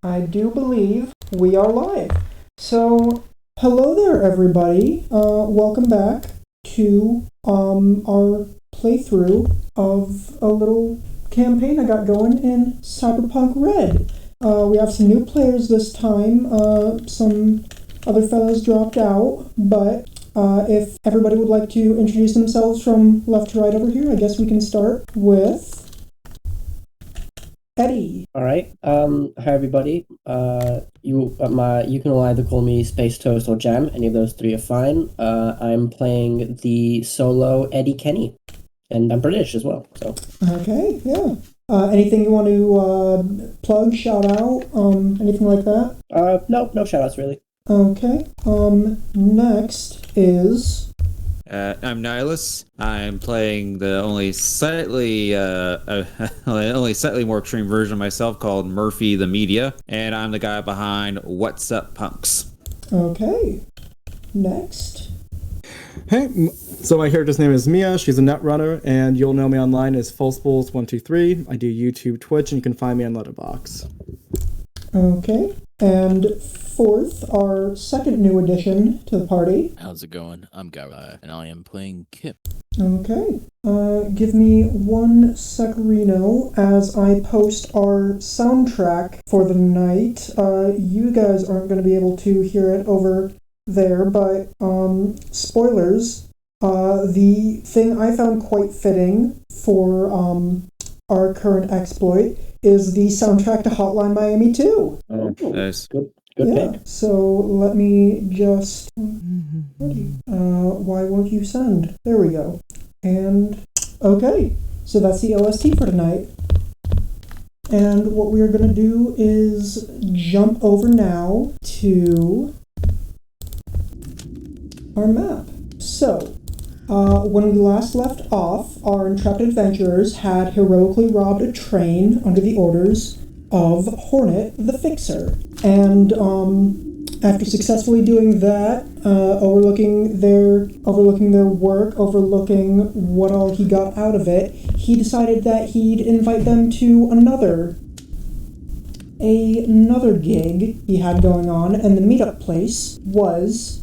I do believe we are live. So, hello there, everybody. Welcome back to our playthrough of a little campaign I got going in Cyberpunk Red. We have some new players this time. Some other fellows dropped out, but if everybody would like to introduce themselves from left to right over here, I guess we can start with Eddie. All right. Hi everybody. You can all either call me Space Toast or Jam. Any of those three are fine. I'm playing the solo Eddie Kenny, and I'm British as well. So. Okay. Yeah. Anything you want to plug, shout out, anything like that? No shout outs really. Okay. Next is. I'm Nihilus. I'm playing the only slightly more extreme version of myself called Murphy the Media, and I'm the guy behind What's Up Punks. Okay. Next. Hey, so my character's name is Mia. She's a netrunner, and you'll know me online as FalseBulls123. I do YouTube, Twitch, and you can find me on Letterboxd. Okay. And fourth, our second new addition to the party. How's it going? I'm Guy, and I am playing Kip. Okay. Give me 1 secarino as I post our soundtrack for the night. You guys aren't going to be able to hear it over there, but spoilers. The thing I found quite fitting for our current exploit is the soundtrack to Hotline Miami 2. Oh, Nice. Good Yeah, pick. so let me just... why won't you send? There we go. And, okay, so that's the OST for tonight. And what we're going to do is jump over now to our map. So, when we last left off, our intrepid adventurers had heroically robbed a train under the orders of Hornet the Fixer. And after successfully doing that, overlooking their work, overlooking what all he got out of it, he decided that he'd invite them to another gig he had going on, and the meetup place was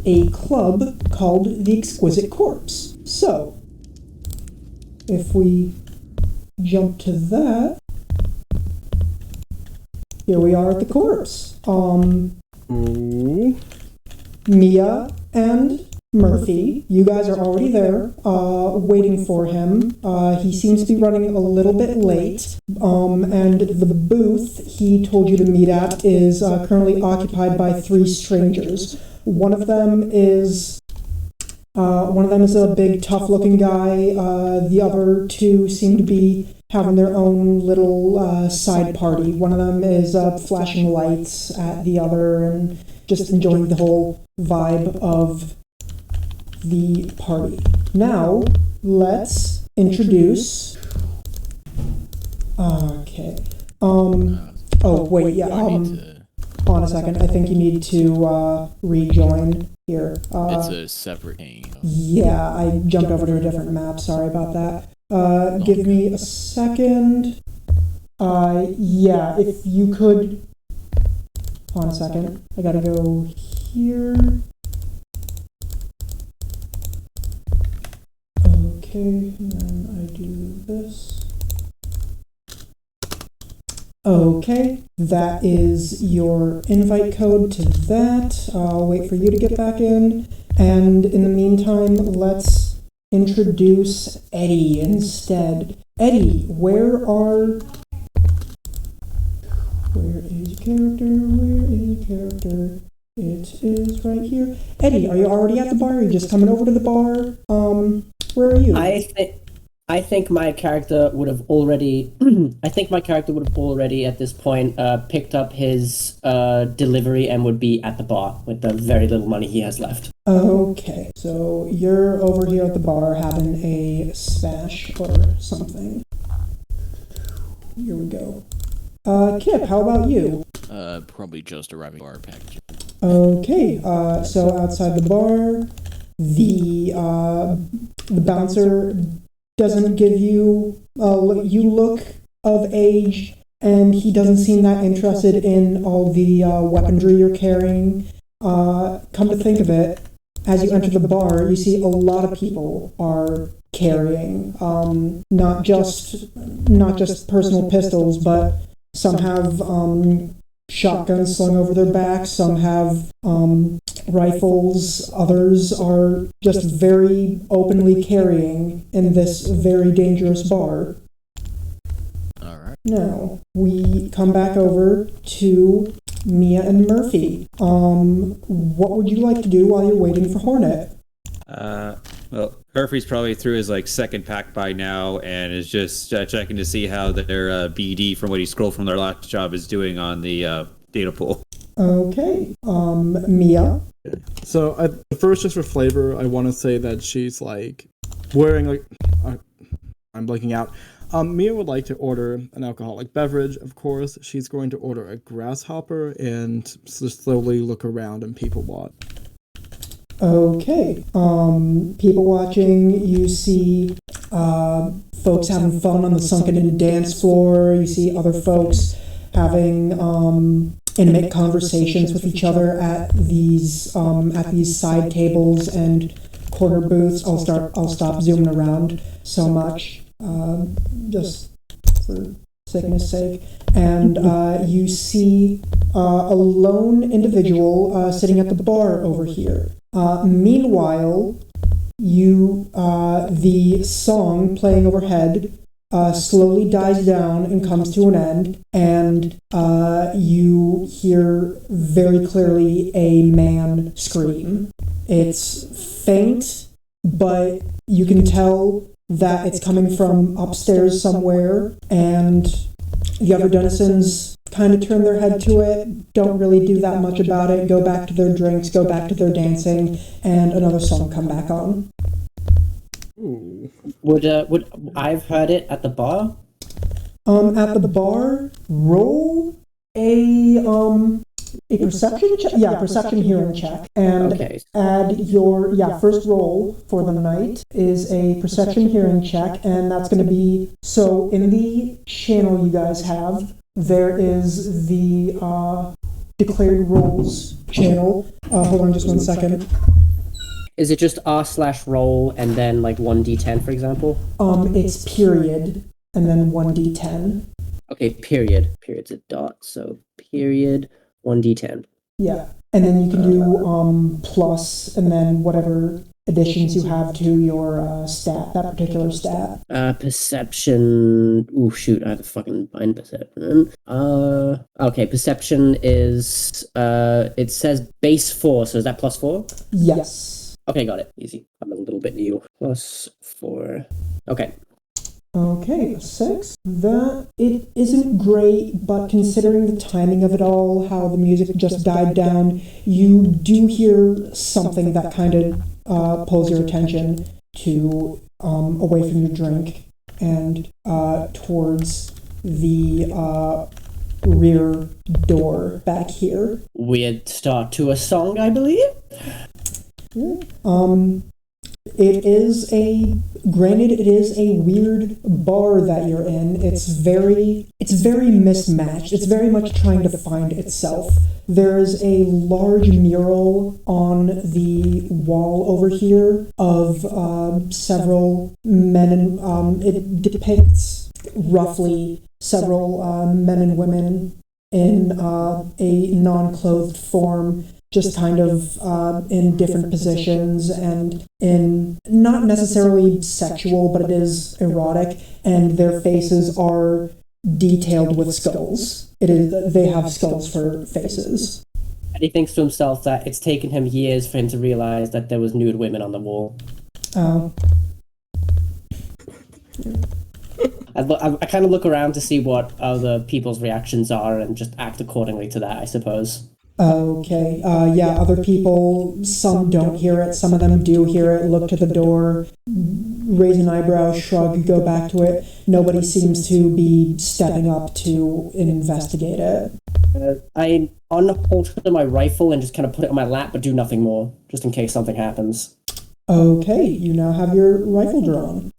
a club called the Exquisite Corpse. So, if we jump to that, here we are at the corpse. Mia and Murphy, you guys are already there, waiting for him. He seems to be running a little bit late, and the booth he told you to meet at is currently occupied by 3 strangers. One of them is a big, tough-looking guy. The other 2 seem to be having their own little side party. One of them is flashing lights at the other and just enjoying the whole vibe of the party. Now, let's introduce... Okay. Oh, wait, yeah, on a second. I think you need to rejoin here. It's a separate game. Yeah, I jumped over to a different map. Sorry about that. Give me a second. Yeah, if you could... Hold on a second. I gotta go here. Okay, and then I do this. Okay, that is your invite code to that. I'll wait for you to get back in. And in the meantime, let's introduce Eddie instead. Eddie, where is your character? It is right here. Eddie, are you already at the bar? Are you just coming over to the bar? Where are you? I think my character would have already. I think my character would have already at this point picked up his delivery and would be at the bar with the very little money he has left. Okay, so you're over here at the bar having a smash or something. Here we go. Kip, how about you? Probably just arriving bar package. Okay, so outside the bar, the bouncer doesn't give you you look of age and he doesn't seem that interested in all the weaponry you're carrying. Come to think of it, as you enter the bar, you see a lot of people are carrying not just personal pistols, but some have shotguns slung over their backs, some have rifles, others are just very openly carrying in this very dangerous bar. All right. Now, we come back over to Mia and Murphy. What would you like to do while you're waiting for Hornet? Well, Murphy's probably through his second pack by now and is just checking to see how their BD from what he scrolled from their last job is doing on the data pool. Okay. Mia? So first, just for flavor, I want to say that she's wearing I'm blanking out. Mia would like to order an alcoholic beverage, of course. She's going to order a grasshopper and slowly look around and people watch. Okay. People watching, you see folks having fun on the sunken-in dance floor. You see other folks having intimate conversations with each other at these side tables and corner booths. I'll stop zooming around so much, just for sickness sake. And you see a lone individual sitting at the bar over here. Meanwhile, the song playing overhead slowly dies down and comes to an end, and you hear very clearly a man scream. It's faint, but you can tell that it's coming from upstairs somewhere, and the other denizens kind of turn their head to it, don't really do that much about it, go back to their drinks, go back to their dancing, and another song come back on. Ooh. Would I've heard it at the bar? At the bar, roll a perception check? Yeah, perception hearing check. And Okay. add your, first roll for the night is a perception hearing check, and that's going to be, so in the channel you guys have, there is the declared roles channel. Hold on just one second. Is it just R/roll and then 1d10, for example? It's period, and then 1d10. Okay, period. Period's a dot, so period 1d10. Yeah, and then you can do plus, and then whatever additions you have to your stat, that particular stat. Perception. Ooh, shoot! I have to fucking find perception. Okay, perception is. It says base 4, so is that +4? Yes. Okay, got it. Easy. I'm a little bit new. +4. Okay. Okay, 6. That, it isn't great, but considering the timing of it all, how the music just died down, you do hear something that kind of pulls your attention to away from your drink and towards the rear door back here. Weird start to a song, I believe. It is a weird bar that you're in. It's very mismatched. It's very much trying to find itself. There's a large mural on the wall over here of several men, and it depicts roughly several men and women in a non-clothed form, just kind of in different positions and in not necessarily sexual, but it is erotic, and their faces are detailed with skulls. They have skulls for faces. And he thinks to himself that it's taken him years for him to realize that there was nude women on the wall. I kind of look around to see what other people's reactions are and just act accordingly to that, I suppose. Okay, other people, some don't hear it, some of them do hear it, look to the door, raise an eyebrow, shrug, go back to it. Nobody seems to be stepping up to investigate it. I unholster my rifle and just kind of put it on my lap, but do nothing more, just in case something happens. Okay, you now have your rifle drawn.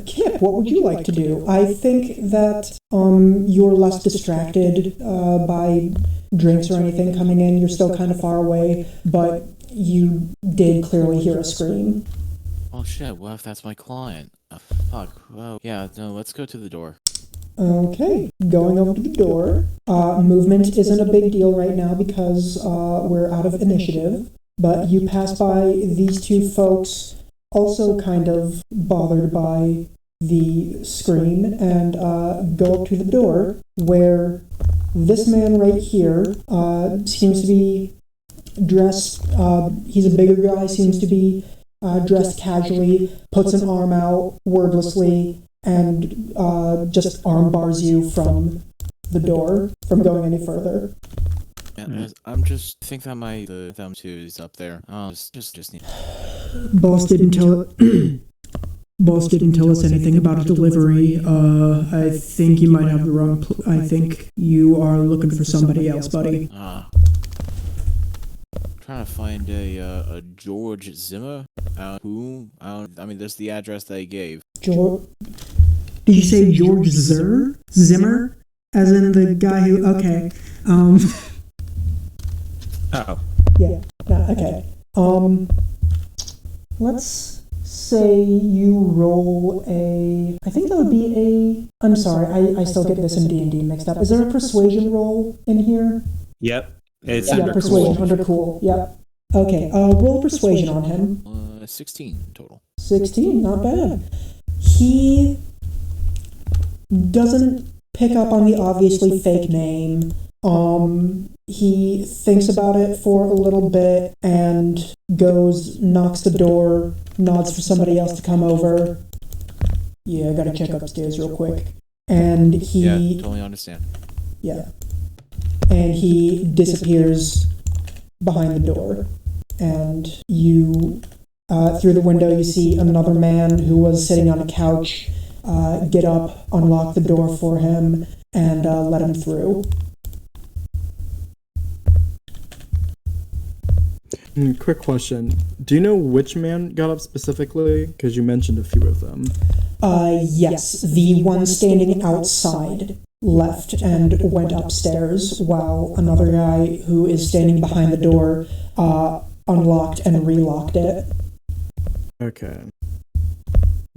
Kip, what would you like to do? I think that you're less distracted by drinks or anything coming in. You're still kind of far away, but you did clearly hear a scream. Oh shit, what if that's my client? Fuck, well, yeah, no, let's go to the door. Okay, going over to the door. Movement isn't a big deal right now because we're out of initiative, but you pass by these two folks, also kind of bothered by the scream, and go up to the door where this man right here seems to be dressed, he's a bigger guy, seems to be dressed casually, puts an arm out wordlessly, and just arm bars you from the door, from going any further. Yeah, I'm just think that the thumb too is up there. Just need. Boss didn't tell Boss didn't tell us anything about a delivery. I think you might have the wrong. I think you are looking for somebody else, buddy. Trying to find a George Zimmer. Who? I mean, there's the address they gave. George. Did you say George Zimmer? As in the guy who? Okay. Oh. Yeah. Okay. Let's say you roll a. I think that would be a. I'm sorry. I still get this in D&D mixed up. Is there a persuasion roll in here? Yep. It's Yeah, under persuasion cool. under cool. Yep. Okay. Roll persuasion on him. 16 total. 16. Not bad. He doesn't pick up on the obviously fake name. He thinks about it for a little bit and knocks the door, nods for somebody else to come over. Yeah, I gotta check upstairs real quick. And Yeah, totally understand. Yeah. And he disappears behind the door. And you, through the window, you see another man who was sitting on a couch get up, unlock the door for him, and let him through. Quick question. Do you know which man got up specifically? Because you mentioned a few of them. Yes, the one standing outside left and went upstairs, while another guy who is standing behind the door unlocked and relocked it. Okay.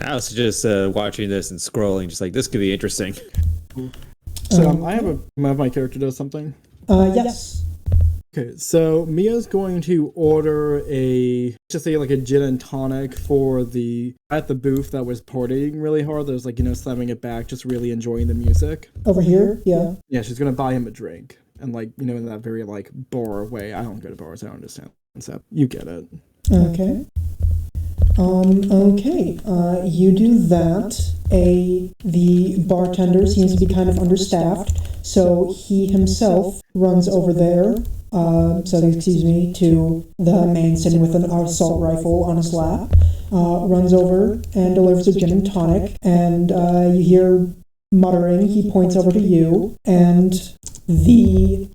I was just watching this and scrolling, just like, this could be interesting. So I have my character does something. Yes. Okay, so Mia's going to order just like a gin and tonic at the booth that was partying really hard. There's slamming it back, just really enjoying the music. Over here? Yeah. Yeah, she's gonna buy him a drink. And in that very bar way. I don't go to bars, I don't understand. So you get it. Okay. Okay. You do that. The bartender seems to be kind of understaffed, so he himself runs over there. To the man sitting with an assault rifle on his lap, runs over and delivers a gin and tonic, and you hear muttering. He points over to you, and the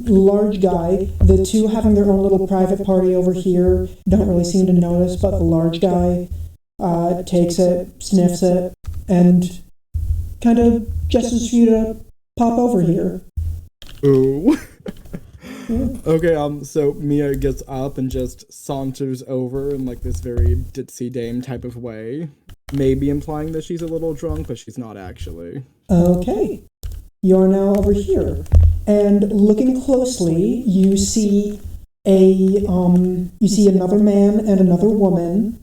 large guy, the two having their own little private party over here, don't really seem to notice, but the large guy takes it, sniffs it, and kind of gestures for you to pop over here. Ooh. Okay, so Mia gets up and just saunters over in this very ditzy dame type of way, maybe implying that she's a little drunk, but she's not actually. Okay. You're now over here, and looking closely, you see another man and another woman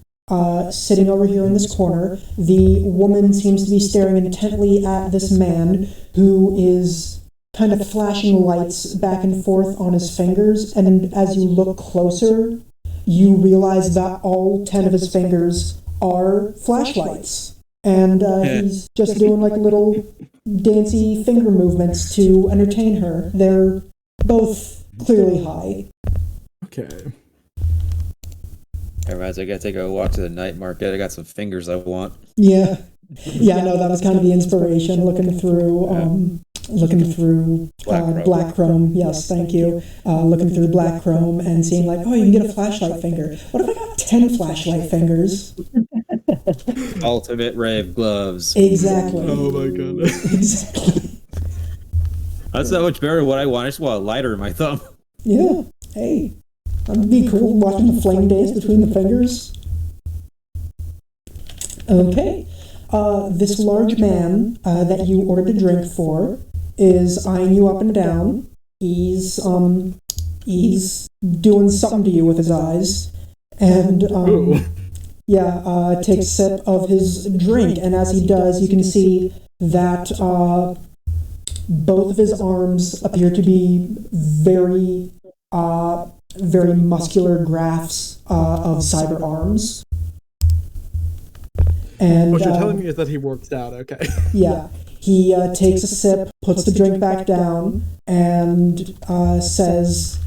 sitting over here in this corner. The woman seems to be staring intently at this man, who is kind of flashing lights back and forth on his fingers, and as you look closer, you realize that all 10 of his fingers are flashlights, and he's just doing little dancey finger movements to entertain her. They're both clearly high. Okay. Hey, Raz, I gotta take a walk to the night market. I got some fingers I want. Yeah, no, that was kind of the inspiration, looking through Black Chrome. Yes, thank you. Looking through Black Chrome and seeing you can get a flashlight finger. What if I got 10 flashlight fingers. Ultimate rave gloves. Exactly. Oh my goodness. Exactly. That's not much better than what I want. I just want a lighter in my thumb. Yeah. Hey, that'd be cool watching the flame dance between the fingers. Okay. This large man that you ordered a drink for is eyeing you up and down. He's doing something to you with his eyes. And, takes a sip of his drink. And as he does, you can see that both of his arms appear to be very muscular grafts of cyber arms. And What you're telling me is that he works out, okay. yeah, he takes a sip, puts the drink back down, and says,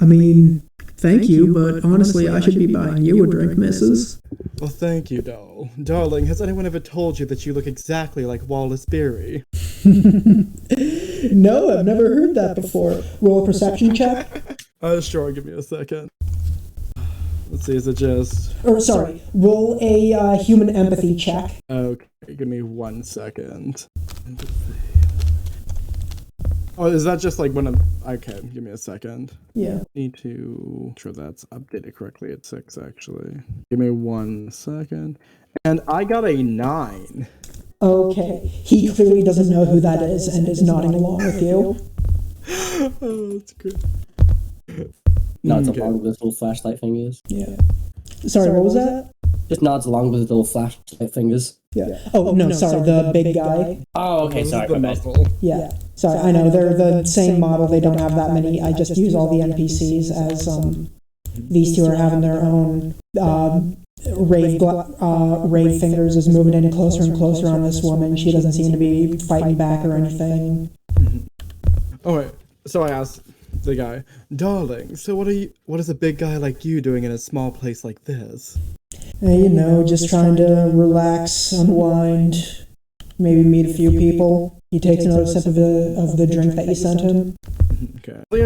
I mean, thank you, but honestly, I should be buying you a drink, missus. Well, thank you, doll. Darling, has anyone ever told you that you look exactly like Wallace Beery? No, I've never heard that before. Roll a perception check. Sure, give me a second. Let's see, is it just... Roll a human empathy check. Okay, give me 1 second. Oh, is that just like when I'm... Okay, give me a second. Yeah. Need to... make sure that's updated correctly at 6, actually. Give me 1 second. And I got a 9. Okay. He clearly doesn't know who that is and is nodding along with you. Oh, that's good. Nods Okay. along with his little flashlight fingers. Yeah. Sorry, what was that? Just nods along with his little flashlight fingers. Yeah. Oh, no, sorry, the big guy. Oh, okay, This is sorry. the My bad. muscle. Yeah. Sorry, I know, they're the same model, they don't have that many. I just use all the NPCs as these two are having their own Rave Fingers is moving in closer and closer on this woman. She doesn't seem to be fighting back or anything. Alright, so I asked the guy, darling, so what is a big guy like you doing in a small place like this? Just trying to relax, unwind, maybe meet a few people. He takes another sip of the drink that you sent him. Okay. I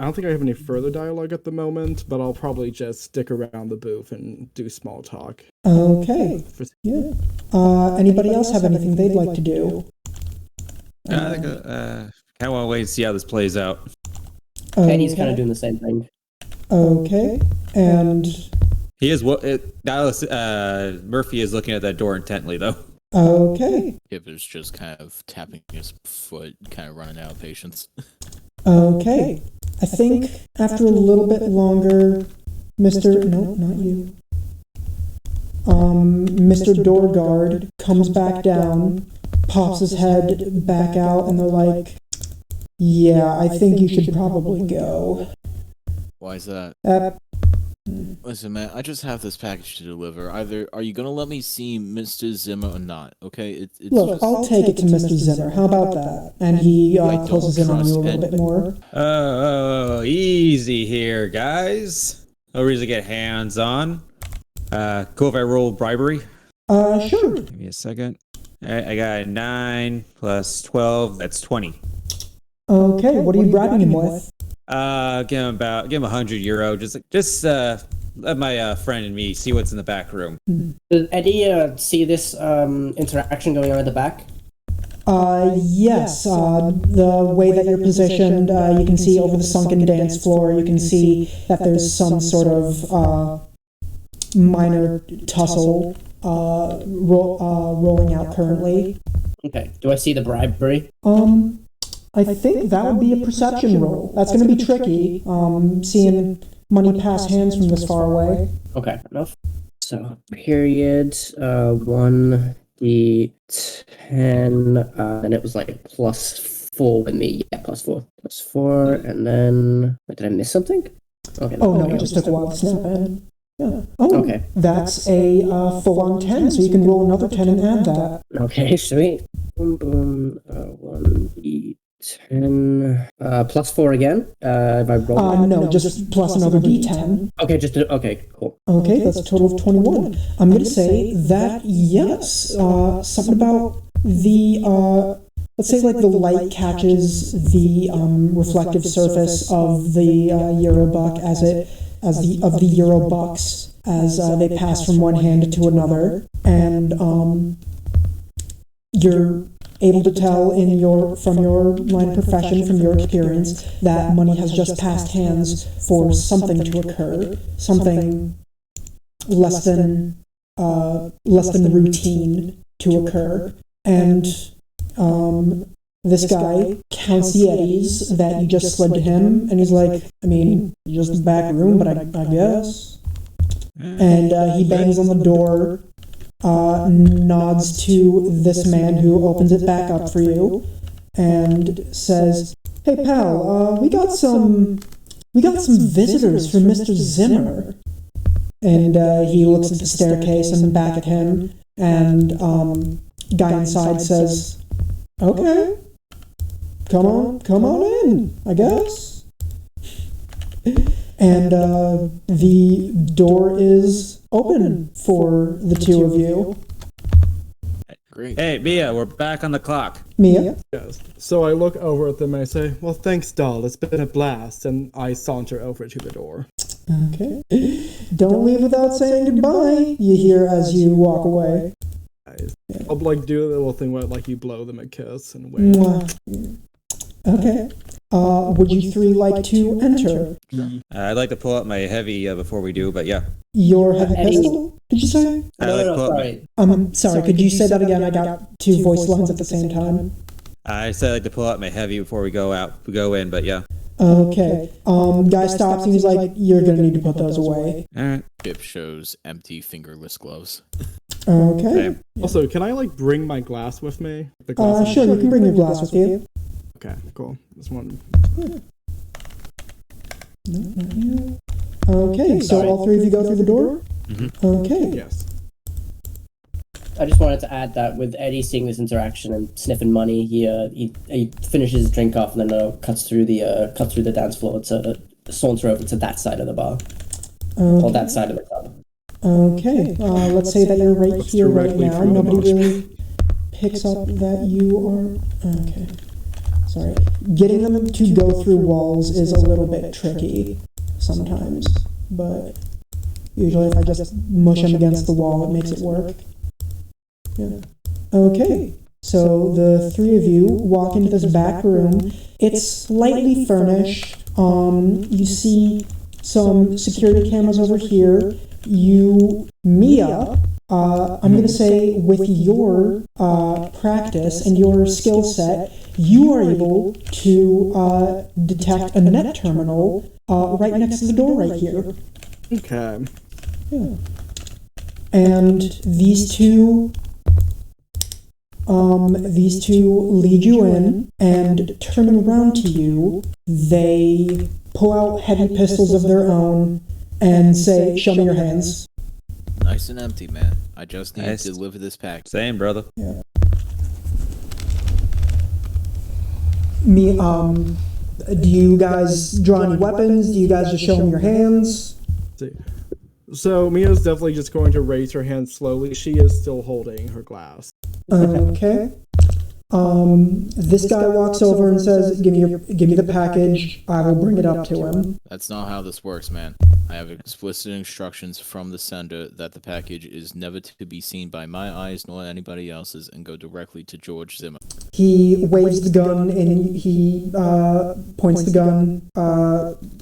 don't think I have any further dialogue at the moment, but I'll probably just stick around the booth and do small talk. Okay. Yeah. Anybody else have anything they'd like to do? I think I want to wait and see how this plays out. Penny's kind of doing the same thing. Okay. And He is Murphy is looking at that door intently, though. okay. Kipper's just kind of tapping his foot, kind of running out of patience. Okay. I think after a little bit longer, no, not you. Mr. Doorguard comes back down, pops his head back out, and they're like, yeah, I think you should probably go. Why is that? Listen, man, I just have this package to deliver. Either are you gonna let me see Mr. Zimmer or not? Okay, it's Look, just... I'll take it to Mr. Zimmer. How about that? And he closes in on you a little bit more. Oh, easy here, guys. No reason to get hands on. Cool if I roll bribery. Sure. Give me a second. I got a 9 plus 12. That's 20. Okay, what are you bribing him with? Give him €100. Just let my friend and me see what's in the back room. Does Eddie see this interaction going on at the back? Yes. The way that you're positioned, you can see over the sunken dance floor, you can see that there's some sort of minor tussle rolling out currently. Okay. Do I see the bribery? I think that would be a perception roll. That's going to be tricky, seeing money pass hands from this far away. Okay, enough. So, period, 1d10, and it was like +4 with me. Yeah, +4. +4, and then... Wait, did I miss something? Okay. Oh, no, it just took a while to snap in. Yeah. Oh, Okay. That's a full-on 10, so you can roll another 10 and add that. Okay, sweet. Boom, boom, 1d10, +4 again, if I roll. No, just plus another d10. Okay, okay, cool. Okay, that's a total of 21. I'm going to say that, yes, something about the, let's say like the light catches the reflective surface of the Eurobuck as it of the euro bucks as they pass from one hand to another, and you're able to tell from your line of profession, from your experience, that money has just passed hands for something to occur, something less than routine to occur, and this guy counts the eddies that you just slid to him, and he's like, I mean, just the back room, but I guess. And he bangs on the door, nods to this man who opens it back up for you, and says, "Hey pal, we got some visitors for Mr. Zimmer." And he looks at the staircase and back at him, and guy inside says, "Okay, come on in, I guess." And the door is open for the two of you. Great. Hey, Mia, we're back on the clock. Mia? Yes. So I look over at them and I say, "Well, thanks, doll. It's been a blast." And I saunter over to the door. Okay. "Don't leave without saying goodbye," you hear as you walk away. I'll like do a little thing where like you blow them a kiss and wave. Mwah. Okay. Would you three like to enter? I'd like to pull out my heavy before we do, but yeah. Your heavy pistol? Did you say? Sorry. Sorry, could you say that again? I got two voice lines at the same time. I said I'd like to pull out my heavy before we go in, but yeah. Okay. Guy stops and he's like, "You're gonna need to put those away." Alright. Chip shows empty fingerless gloves. Okay. Also, can I like bring my glass with me? The Sure, you can bring your glass with you. Okay, cool. This one. Okay, so all three of you go through the door? Mm-hmm. Okay. Yes. I just wanted to add that with Eddie seeing this interaction and sniffing money, he finishes his drink off and then cuts through the dance floor to saunter over to that side of the bar, or that side of the club. Okay, let's say that you're right here right now. Nobody really picks up that you are... Okay. Sorry. Getting them to go through walls is a little bit tricky sometimes, but usually if I just mush them against the wall, it makes it work. Yeah. Okay, so the three of you walk into this back room. It's slightly furnished. You see some security cameras over here. Mia, I'm going to say with your practice and your skill set, you are able to detect a net terminal right next to the door right here. Okay. Yeah. And these two lead you in, and turning around to you, they pull out heavy pistols of their own and say, "Show me your hands." Nice and empty, man. I just need Nice. to deliver this pack. Same, brother. Yeah. Do you guys draw any weapons? Do you guys just show them your hands? See. So Mia's definitely just going to raise her hand slowly. She is still holding her glass. Okay. This guy walks over and says, give me the package. I will bring it up to him." That's not how this works, man. I have explicit instructions from the sender that the package is never to be seen by my eyes nor anybody else's and go directly to George Zimmer. He waves the gun and he points the gun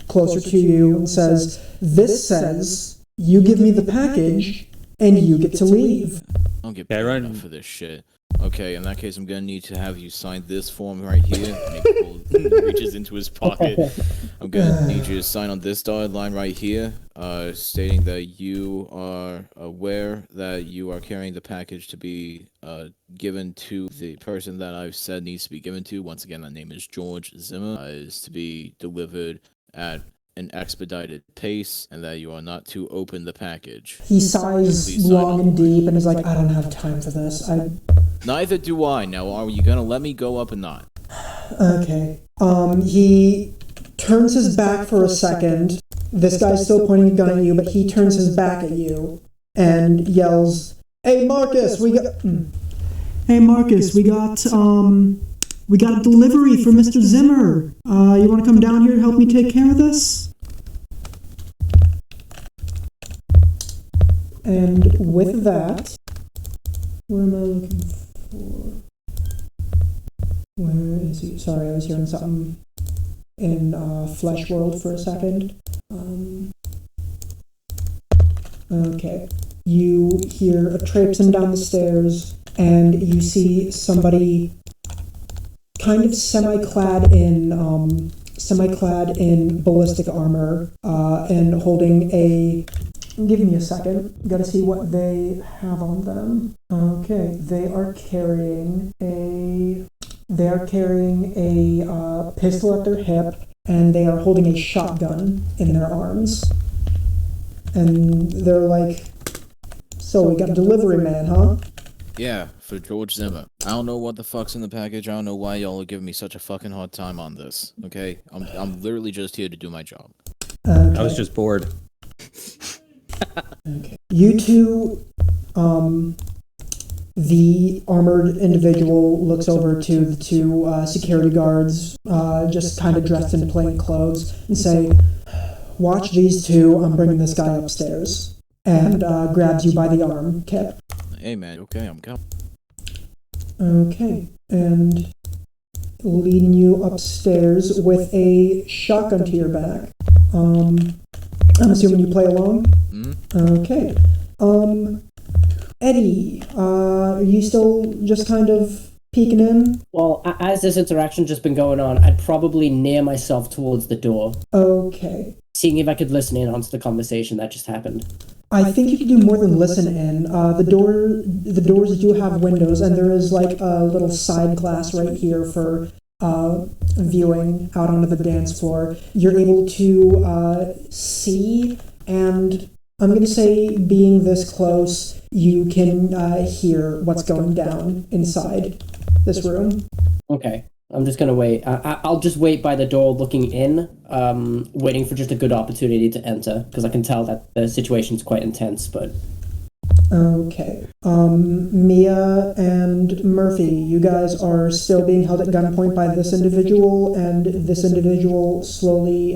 closer to you and says, "This says you give me the package and you get to leave." I don't get Yeah, paid run. enough for this shit. Okay, in that case, I'm gonna need to have you sign this form right here. And he reaches into his pocket. I'm gonna need you to sign on this dotted line right here, stating that you are aware that you are carrying the package to be given to the person that I've said needs to be given to. Once again, that name is George Zimmer. Is to be delivered at an expedited pace, and that you are not to open the package. He sighs long and deep and is like, "I don't have time for this. Neither do I. Now, are you gonna let me go up or not? Okay. He turns his back for a second. This guy's still pointing a gun at you, but he turns his back at you and yells, "Hey Marcus, we got a delivery for Mr. Zimmer. You want to come down here and help me take care of this?" And with that, what am I looking for? Where is he? Sorry, I was hearing something in Flesh World for a second. Okay. You hear a traipsing down the stairs, and you see somebody kind of semi-clad in ballistic armor, and holding a... Give me a second. Gotta see what they have on them. Okay, they are carrying a pistol at their hip, and they are holding a shotgun in their arms. And they're like, "So we got a delivery man, huh?" Yeah, for George Zimmer. I don't know what the fuck's in the package. I don't know why y'all are giving me such a fucking hard time on this. Okay, I'm literally just here to do my job. I was just bored. Okay. You two, the armored individual looks over to the two security guards, just kind of dressed in plain clothes, and say, "Watch these two, I'm bringing this guy upstairs," and grabs you by the arm, Kip. Hey man, okay, I'm coming. Okay, and leading you upstairs with a shotgun to your back. I'm assuming you play along? Okay. Eddie, are you still just kind of peeking in? Well, as this interaction just been going on, I'd probably near myself towards the door. Okay. Seeing if I could listen in onto the conversation that just happened. I think you could do more than listen in. The doors do have windows, and there is like a little side glass right here for viewing out onto the dance floor. You're able to see, and I'm going to say, being this close, you can hear what's going down inside this room. Okay. I'm just going to wait. I'll just wait by the door looking in, waiting for just a good opportunity to enter, because I can tell that the situation's quite intense, but... Okay. Mia and Murphy, you guys are still being held at gunpoint by this individual, and this individual slowly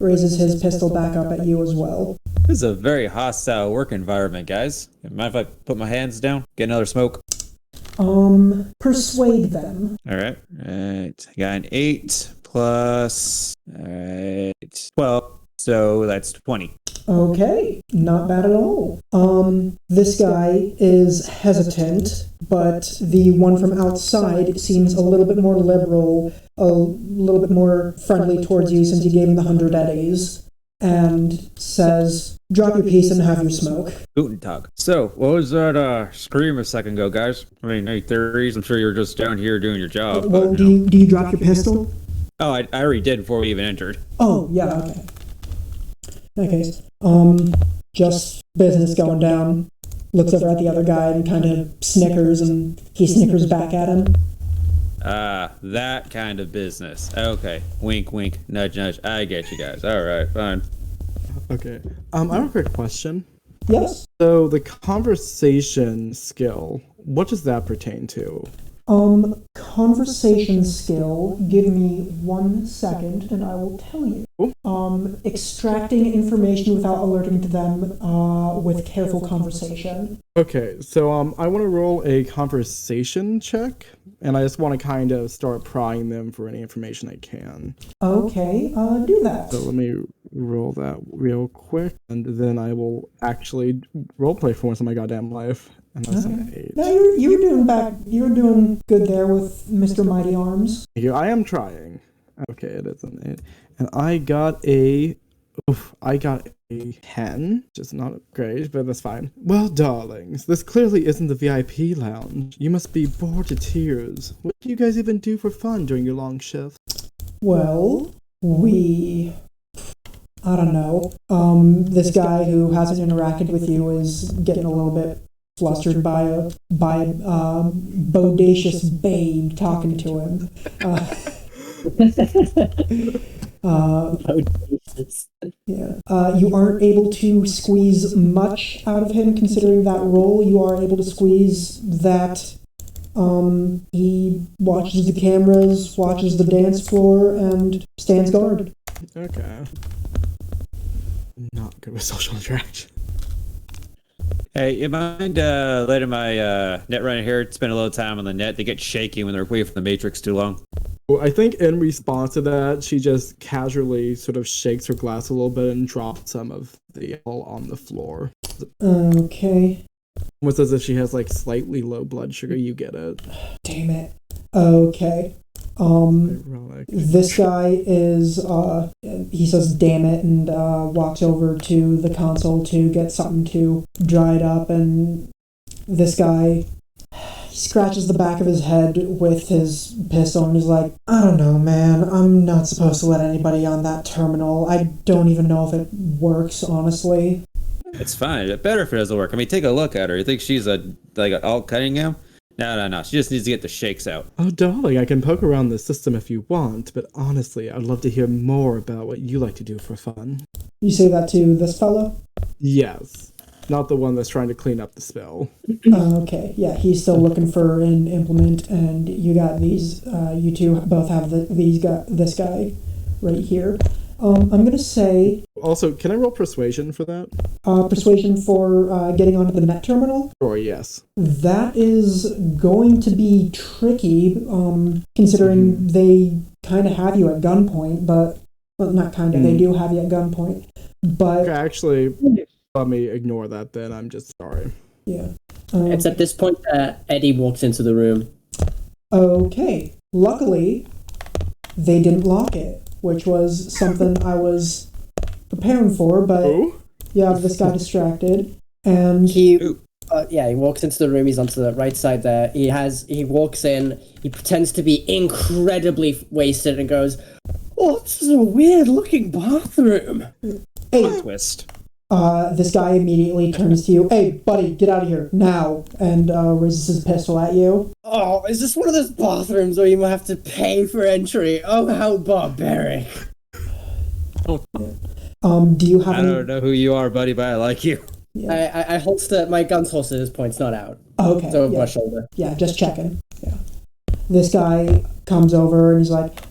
raises his pistol back up at you as well. This is a very hostile work environment, guys. Mind if I put my hands down? Get another smoke? Persuade them. Alright. I got an 8 plus... Alright. 12. So that's 20. Okay, not bad at all. This guy is hesitant, but the one from outside seems a little bit more liberal, a little bit more friendly towards you since you gave him the 100 eddies, and says, "Drop your piece and have your smoke." Guten Tag. So, what was that scream a second ago, guys? I mean, any theories? I'm sure you were just down here doing your job. Well, do you drop your pistol? Oh, I already did before we even entered. Oh, yeah, okay. In that case, just business going down. Looks over at the other guy and kind of snickers, and he snickers back at him. That kind of business. Okay. Wink, wink, nudge, nudge. I get you guys. All right, fine. Okay. I have a quick question. Yes? So the conversation skill, what does that pertain to? Conversation skill, give me 1 second and I will tell you. Extracting information without alerting to them, with careful conversation. Okay, so I want to roll a conversation check, and I just want to kind of start prying them for any information I can. Okay, do that. So let me roll that real quick, and then I will actually roleplay for once in my goddamn life. And that's an 8. No, you're doing good there with Mr. Mighty Arms. Thank you. I am trying. Okay, it is an 8. And I got a 10, which is not great, but that's fine. Well, darlings, this clearly isn't the VIP lounge. You must be bored to tears. What do you guys even do for fun during your long shift? Well, I don't know. This guy who hasn't interacted with you is getting a little bit flustered by a bodacious babe talking to him. Yeah. You aren't able to squeeze much out of him considering that role. You are able to squeeze that he watches the cameras, watches the dance floor, and stands guard. Okay. Not good with social interaction. Hey, you mind letting my net runner here spend a little time on the net? They get shaky when they're away from the matrix too long. Well, I think in response to that, she just casually sort of shakes her glass a little bit and drops some of the alcohol on the floor. Okay. Almost as if she has like slightly low blood sugar. You get it. Damn it. Okay. Ironic. This guy is, he says, damn it, and walks over to the console to get something to dry it up, and this guy scratches the back of his head with his pistol and is like, I don't know, man, I'm not supposed to let anybody on that terminal. I don't even know if it works, honestly. It's fine. It's better if it doesn't work. I mean, take a look at her. You think she's an alt Cunningham? No. She just needs to get the shakes out. Oh, darling, I can poke around the system if you want, but honestly, I'd love to hear more about what you like to do for fun. You say that to this fellow? Yes. Not the one that's trying to clean up the spill. Okay, yeah, he's still looking for an implement, and you got these, you two both have this guy right here. I'm gonna say... Also, can I roll persuasion for that? Persuasion for getting onto the net terminal? Sure, yes. That is going to be tricky, considering they kind of have you at gunpoint, but... Well, not kind of, they do have you at gunpoint, but... Okay, actually, let me ignore that then, I'm just sorry. Yeah. It's at this point that Eddie walks into the room. Okay. Luckily, they didn't lock it, which was something I was preparing for, but yeah, this got distracted, and He walks into the room. He's onto the right side there. He walks in. He pretends to be incredibly wasted and goes, "Oh, this is a weird looking bathroom." hey, Twist. this guy immediately turns to you. Hey, buddy, get out of here now, and raises his pistol at you. Oh, is this one of those bathrooms where you have to pay for entry? Oh, how barbaric. Do you have I don't know who you are, buddy, but I like you. Yeah. I holster, my gun's holstered at this point, it's not out. Okay. It's over Yeah. my shoulder. Yeah, just checking. Yeah. This guy comes over and he's like,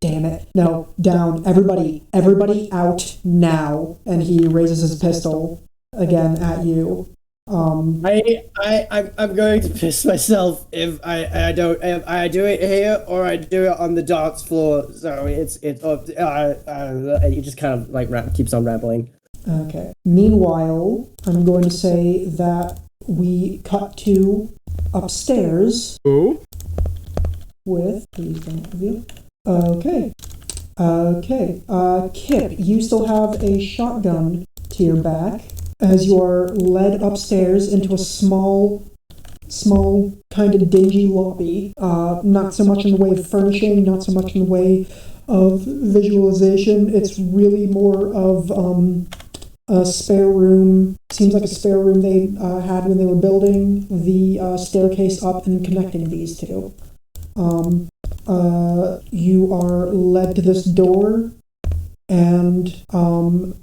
damn it. No, down. Everybody out now. And he raises his pistol again at you. I'm going to piss myself if I don't, if I do it here or I do it on the dance floor. So he just kind of like keeps on rambling. Okay. Meanwhile, I'm going to say that we cut to upstairs Ooh? with... Please don't reveal. Okay. Kip, you still have a shotgun to your back as you are led upstairs into a small kind of dingy lobby. Not so much in the way of furnishing, not so much in the way of visualization. It's really more of a spare room. Seems like a spare room they had when they were building the staircase up and connecting these two. You are led to this door, and the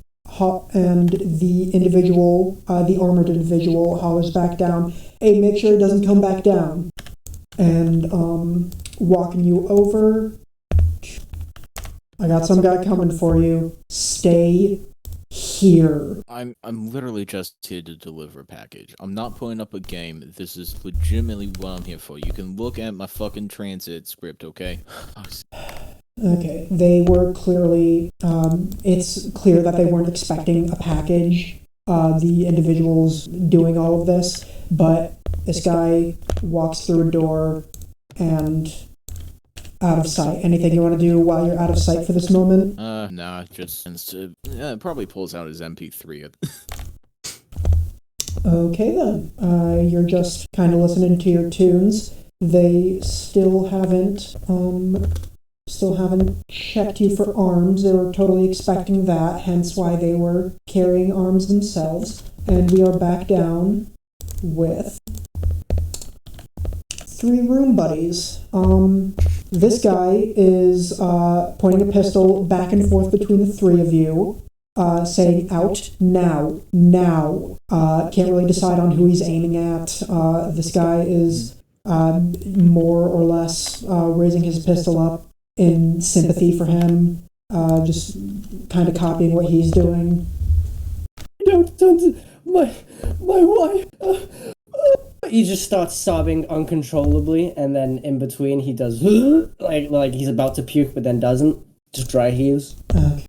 individual, the armored individual, hollers back down, "Hey, make sure it doesn't come back down." And walking you over, "I got some guy coming for you. Stay here." I'm literally just here to deliver a package. I'm not putting up a game. This is legitimately what I'm here for. You can look at my fucking transit script, okay? Okay, they were clearly, it's clear that they weren't expecting a package, the individuals doing all of this, but this guy walks through a door and out of sight. Anything you want to do while you're out of sight for this moment? Nah, just probably pulls out his MP3. Okay then, you're just kind of listening to your tunes. They still haven't checked you for arms. They were totally expecting that, hence why they were carrying arms themselves. And we are back down with 3 room buddies. This guy is pointing a pistol back and forth between the 3 of you, saying, "Out now, now." Can't really decide on who he's aiming at. This guy is more or less raising his pistol up in sympathy for him, just kind of copying what he's doing. my wife. He just starts sobbing uncontrollably, and then in between he does like he's about to puke, but then doesn't. Just dry heaves. Okay.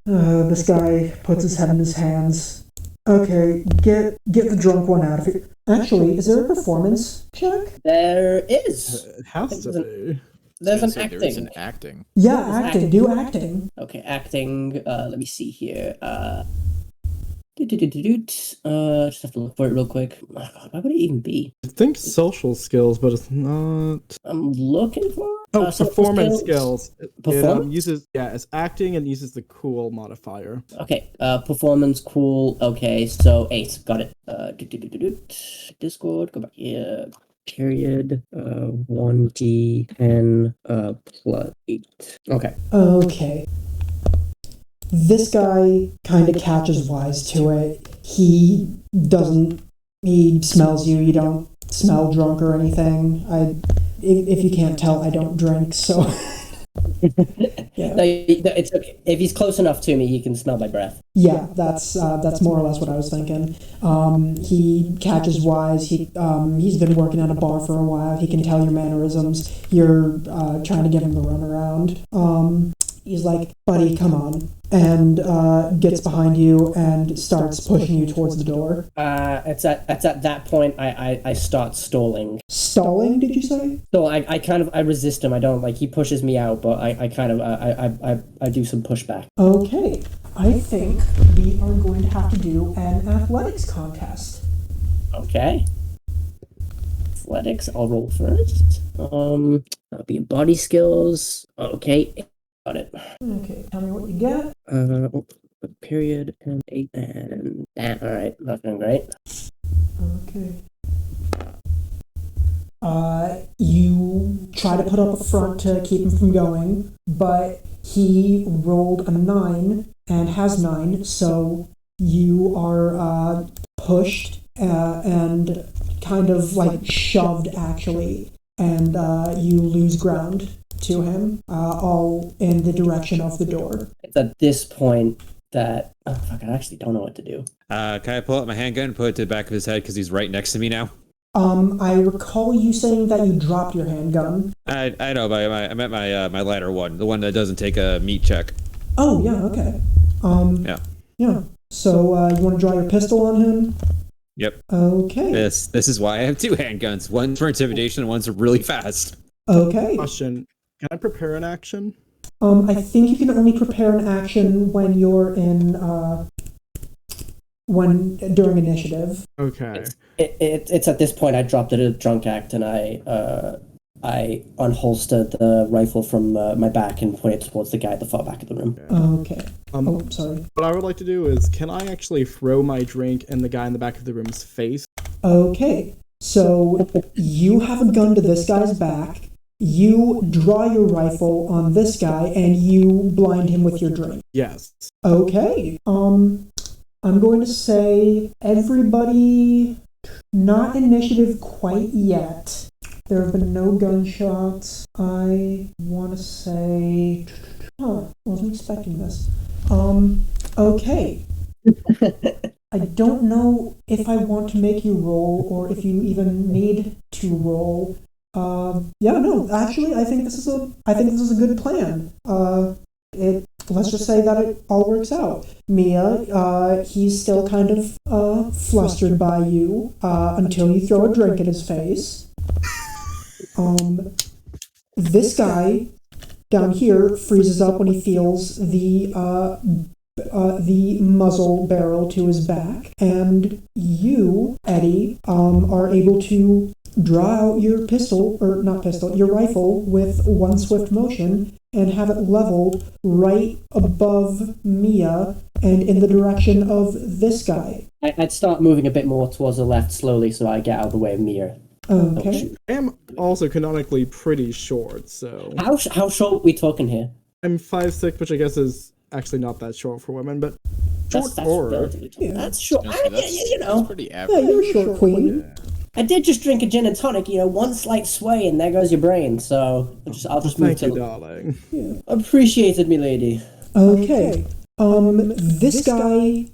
This guy puts his head in his hands. Okay, get the drunk one out of here. Actually, is there a performance check? There is. It has to be. There's an There is acting. an acting. Yeah, acting. Do acting. Okay, acting. Let me see here. Just have to look for it real quick. Oh, God, why would it even be? I think social skills, but it's not. I'm looking for. Social Performance skills. Performance? It uses it's acting and uses the cool modifier. Okay, performance, cool. Okay, so 8. Got it. Discord, go back here. Period. 1d10 plus 8. Okay. Okay. This guy kind of catches wise to it. He smells you. You don't smell drunk or anything. If you can't tell, I don't drink, so. Yeah. No, it's okay. If he's close enough to me, he can smell my breath. Yeah, that's more or less what I was thinking. He catches wise. He's been working at a bar for a while. He can tell your mannerisms. You're trying to give him the runaround. He's like, buddy, come on, and gets behind you and starts pushing you towards the door. It's at that point I start stalling. Stalling, did you say? So I kind of resist him. I don't he pushes me out, but I kind of I do some pushback. Okay, I think we are going to have to do an athletics contest. Okay. Athletics, I'll roll first. That'll be body skills. Okay. Got it. Okay, tell me what you get. Period and 8 and that. All right, not doing great. Okay. You try to put up a front to keep him from going, but he rolled a 9 and has 9, so you are pushed and kind of like shoved actually, and you lose ground to him, all in the direction of the door. It's at this point that I actually don't know what to do. Can I pull out my handgun and put it to the back of his head because he's right next to me now? I recall you saying that you dropped your handgun. I know, but I meant my lighter one, the one that doesn't take a meat check. Oh yeah, okay. Yeah. So you want to draw your pistol on him? Yep. Okay. This is why I have 2 handguns. One's for intimidation, and one's really fast. Okay. Question: can I prepare an action? I think you can only prepare an action when you're in during initiative. Okay. It's at this point I dropped it at a drunk act and I unholstered the rifle from my back and pointed towards the guy at the far back of the room. Okay. Sorry. What I would like to do is, can I actually throw my drink in the guy in the back of the room's face? Okay. So you have a gun to this guy's back. You draw your rifle on this guy and you blind him with your drink. Yes. Okay. I'm going to say everybody, not initiative quite yet. There have been no gunshots. I want to say, wasn't expecting this. Okay. I don't know if I want to make you roll or if you even need to roll. Actually, I think this is a good plan. Let's just say that it all works out. Mia, he's still kind of flustered by you until you throw a drink in his face. This guy down here freezes up when he feels the muzzle barrel to his back, and you, Eddie, are able to draw out your your rifle with one swift motion and have it leveled right above Mia and in the direction of this guy. I'd start moving a bit more towards the left slowly so I get out of the way of Mia. Okay. I am also canonically pretty short, so... How short are we talking here? I'm 5'6", which I guess is actually not that short for women, but That's relatively tall. Yeah. That's short. That's pretty Yeah, average. you're a short queen. I did just drink a gin and tonic, one slight sway and there goes your brain, so I'll just move Thank to you, darling. Appreciated, me lady. Okay. This guy,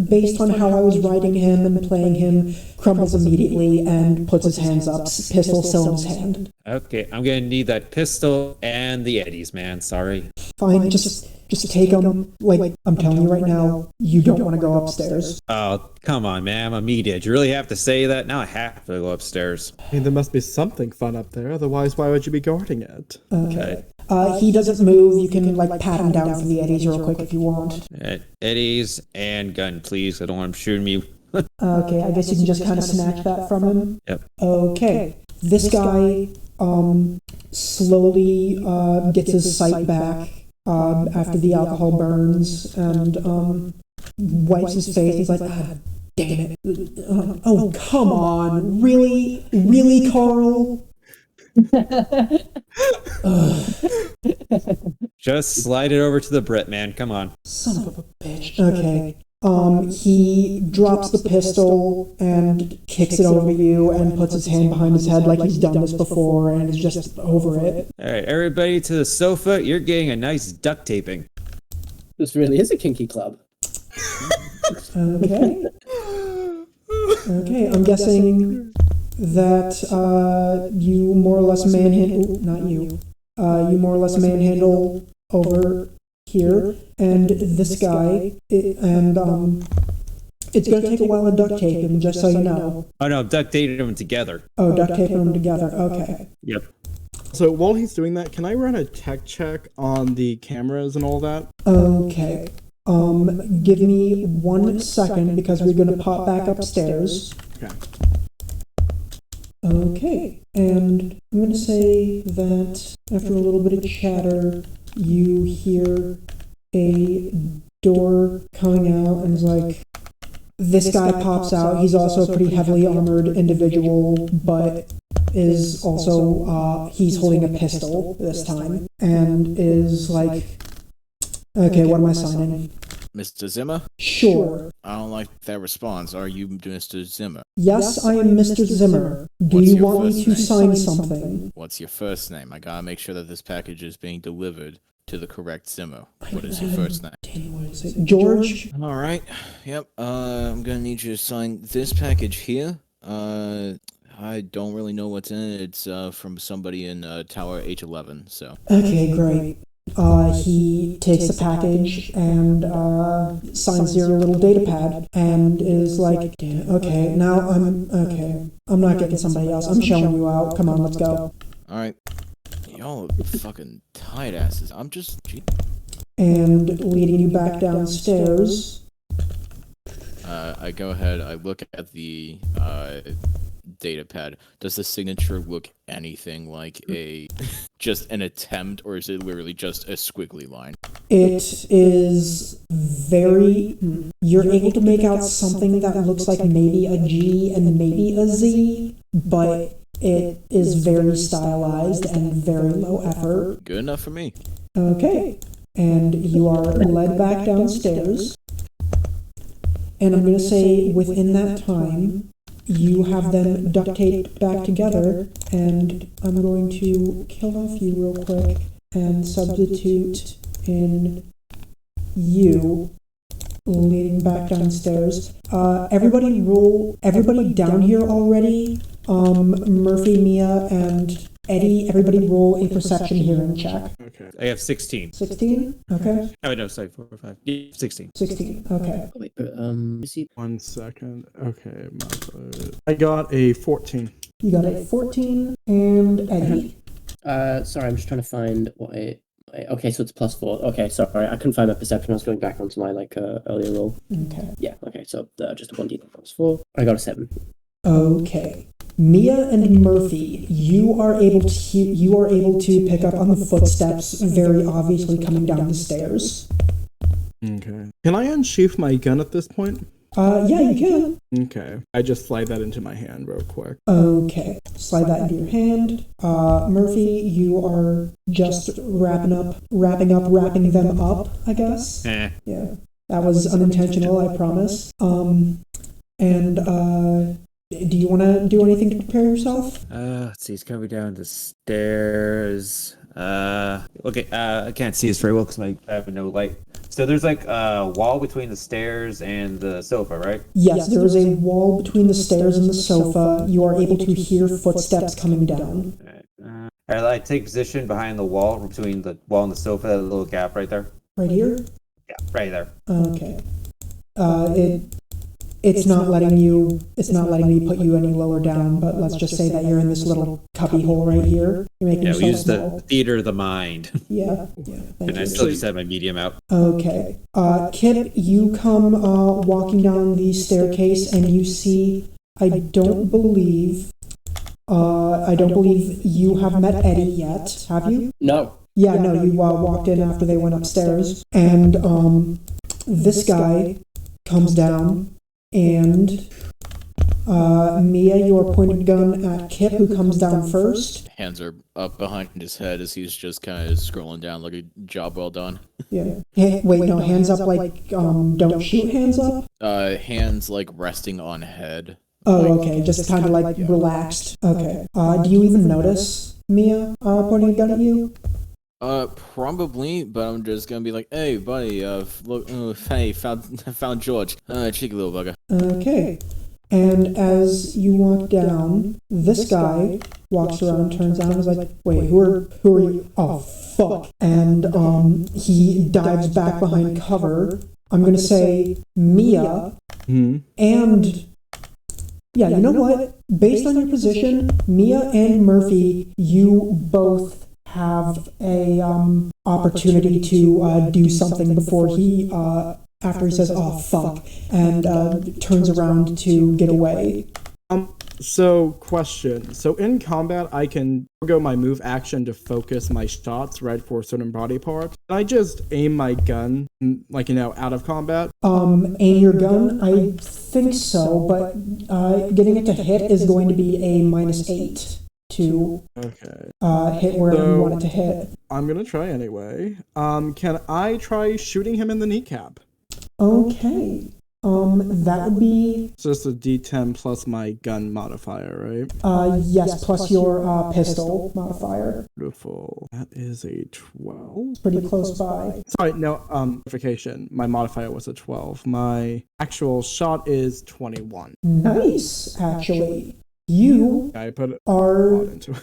based on how I was writing him and playing him, crumbles immediately and puts his hands up, pistol still in his hand. Okay, I'm gonna need that pistol and the eddies, man. Sorry. Fine, just take them. Like, I'm telling you right now, you don't want to go upstairs. Oh, come on, man. I'm a media. Do you really have to say that? Now I have to go upstairs. I mean, there must be something fun up there. Otherwise, why would you be guarding it? Okay. He doesn't move. You can, like, pat him down for the eddies real quick if you want. Eddies and gun, please. I don't want him shooting me. Okay, I guess you can just kind of snatch that from him. Yep. Okay. This guy, slowly, gets his sight back, after the alcohol burns, and, wipes his face. He's like, ah, damn it. Oh, come on. Really? Really, Carl? Just slide it over to the Brit, man. Come on. Son of a bitch. Okay. He drops the pistol and kicks it over you and puts his hand behind his head like he's done this before and is just over it. All right, everybody to the sofa. You're getting a nice duct taping. This really is a kinky club. Okay. Okay, I'm guessing that you more or less manhandle, not you, you more or less manhandle over here, and this guy, it's going to take a while to duct tape him, just so you know. Oh no, duct taping them together. Oh, duct taping them together, okay. Yep. So while he's doing that, can I run a tech check on the cameras and all that? Okay. Give me 1 second because we're going to pop back upstairs. Okay. Okay, and I'm going to say that after a little bit of chatter, you hear a door coming out, and it's like, this guy pops out. He's also a pretty heavily armored individual, but is also, he's holding a pistol this time, and is like, okay, what am I signing? Mr. Zimmer? Sure. I don't like that response. Are you Mr. Zimmer? Yes, I am Mr. Zimmer. Do What's you your want me first to name? sign something? What's your first name? I gotta make sure that this package is being delivered to the correct Zimmer. What is your first name? What is it? George? Alright. Yep. I'm gonna need you to sign this package here. I don't really know what's in it. It's from somebody in Tower H11, so. Okay, great. He takes the package and signs your little data pad and is like, okay, now I'm not getting somebody else. I'm showing you out. Come on, let's go. Alright. Y'all are fucking tight asses. I'm just. And leading you back downstairs. I go ahead, I look at the data pad. Does the signature look anything like just an attempt, or is it literally just a squiggly line? It is very. You're able to make out something that looks like maybe a G and maybe a Z, but it is very stylized and very low effort. Good enough for me. Okay. And you are led back downstairs. And I'm going to say within that time, you have them duct taped back together, and I'm going to kill off you real quick and substitute in you leading back downstairs. Everybody down here already, Murphy, Mia, and Eddie, everybody roll a perception hearing check. Okay. I have 16. 16? Okay. Oh no, sorry, 4 or 5. Yeah, 16. 16, okay. Oh, wait, is he? 1 second. Okay. I got a 14. You got a 14, and Eddie. Sorry, I'm just trying to find what okay, so it's +4. Okay, sorry, I couldn't find my perception. I was going back onto my earlier roll. Okay. Yeah, okay, so just a 1d +4. I got a 7. Okay. Mia and Murphy, you are able to pick up on the footsteps very obviously coming down the stairs. Okay. Can I unsheath my gun at this point? Yeah, you can. Okay. I just slide that into my hand real quick. Okay. Slide that into your hand. Murphy, you are just wrapping them up, I guess. Eh. Yeah. That was unintentional, I promise. Do you want to do anything to prepare yourself? Let's see, he's coming down the stairs. Okay, I can't see this very well because I have no light. So there's like a wall between the stairs and the sofa, right? Yes, there is a wall between the stairs and the sofa. You are able to hear footsteps coming down. I take position behind the wall between the wall and the sofa, that little gap right there. Right here? Yeah, right there. Okay. It's not letting me put you any lower down, but let's just say that you're in this little cubby hole right here. You're making Yeah, we use yourself the theater of the mind. Yeah. Thank And I you. still just have my medium out. Okay. Kip, you come walking down the staircase and you see, I don't believe you have met Eddie yet, have you? No. Yeah, no, you walked in after they went upstairs. And this guy comes down and Mia, your pointed gun at Kip, who comes down first. Hands are up behind his head as he's just kind of scrolling down like a job well done. Yeah. Wait, no, hands up like, don't shoot hands up? Hands like resting on head. Oh, okay, just kind of like relaxed. Okay. Do you even notice Mia pointing a gun at you? Probably, but I'm just gonna be like, hey, buddy, look, hey, found George. Cheeky little bugger. Okay. And as you walk down, this guy walks around, turns down, and is like, wait, who are you? Oh, fuck. And he dives back behind cover. I'm gonna say Mia and... Yeah, you know what? Based on your position, Mia and Murphy, you both have a opportunity to do something before he, after he says, oh, fuck, and turns around to get away. So, question. So, in combat, I can forgo my move action to focus my shots, right, for a certain body part. Can I just aim my gun, like, out of combat? Aim your gun? I think so, but getting it to hit is going to be a -8 to hit wherever you want it to hit. I'm gonna try anyway. Can I try shooting him in the kneecap? Okay. That would be... It's just a D10 plus my gun modifier, right? Yes, plus your pistol modifier. Beautiful. That is a 12. Pretty close by. Sorry, no, modification. My modifier was a 12. My actual shot is 21. Nice, actually. You I put a are... lot into it.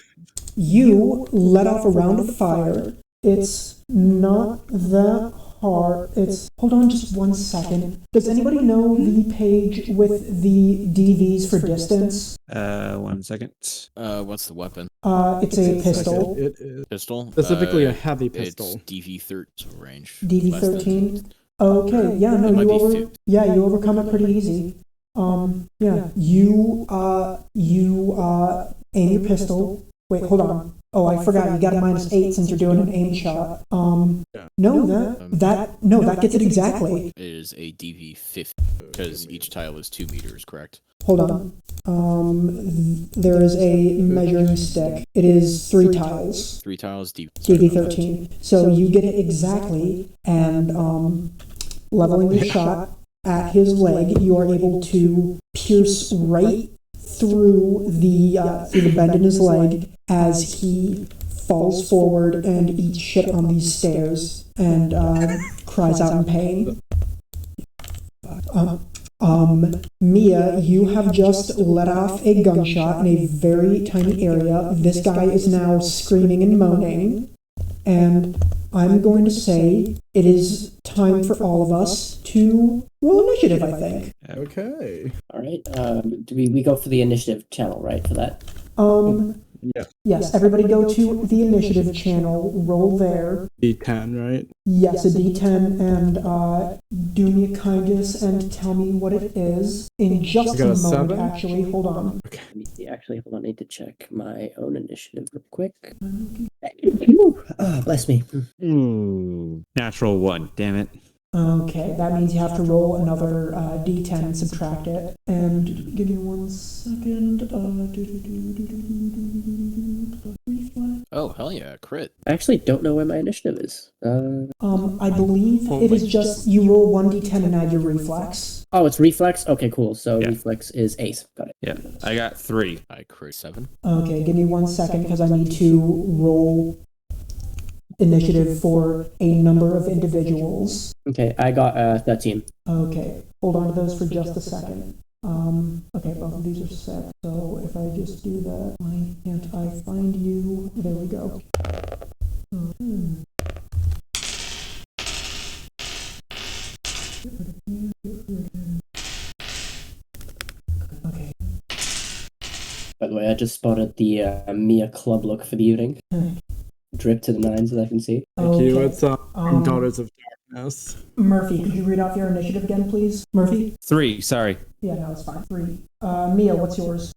You let off a round of fire. It's not that hard. It's... Hold on just 1 second. Does anybody know the page with the DVs for distance? 1 second. What's the weapon? It's a pistol. It is Pistol? specifically a heavy pistol. It's DV13 range. DV13? Okay, yeah, no, It might you be you overcome it pretty easy. Yeah, you aim your pistol. Wait, hold on. Oh, I forgot. You got a -8 since you're doing an aim shot. No, that gets it exactly. It is a DV50 because each tile is 2 meters, correct? Hold on. There is a measuring stick. It is 3 tiles. 3 tiles, DV13. So you get it exactly, and leveling your shot at his leg, you are able to pierce right through the bend in his leg as he falls forward and eats shit on these stairs and cries out in pain. Mia, you have just let off a gunshot in a very tiny area. This guy is now screaming and moaning, and I'm going to say it is time for all of us to roll initiative, I think. Okay. All right. Do we go for the initiative channel, right, for that? Yeah. Yes, everybody go to the initiative channel, roll there. D10, right? Yes, a D10, and do me a kindness and tell me what it is in just You got a a moment, 7? actually. Hold on. Let me see. Actually, hold on. I need to check my own initiative real quick. Oh, bless me. Ooh. Natural 1. Damn it. Okay, that means you have to roll another D10 and subtract it. And give me 1 second. Reflex. Oh, hell yeah, crit. I actually don't know where my initiative is. I believe it is just you roll 1 D10 and add your reflex. Oh, it's reflex? Okay, cool. So Yeah. reflex is ace. Got it. Yeah, I got 3. I crit 7. Okay, give me 1 second because I need to roll initiative for a number of individuals. Okay, I got 13. Okay, hold on to those for just a second. Okay, both of these are set. So if I just do that, why can't I find you? There we go. Okay. By the way, I just spotted the Mia club look for the evening. Drip to the nines, as I can see. Thank you. It's Daughters of Darkness. Murphy, could you read off your initiative again, please? Murphy? 3, sorry. Yeah, no, it's fine. 3. Mia, what's yours?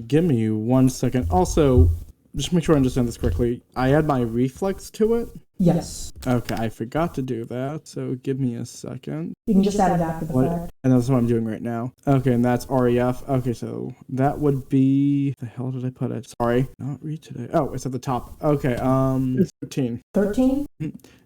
Give me 1 second. Also, just make sure I understand this correctly. I add my reflex to it? Yes. Okay, I forgot to do that, so give me a second. You can just add it after the fact. And that's what I'm doing right now. Okay, and that's REF. Okay, so that would be... The hell did I put it? Sorry. Not read today. Oh, it's at the top. Okay, 13. 13?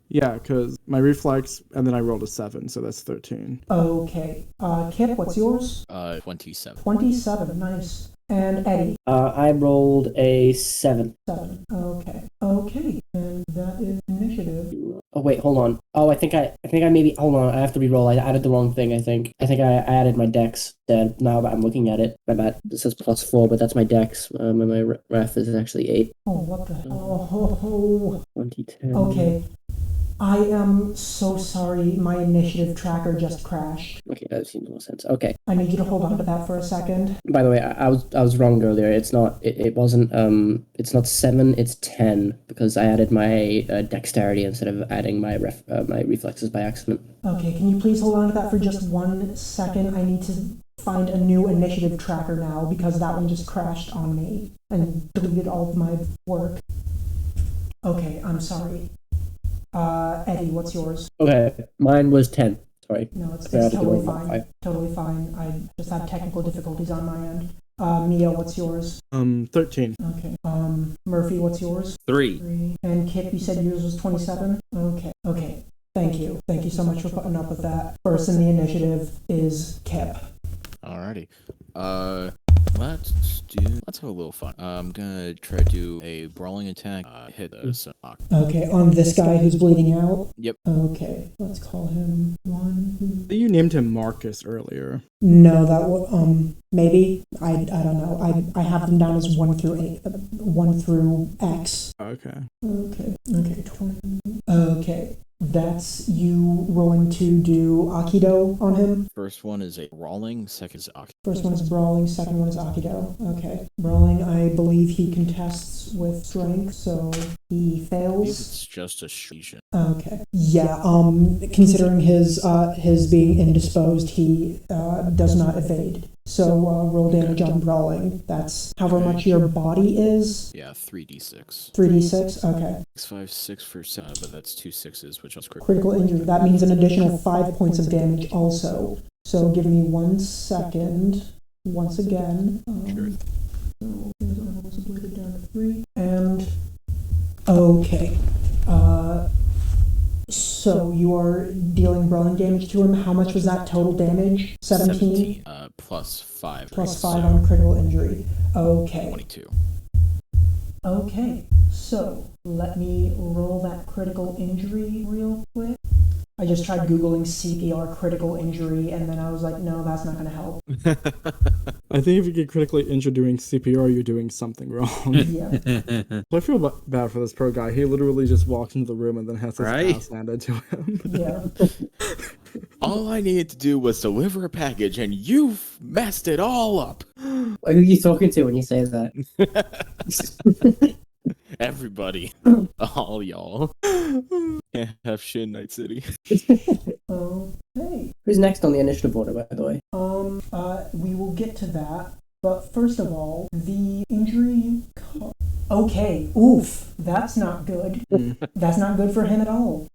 Yeah, because my reflex, and then I rolled a 7, so that's 13. Okay. Kip, what's yours? 27. 27, nice. And Eddie? I rolled a 7. 7. Okay. And that is initiative. Oh wait, hold on. Oh, I think I maybe hold on. I have to re-roll. I added the wrong thing. I think I added my dex. Then now that I'm looking at it, my bad. This says +4, but that's my dex. My ref is actually 8. Oh, what the hell? Oh. 2010. Okay. I am so sorry. My initiative tracker just crashed. Okay, that seems more sense. Okay. I need you to hold on to that for a second. By the way, I was wrong earlier. It's not. It wasn't. It's not 7. It's 10 because I added my dexterity instead of adding my my reflexes by accident. Okay, can you please hold on to that for just 1 second? I need to find a new initiative tracker now because that one just crashed on me and deleted all of my work. Okay, I'm sorry. Eddie, what's yours? Okay, mine was 10. Sorry. No, it's I had to totally go fine. 5. Totally fine. I just had technical difficulties on my end. Mia, what's yours? 13. Okay. Murphy, what's yours? 3. And Kip, you said yours was 27? Okay. Thank you. Thank you so much for putting up with that. First in the initiative is Kip. Alrighty. Let's have a little fun. I'm gonna try to do a brawling attack. Hit a Okay, on this guy who's bleeding out? Yep. Okay, let's call him 1. You named him Marcus earlier. No, that will, maybe. I don't know. I have them down as 1 through 8, 1 through X. Okay. Okay, 20. Okay. That's you rolling to do Aikido on him? First one is a brawling, second is Aikido. First one is brawling, second one is Aikido. Okay. Brawling, I believe he contests with strength, so he fails. It's just a fusion. Okay. Yeah, considering his being indisposed, he does not evade. So roll damage on brawling. That's however much your body is. Yeah, 3d6. 3d6? Okay. 5, 6 for 7, but that's 2 6s, which was Critical injury. That means an additional 5 points of damage also. So give me 1 second. Once again. Sure. So here's almost obliterated down to 3. And okay. So you are dealing brawling damage to him. How much was that total damage? 17? Plus 5. Plus 5 on critical injury. Okay. 22. Okay. So let me roll that critical injury real quick. I just tried Googling CPR critical injury, and then I was like, no, that's not going to help. I think if you get critically injured doing CPR, you're doing something wrong. Yeah. So I feel bad for this poor guy. He literally just walks into the room and then has his Right? ass handed to him. Yeah. All I needed to do was deliver a package, and you've messed it all up. Who are you talking to when you say that? Everybody. All y'all. Can't have shit in Night City. Okay. Who's next on the initiative order, by the way? We will get to that. But first of all, the injury you caught. Okay. Oof. That's not good. That's not good for him at all.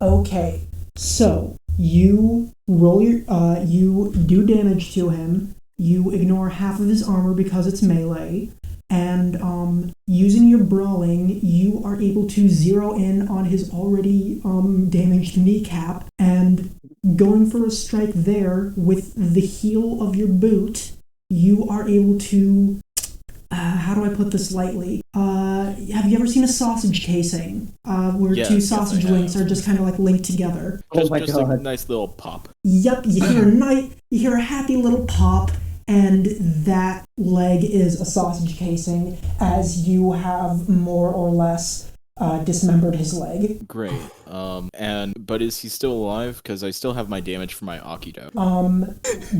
Okay. So you roll you do damage to him. You ignore half of his armor because it's melee. And using your brawling, you are able to zero in on his already damaged kneecap, and going for a strike there with the heel of your boot, you are able to how do I put this lightly? Have you ever seen a sausage casing where Yes, two yes, sausage I have. links are just kind of like linked together? Oh my Just a God. nice little pop. Yep, you hear a happy little pop, and that leg is a sausage casing, as you have more or less dismembered his leg. Great. But is he still alive? Because I still have my damage for my Akido.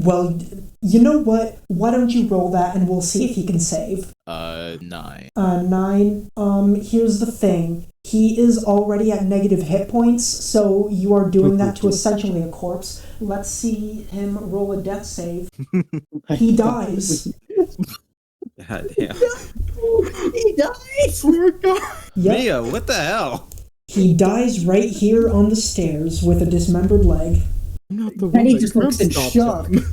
Well, you know what? Why don't you roll that and we'll see if he can save. 9. 9. Here's the thing. He is already at negative hit points, so you are doing that to essentially a corpse. Let's see him roll a death save. He dies. God damn. He dies! Yep. Mia, what the hell? He dies right here on the stairs with a dismembered leg. I'm not the And one he that just looks in stopped shock. him.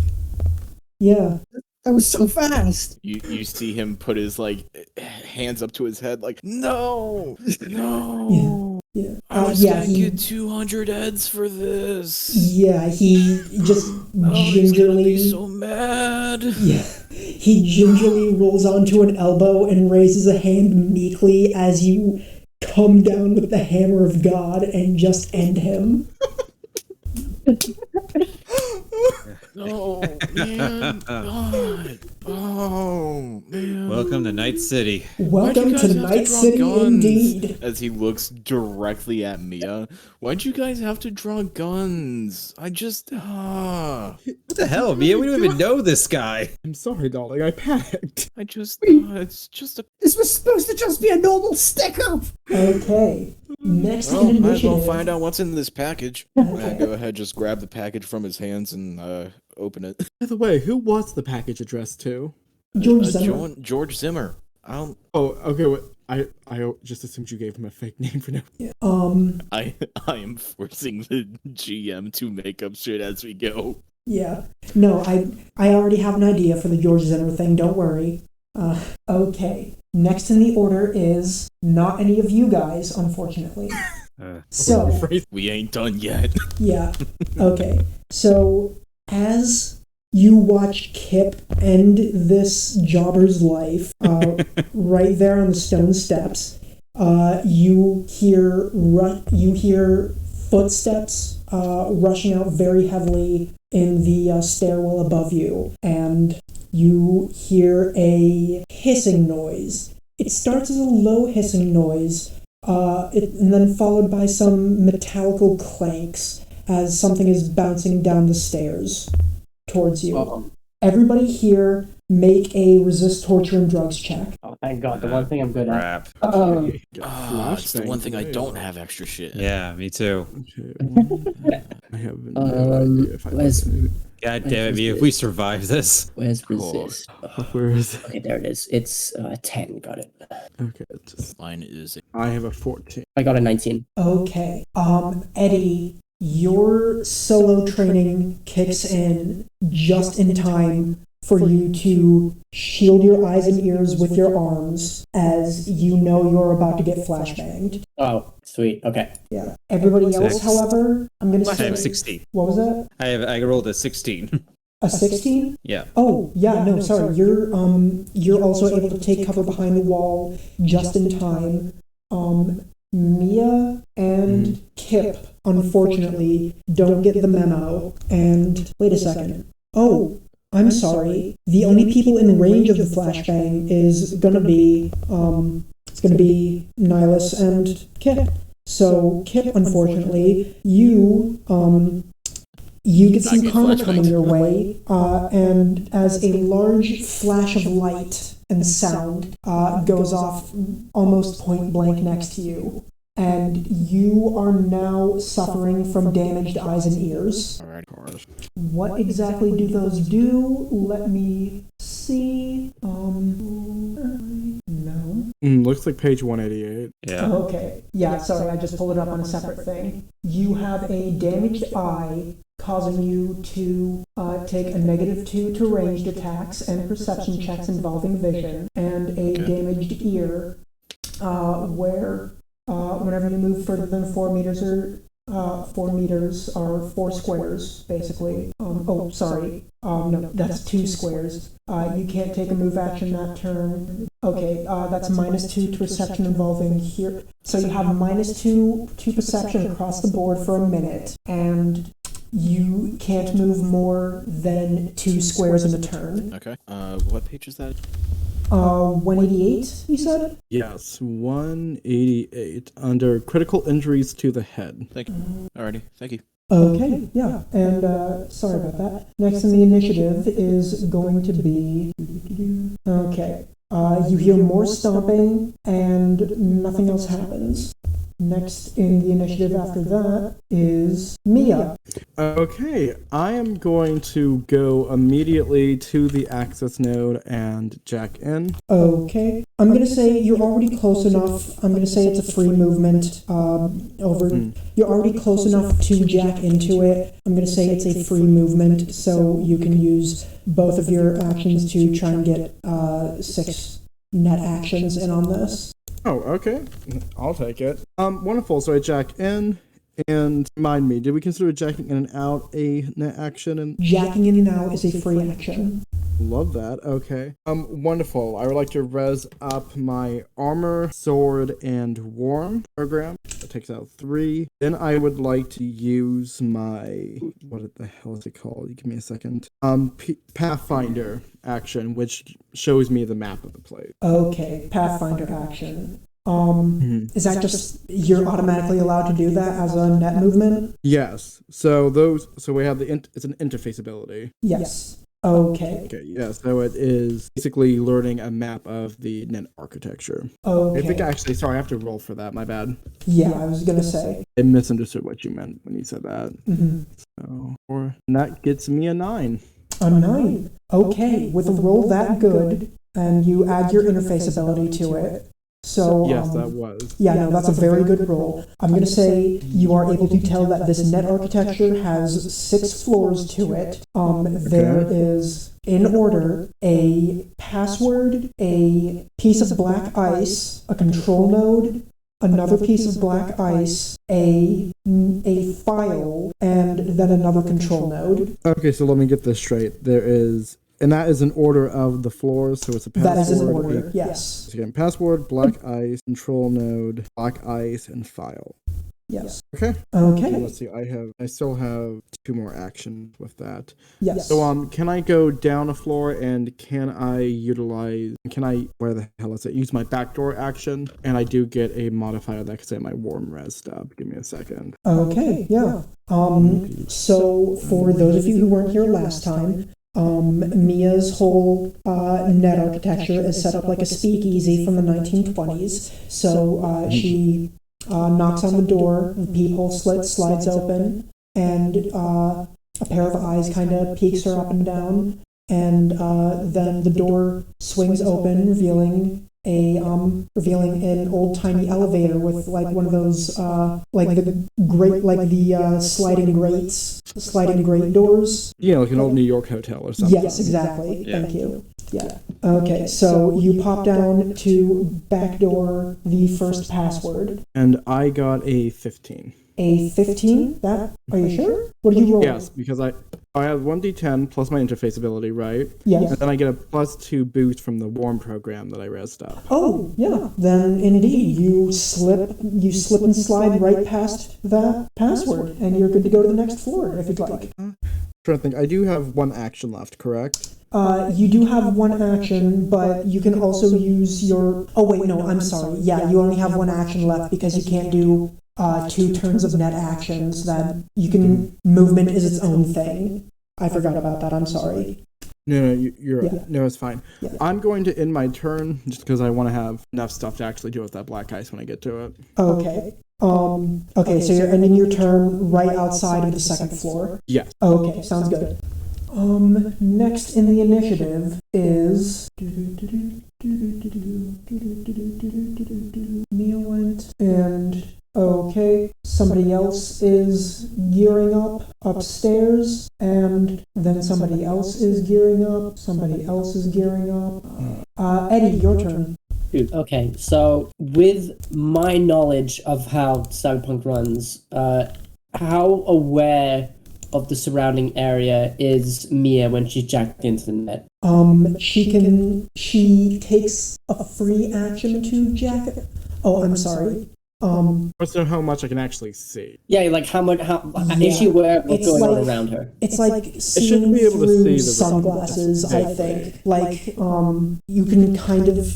Yeah. That was so fast. You see him put his hands up to his head like, no, no. Yeah. I was yeah, gonna get 200 heads for this. Yeah, he just He's gonna be gingerly... so mad. Yeah. He gingerly rolls onto an elbow and raises a hand meekly as you come down with the hammer of God and just end him. Oh, man. God. Oh, man. Welcome to Night City. Welcome to Night City indeed. As he looks directly at Mia. Why'd you guys have to draw guns? I just, What the hell, Mia? We don't even know this guy. I'm sorry, darling. I panicked. it's just a... This was supposed to just be a normal stick-up! Okay. Next Well, in might as well initiative. find out what's in this package. Go ahead, just grab the package from his hands and open it. By the way, who was the package addressed to? George Zimmer. George Zimmer. I don't... Oh, okay. Wait, I just assumed you gave him a fake name for now. I am forcing the GM to make up shit as we go. Yeah. No, I already have an idea for the George Zimmer thing, don't worry. Okay. Next in the order is not any of you guys, unfortunately. So, We ain't done yet. yeah. Okay. So, as you watch Kip end this jobber's life, right there on the stone steps, you hear footsteps rushing out very heavily in the stairwell above you, and you hear a hissing noise. It starts as a low hissing noise, and then followed by some metallical clanks as something is bouncing down the stairs towards you. Everybody here make a resist torture and drugs check. Oh, thank God, the one thing I'm good at. Crap. It's the one thing I don't have extra shit. Yeah, me too. Okay. I have no idea if I where's- God damn it, Mia, if we survive this. Where's resist? Where is it? Okay, there it is. It's 10, got it. Okay. Just, Mine is... I have a 14. I got a 19. Okay. Eddie, your solo training kicks in just in time for you to shield your eyes and ears with your arms as you know you're about to get flashbanged. Oh, sweet. Okay. Yeah. Everybody else, Six. however, I'm gonna I have say 16. what was that? I rolled a 16. A 16? Yeah. Oh, yeah, no, sorry. You're also able to take cover behind the wall just in time. Mia and Kip, unfortunately, don't get the memo. And wait a second. Oh, I'm sorry. The only people in range of the flashbang is gonna be Nihilus and Kip. So Kip, unfortunately, you get some karma coming your way, and as a large flash of light and sound goes off almost point blank next to you, and you are now suffering from damaged eyes and ears. Alright. What exactly do those do? Let me see. No. Looks like page 188. Yeah. Okay. Yeah, sorry, I just pulled it up on a separate thing. You have a damaged eye, causing you to take a -2 to ranged attacks and perception checks involving vision, and a damaged ear, where whenever you move further than 4 meters or 4 meters are 4 squares, basically. No, that's 2 squares. You can't take a move action that turn. Okay, that's -2 to perception involving here. So you have -2 to perception across the board for a minute, and you can't move more than 2 squares in a turn. Okay. What page is that? 188, you said? Yes, 188 under critical injuries to the head. Thank you. Alrighty, thank you. Okay, yeah, and sorry about that. Next in the initiative is going to be... Okay, you hear more stomping, and nothing else happens. Next in the initiative after that is Mia. Okay, I am going to go immediately to the access node and jack in. Okay, I'm going to say you're already close enough. I'm going to say it's a free movement You're already close enough to jack into it. I'm going to say it's a free movement, so you can use both of your actions to try and get 6 net actions in on this. Oh, okay. I'll take it. Wonderful. So I jack in, and remind me, did we consider jacking in and out a net action? And Jacking in and out is a free action. love that. Okay. Wonderful. I would like to res up my armor, sword, and warm program. That takes out 3. Then I would like to use my, what the hell is it called? Give me a second. Pathfinder action, which shows me the map of the place. Okay, Pathfinder action. Is that just, you're automatically allowed to do that as a net movement? Yes. So we have it's an interface ability. Yes. Okay. Okay, yeah, so it is basically learning a map of the net architecture. Okay. I think I have to roll for that, my bad. Yeah, I was gonna say. I misunderstood what you meant when you said that. So, and that gets me a 9. A 9. Okay, with a roll that good, and you add your interface ability to it. So Yes, that was. yeah, no, that's a very good roll. I'm going to say you are able to tell that this net architecture has 6 floors to it. There is, in order, a password, a piece of black ice, a control node, another piece of black ice, a file, and then another control node. Okay, so let me get this straight. There is, and that is an order of the floors, so it's a password. That is an order, yes. So again, password, black ice, control node, black ice, and file. Yes. Okay. Okay. Let's see. I still have 2 more actions with that. Yes. So can I go down a floor and can I where the hell is it? Use my backdoor action, and I do get a modifier that can say my warm res stub. Give me a second. Okay, yeah. So for those of you who weren't here last time, Mia's whole net architecture is set up like a speakeasy from the 1920s. So she knocks on the door, the peephole slit slides open, and a pair of eyes kind of peeks her up and down, and then the door swings open, revealing an old-timey elevator with like one of those sliding grate doors. Yeah, like an old New York hotel or something. Yes, exactly. Yeah. Thank you. Yeah. Okay, so you pop down to backdoor the first password. And I got a 15. A 15? That? Are you sure? What did you roll? Yes, because I have 1d10 plus my interface ability, right? Yes. And then I get a +2 boost from the warm program that I rezzed up. Oh, yeah. Then indeed, you slip and slide right past that password, and you're good to go to the next floor if you'd like. I'm trying to think. I do have 1 action left, correct? You do have 1 action, but you can also use your... Oh, wait, no, I'm sorry. Yeah, you only have 1 action left because you can't do 2 turns of net actions. That you can... Movement is its own thing. I forgot about that. I'm sorry. No, you're right. Yeah. No, it's fine. Yeah. I'm going to end my turn just because I want to have enough stuff to actually deal with that black ice when I get to it. Okay. Okay, so you're ending your turn right outside of the second floor. Yes. Okay, sounds good. Next in the initiative is Mia went, and okay, somebody else is gearing up upstairs, and then somebody else is gearing up, somebody else is gearing up. Eddie, your turn. Okay, so with my knowledge of how Cyberpunk runs, how aware of the surrounding area is Mia when she's jacked into the net? She takes a free action to jack. Oh, I'm sorry. What's how much I can actually see? Yeah, like how is she aware of what's going on around her? It's like seeing be able to through see the sunglasses, I think. Like, you can kind of,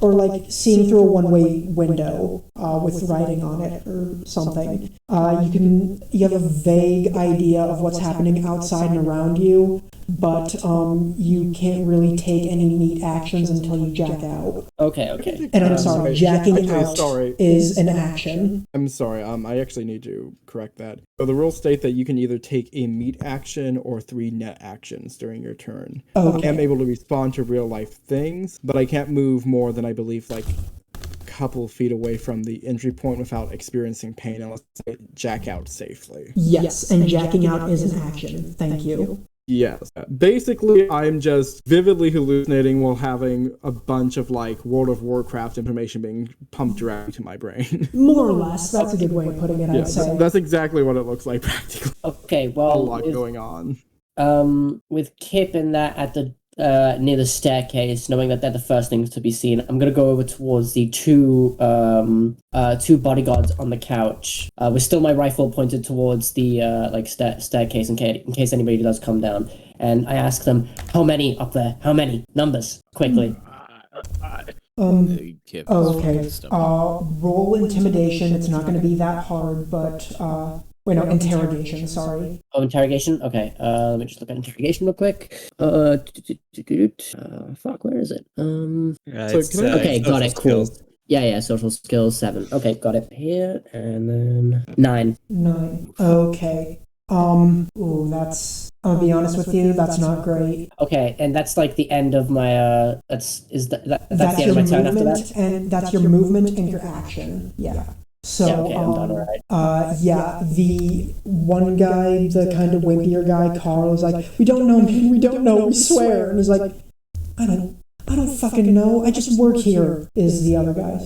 or like seeing through a one-way window with writing on it or something. You have a vague idea of what's happening outside and around you, but you can't really take any neat actions until you jack out. Okay. And I'm sorry, jacking out sorry. is an action. I'm sorry, I actually need to correct that. So the rules state that you can either take a meat action or 3 net actions during your turn. Okay. I'm able to respond to real life things, but I can't move more than I believe like a couple feet away from the entry point without experiencing pain unless I jack out safely. Yes, and jacking out is an action. Thank you. Yes. Basically, I'm just vividly hallucinating while having a bunch of like World of Warcraft information being pumped directly to my brain. More or less. That's a good way of putting it, I'd say. That's exactly what it looks like practically. Okay, well, A lot going on. With Kip and that at the near the staircase, knowing that they're the first things to be seen, I'm gonna go over towards the two bodyguards on the couch. With still my rifle pointed towards the staircase in case anybody does come down. And I ask them, how many up there? How many? Numbers, quickly. Kip, Okay. Roll intimidation. It's not going to be that hard, but interrogation. Sorry. Oh, interrogation. Okay. Let me just look at interrogation real quick. Fuck, where is it? Okay, got it. Cool. Yeah. Social skills 7. Okay, got it here, and then 9. 9. Okay. Ooh, that's. I'll be honest with you. That's not great. Okay, and that's like the end of my. That's the end of your my turn after movement, that. and that's your movement and your action. Yeah. So, Yeah, okay, I'm done, alright. The one guy, the kind of wimpier guy, Carl, is like, we don't know, man, we don't know, we swear. And he's like, I don't fucking know, I just work here, is the other guy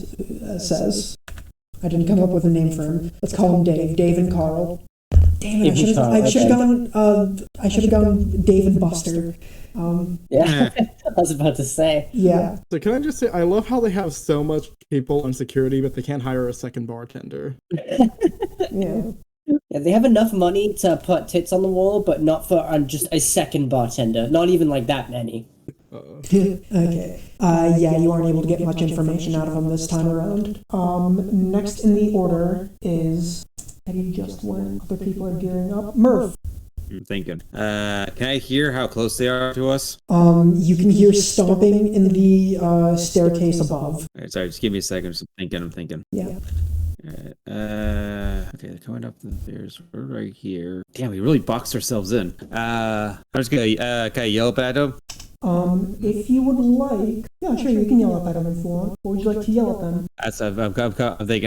says. I didn't come up with a name for him. Let's call him Dave. Dave and Carl. Damn it, I should have gone Dave and Buster. Yeah, I was about to say. Yeah. So can I just say, I love how they have so much people on security, but they can't hire a second bartender. Yeah. Yeah, they have enough money to put tits on the wall, but not for just a second bartender. Not even like that many. Okay. You aren't able to get much information out of him this time around. Next in the order is Eddie, just when other people are gearing up. Murph. I'm thinking. Can I hear how close they are to us? You can hear stomping in the staircase above. All right, sorry, just give me a second. I'm thinking. Yeah. Alright, okay, they're coming up the stairs. We're right here. Damn, we really boxed ourselves in. I'm just gonna, can I yell up at them? If you would like, yeah, sure, you can yell up at them if you want. What would you like to yell at them?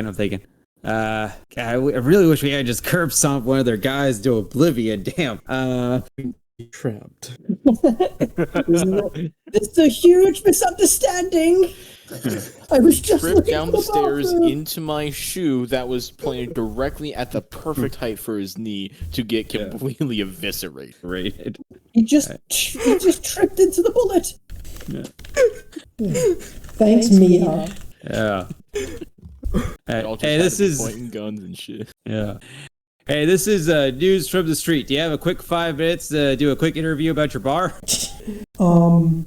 I'm thinking. I really wish we had just curb stomped one of their guys to oblivion. Damn. Trapped. It's a huge misunderstanding. I was just Tripped down the stairs into my shoe that was pointed directly at the perfect height for his knee to get completely eviscerated. He just tripped into the bullet. Thanks, Mia. Yeah. Hey, this is pointing guns and shit. Yeah. Hey, this is news from the street. Do you have a quick 5 minutes to do a quick interview about your bar? I'm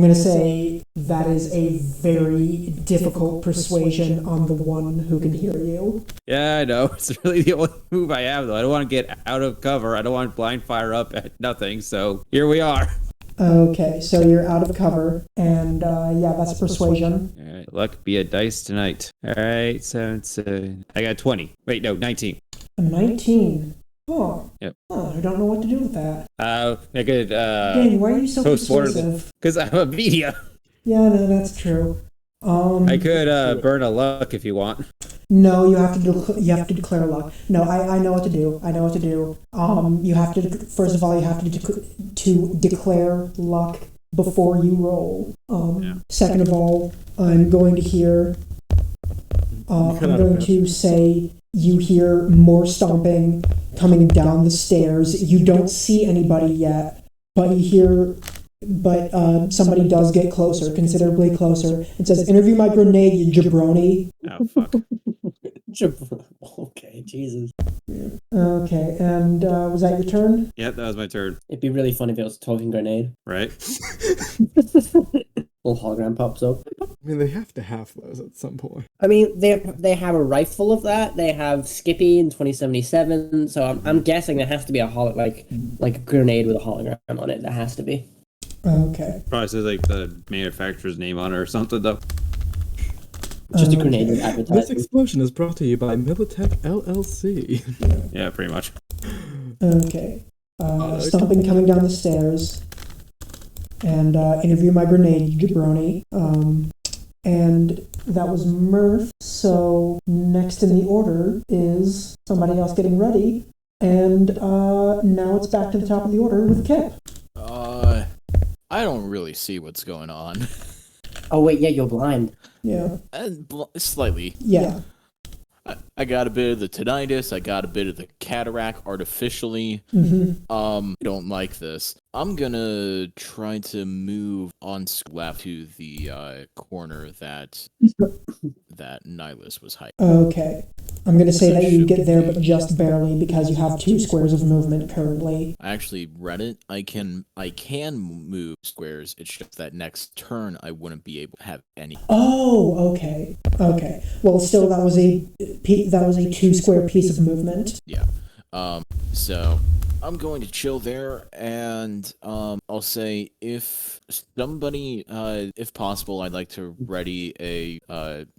going to say that is a very difficult persuasion on the one who can hear you. Yeah, I know. It's really the only move I have, though. I don't want to get out of cover. I don't want to blind fire up at nothing. So here we are. Okay, so you're out of cover, and that's persuasion. All right, luck be a dice tonight. All right, so I got 20. Wait, no, 19. A 19. Oh. Yep. Oh, I don't know what to do with that. I could, Danny, why are you so persuasive? Because I'm a media. Yeah, no, that's true. I could burn a luck if you want. No, you have to declare luck. No, I know what to do. You have to, first of all, you have to declare luck before you roll. Second of all, I'm going to hear I'm going to say you hear more stomping coming down the stairs. You don't see anybody yet, but somebody does get closer, considerably closer. It says, "Interview my grenade, you jabroni." Oh fuck. Okay, Jesus. Okay, and was that your turn? Yep, that was my turn. It'd be really funny if it was a talking grenade. Right? Little hologram pops up. I mean, they have to have those at some point. I mean, they have a rifle of that. They have Skippy in 2077. So I'm guessing there has to be a like a grenade with a hologram on it. There has to be. Okay. Probably says like the manufacturer's name on it or something though. Just a grenade with This advertising. explosion is brought to you by Militech LLC. Yeah, pretty much. Okay. Stomping coming down the stairs. And interview my grenade, you jabroni. And that was Murph. So next in the order is somebody else getting ready. And now it's back to the top of the order with Kip. I don't really see what's going on. Oh wait, yeah, you're blind. Yeah. Slightly. Yeah. I got a bit of the tinnitus. I got a bit of the cataract artificially. Mm-hmm. Don't like this. I'm gonna try to move on left to the corner that Nihilus was hiding. Okay. I'm going to say that you get there, but just barely because you have 2 squares of movement currently. I actually read it. I can move squares. It's just that next turn I wouldn't be able to have any. Oh, okay. Okay. Well, still, that was a 2 square piece of movement. Yeah. So I'm going to chill there, and I'll say if somebody, if possible, I'd like to ready a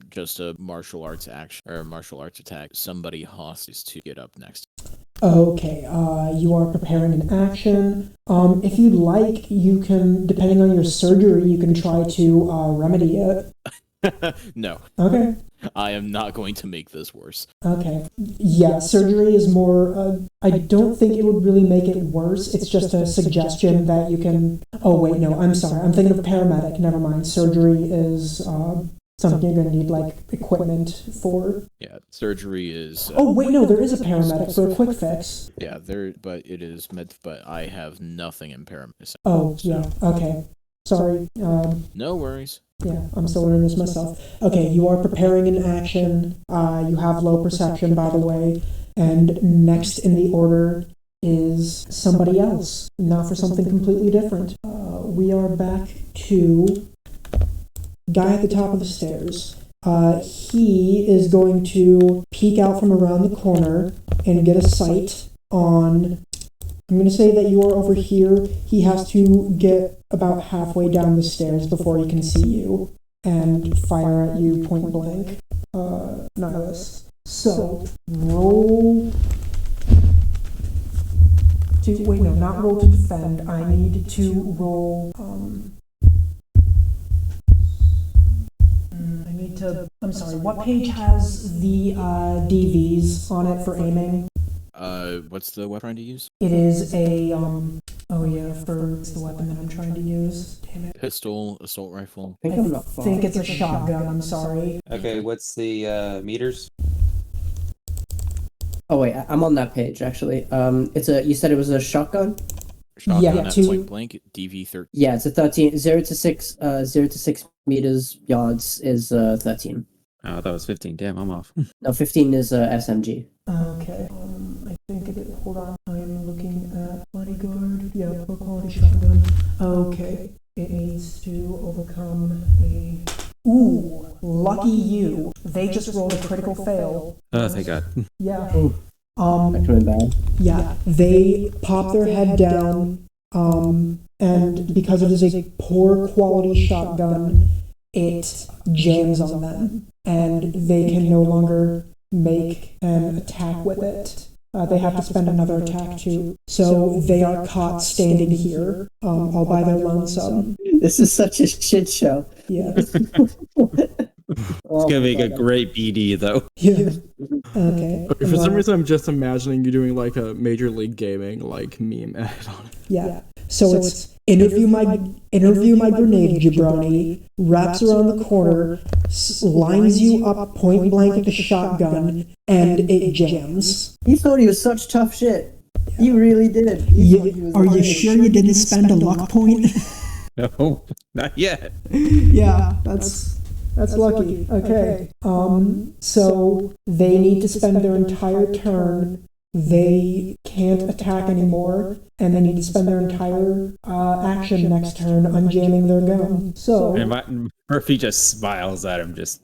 just a martial arts action or a martial arts attack. Somebody hostage to get up next. Okay. You are preparing an action. If you'd like, you can, depending on your surgery, you can try to remedy it. No. Okay. I am not going to make this worse. Okay. Yeah, surgery is more, I don't think it would really make it worse. It's just a suggestion that you can, oh wait, no, I'm sorry. I'm thinking of paramedic. Never mind. Surgery is something you're going to need, like, equipment for. Yeah, surgery is... oh, wait, no, there is a paramedic for a quick fix. Yeah, but it is meant, but I have nothing in paramedic. Oh, yeah, okay. Sorry. No worries. Yeah, I'm still learning this myself. Okay, you are preparing an action. You have low perception, by the way. And next in the order is somebody else. Now for something completely different. We are back to guy at the top of the stairs. He is going to peek out from around the corner and get a sight on... I'm going to say that you are over here. He has to get about halfway down the stairs before he can see you and fire at you point blank. None of this. So, roll to... wait, no, not roll to defend. I need to roll... I need to... I'm sorry, what page has the DVs on it for aiming? What's the weapon trying to use? It is a, oh yeah, for it's the weapon that I'm trying to use. Damn it. Pistol, assault rifle. I think it's a shotgun, I'm sorry. Okay, what's the meters? Oh wait, I'm on that page actually. You said it was a shotgun? Shotgun Yeah, at two- point blank, DV13. Yeah, it's a 13. 0 to 6. 0 to 6 meters yards is 13. Oh, I thought it was 15. Damn, I'm off. No, 15 is SMG. Okay, I think it is, hold on, I'm looking at bodyguard, yeah, poor quality shotgun. Okay, it needs to overcome a... Ooh, lucky you. They just rolled a critical fail. Oh, thank God. Yeah. Actually bad. Yeah, they pop their head down, and because it is a poor quality shotgun, it jams on them, and they can no longer make an attack with it. They have to spend another attack too. So they are caught standing here, all by their lonesome. This is such a shit show. Yeah. It's gonna make a great BD though. Yeah. Okay. For some reason, I'm just imagining you doing like a Major League Gaming like meme edit on it. Yeah. So it's interview my grenade jabroni, wraps around the corner, lines you up point blank with a shotgun, and it jams. You thought he was such tough shit. You really did. Are you sure you didn't spend a luck point? No, not yet. Yeah, that's lucky. Okay. So they need to spend their entire turn. They can't attack anymore, and they need to spend their entire action next turn unjamming their gun. So And Murphy just smiles at him. Just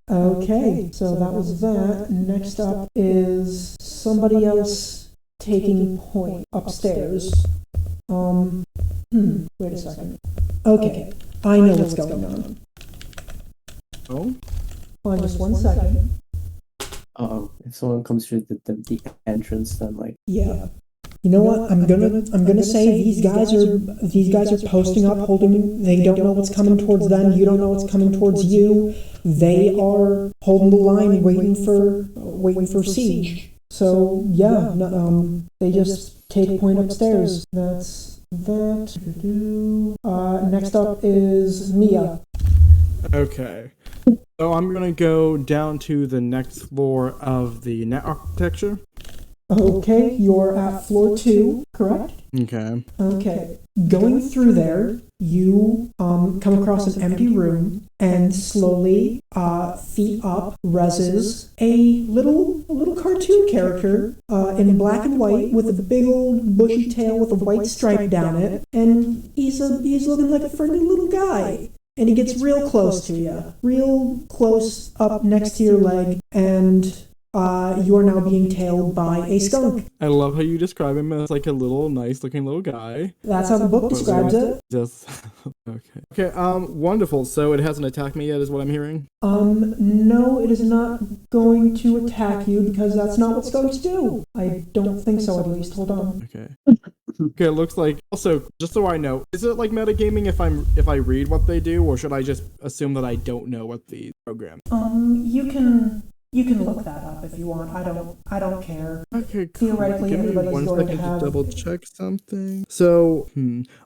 okay. So that was that. Next up is somebody else taking point upstairs. Wait a second. Okay, I know what's going on. Oh? Hold on just 1 second. If someone comes through the entrance, then like Yeah. You know what? I'm gonna say these guys are posting up, holding. They don't know what's coming towards them. You don't know what's coming towards you. They are holding the line, waiting for siege. So yeah, they just take point upstairs. That's that. Next up is Mia. Okay. So I'm gonna go down to the next floor of the net architecture. Okay, you're at floor 2, correct? Okay. Okay. Going through there, you come across an empty room and slowly, feet up, reses a little cartoon character in black and white with a big old bushy tail with a white stripe down it, and he's looking like a friendly little guy. And he gets real close to you, real close up next to your leg, and you are now being tailed by a skunk. I love how you describe him as like a little nice looking little guy. That's how the book describes it. Just okay. Okay, wonderful. So it hasn't attacked me yet, is what I'm hearing? No, it is not going to attack you because that's not what skunks do. I don't think so, at least. Hold on. Okay. Okay, it looks like. Also, just so I know, is it like metagaming if I read what they do, or should I just assume that I don't know what the program? You can look that up if you want. I don't care. Okay, cool. Theoretically, Give me everybody's 1 going second to have. double check something. So,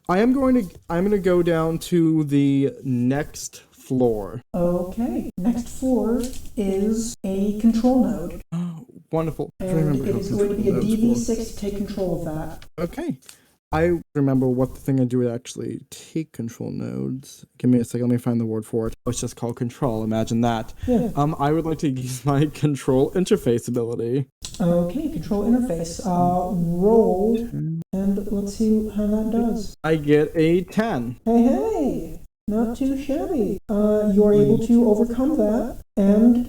I'm gonna go down to the next floor. Okay. Next floor is a control node. Oh, wonderful. I And remember it how is going to be a control nodes work. DV6 to take control of that. Okay. I remember what the thing I do would actually take control nodes. Give me a second, let me find the word for it. It's just called control, imagine that. Yeah. I would like to use my control interface ability. Okay, control interface. Roll, and let's see how that does. I get a 10. Hey, not too shabby. You're able to overcome that, and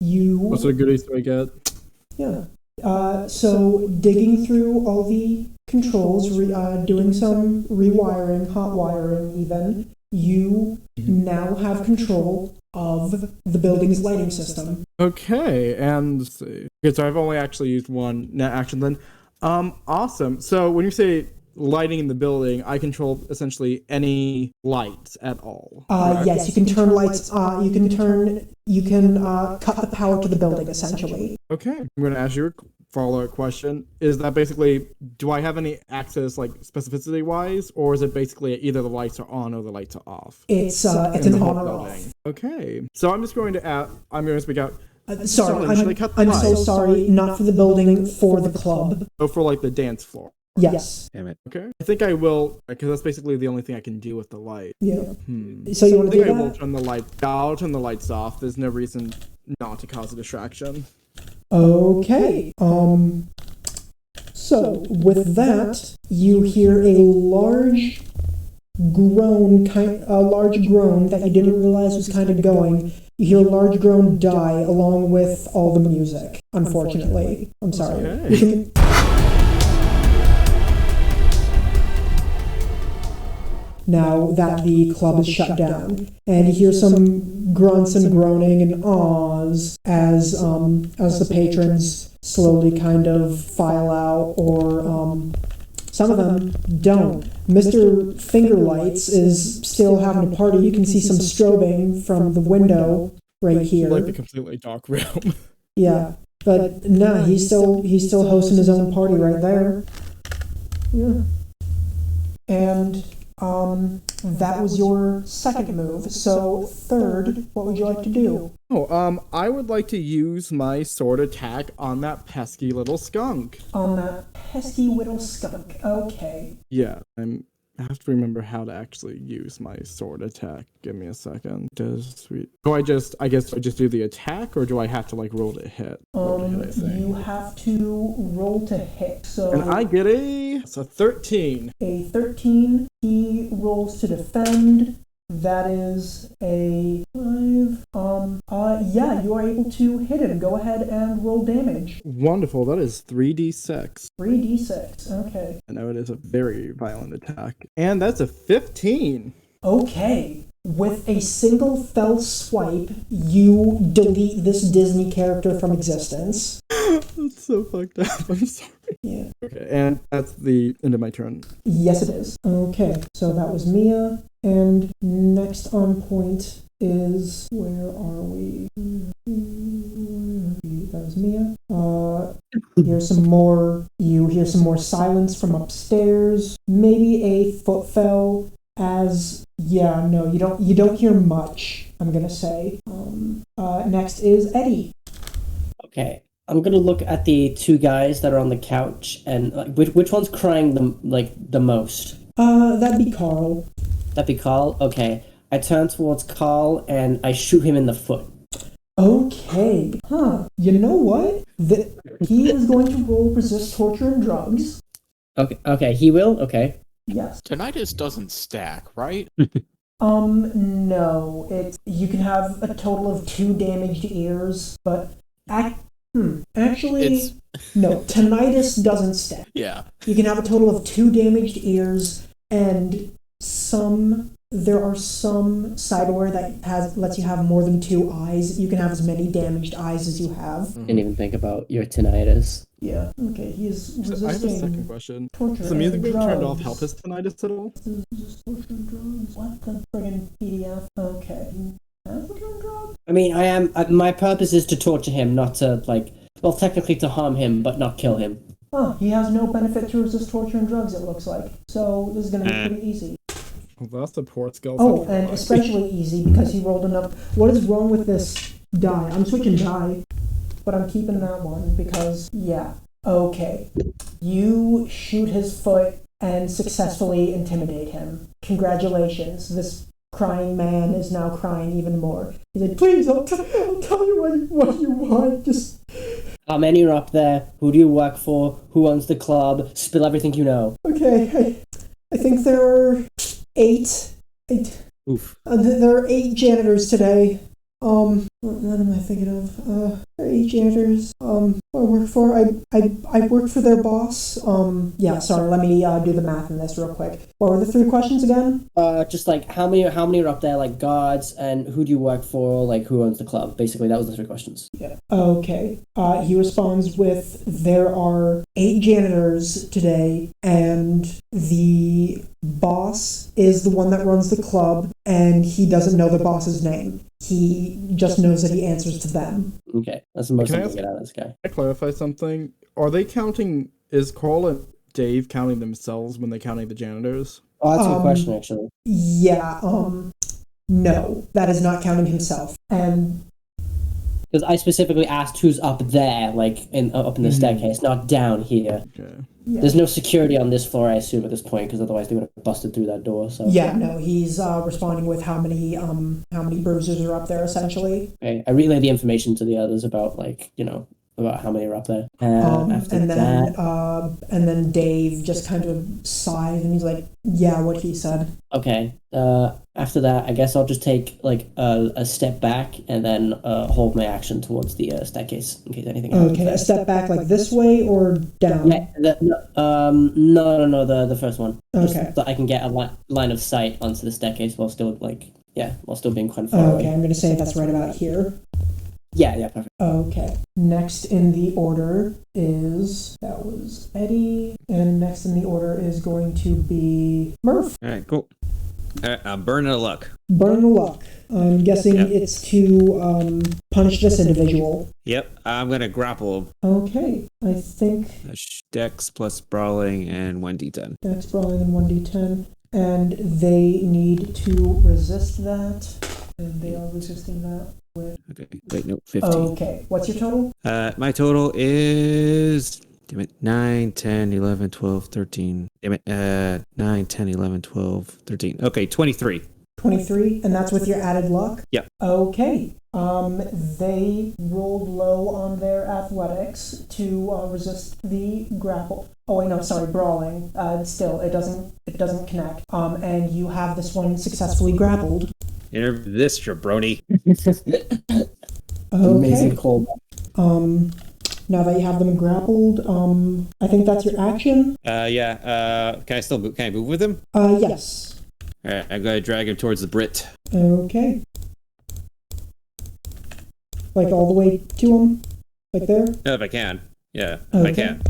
you. What sort of goodies do I get? Yeah. So digging through all the controls, doing some rewiring, hot wiring even, you now have control of the building's lighting system. Okay, and let's see. Okay, so I've only actually used one net action then. Awesome. So when you say lighting in the building, I control essentially any lights at all. Yes, you can turn lights. You can cut the power to the building essentially. Okay, I'm going to ask you a follow-up question. Is that basically, do I have any access, like specificity wise, or is it basically either the lights are on or the lights are off? It's in an the on whole or building? off. Okay, so I'm just going to I'm going to speak out. Sorry, should I cut the I'm so lights? sorry. Not for the building, for the club. Oh, for like the dance floor. Yes. damn it. Okay, I think I will, because that's basically the only thing I can do with the light. Yeah. Hmm. So you want I to do think I will that? turn the light. I'll turn the lights off. There's no reason not to cause a distraction. Okay. So with that, you hear a large groan that you didn't realize was kind of going. You hear a large groan die along with all the music. Unfortunately, I'm sorry. Okay. You can- Now that the club is shut down, and you hear some grunts and groaning and ahs as the patrons slowly kind of file out, or some of them don't. Mr. Fingerlights is still having a party. You can see some strobing from the window right here. Like the completely dark room. Yeah, but no, he's still hosting his own party right there. Yeah. And that was your second move. So third, what would you like to do? I would like to use my sword attack on that pesky little skunk. On that pesky little skunk. Okay. Yeah, I have to remember how to actually use my sword attack. Give me a second. I guess I just do the attack, or do I have to like roll to hit? You have to roll to hit. So and I get a 13. A 13. He rolls to defend. That is a 5. Yeah, you are able to hit him. Go ahead and roll damage. Wonderful. That is 3d6. 3d6. Okay. I know it is a very violent attack. And that's a 15. Okay. With a single fell swipe, you delete this Disney character from existence. That's so fucked up. I'm sorry. Yeah. Okay, and that's the end of my turn. Yes, it is. Okay, so that was Mia. And next on point is, where are we? That was Mia. Here's some more. You hear some more silence from upstairs. Maybe a foot fell. You don't hear much, I'm gonna say. Next is Eddie. Okay, I'm gonna look at the two guys that are on the couch, and like, which one's crying the most? That'd be Carl. That'd be Carl? Okay. I turn towards Carl and I shoot him in the foot. Okay. You know what? He is going to roll resist torture and drugs. Okay, he will? Okay. Yes. Tinnitus doesn't stack, right? No. You can have a total of 2 damaged ears, but actually, no, tinnitus doesn't stack. Yeah. You can have a total of 2 damaged ears, and there are some cyberware that lets you have more than 2 eyes. You can have as many damaged eyes as you have. Didn't even think about your tinnitus. Yeah. Okay. He's resisting. I have a second question. Torture. Does the music being turned off drugs. help his tinnitus at all? Torture and drugs. What the friggin' PDF? Okay. Torture and drugs? I mean, my purpose is to torture him, not to, technically to harm him, but not kill him. He has no benefit to resist torture and drugs, it looks like. So this is going to be pretty easy. Well, that's the poor skills. Oh, and especially easy because he rolled enough. What is wrong with this die? I'm switching die, but I'm keeping that one because, yeah. Okay. You shoot his foot and successfully intimidate him. Congratulations. This crying man is now crying even more. He's like, please, I'll tell you what you want. Just... How many are up there? Who do you work for? Who owns the club? Spill everything you know. Okay, I think there are 8. Oof. There are 8 janitors today. What am I thinking of? There are 8 janitors. I work for. I work for their boss. Yeah. Sorry. Let me do the math in this real quick. What were the 3 questions again? Just like how many are up there, like guards, and who do you work for? Like who owns the club? Basically, that was the 3 questions. Yeah. Okay. He responds with, there are 8 janitors today, and the boss is the one that runs the club, and he doesn't know the boss's name. He just knows that he answers to them. Okay, that's the most I Can I can get out of this guy. Can I clarify something? Are they counting? Is Carl and Dave counting themselves when they're counting the janitors? Oh, that's a good question, actually. Yeah. No, that is not counting himself. And Because I specifically asked who's up there, up in the staircase, not down here. Okay. yeah. There's no security on this floor, I assume, at this point, because otherwise they would have busted through that door. So Yeah, no, he's responding with how many bruisers are up there, essentially. okay, I relay the information to the others about about how many are up there. And then Dave just kind of sighs and he's like, "Yeah, what he said." Okay. After that, I guess I'll just take a step back and then hold my action towards the staircase in case anything happens. Okay, a step back like this way or down? Yeah, no, the first one. Just Okay. so I can get a line of sight onto the staircase while still being quite far Okay, away. I'm gonna say that's right about here. Yeah, perfect. Okay. Next in the order that was Eddie, and next in the order is going to be Murph. All right, cool. I'm burning a luck. Burn the luck. I'm guessing Yep. it's to punish this individual. Yep, I'm gonna grapple him. Okay, I think Dex plus brawling and 1d10. that's brawling in 1d10. And they need to resist that. And they are resisting that with... Okay, wait, no, 15. Okay, what's your total? My total is... Damn it, 9, 10, 11, 12, 13. Damn it, 9, 10, 11, 12, 13. Okay, 23. 23, and that's with your added luck? Yep. Okay. They rolled low on their athletics to resist the grapple. Oh wait, no, sorry, brawling. Still, it doesn't connect. And you have this one successfully grappled. Interview this jabroni. Amazing Okay. call. Now that you have them grappled, I think that's your action. Yeah, can I move with him? Yes. Alright, I'm gonna drag him towards the Brit. Okay. Like all the way to him? Like there? If I can. Yeah, if Okay. I can.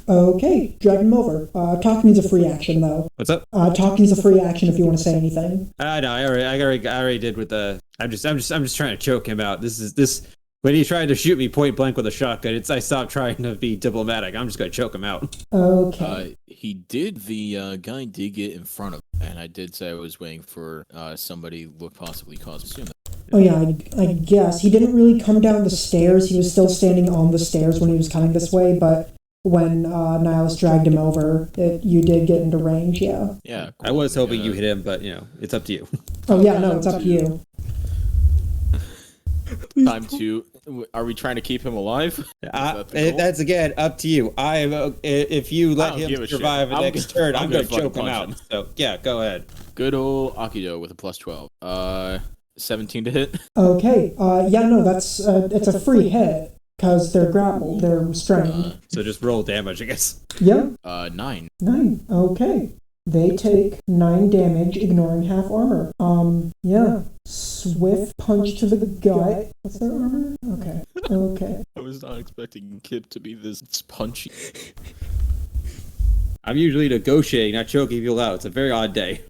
Okay, drag him over. Talking's a free action, though. What's up? Talking's a free action if you want to say anything. No, I already did with the. I'm just trying to choke him out. This. When he tried to shoot me point blank with a shotgun, I stopped trying to be diplomatic. I'm just gonna choke him out. Okay. The guy did get in front of him, and I did say I was waiting for somebody would possibly cause assume that. Oh yeah, I guess. He didn't really come down the stairs. He was still standing on the stairs when he was coming this way, but when Nihilus dragged him over, you did get into range, yeah. Yeah. I was hoping you hit him, but it's up to you. Oh yeah, no, it's up to you. Time to. Are we trying to keep him alive? That's again up to you. If you let I don't give him a shit. survive the next turn, I'm gonna fucking choke him punch out. him. So yeah, go ahead. Good old Akido with a plus 12. 17 to hit. Okay, yeah, no, that's, it's a free hit, because they're grappled, they're restrained. So just roll damage, I guess. Yeah, 9. 9, okay. They take 9 damage, ignoring half armor. Yeah. Swift punch to the gut. What's their armor? Okay. I was not expecting Kip to be this punchy. I'm usually negotiating, not choking people out. It's a very odd day.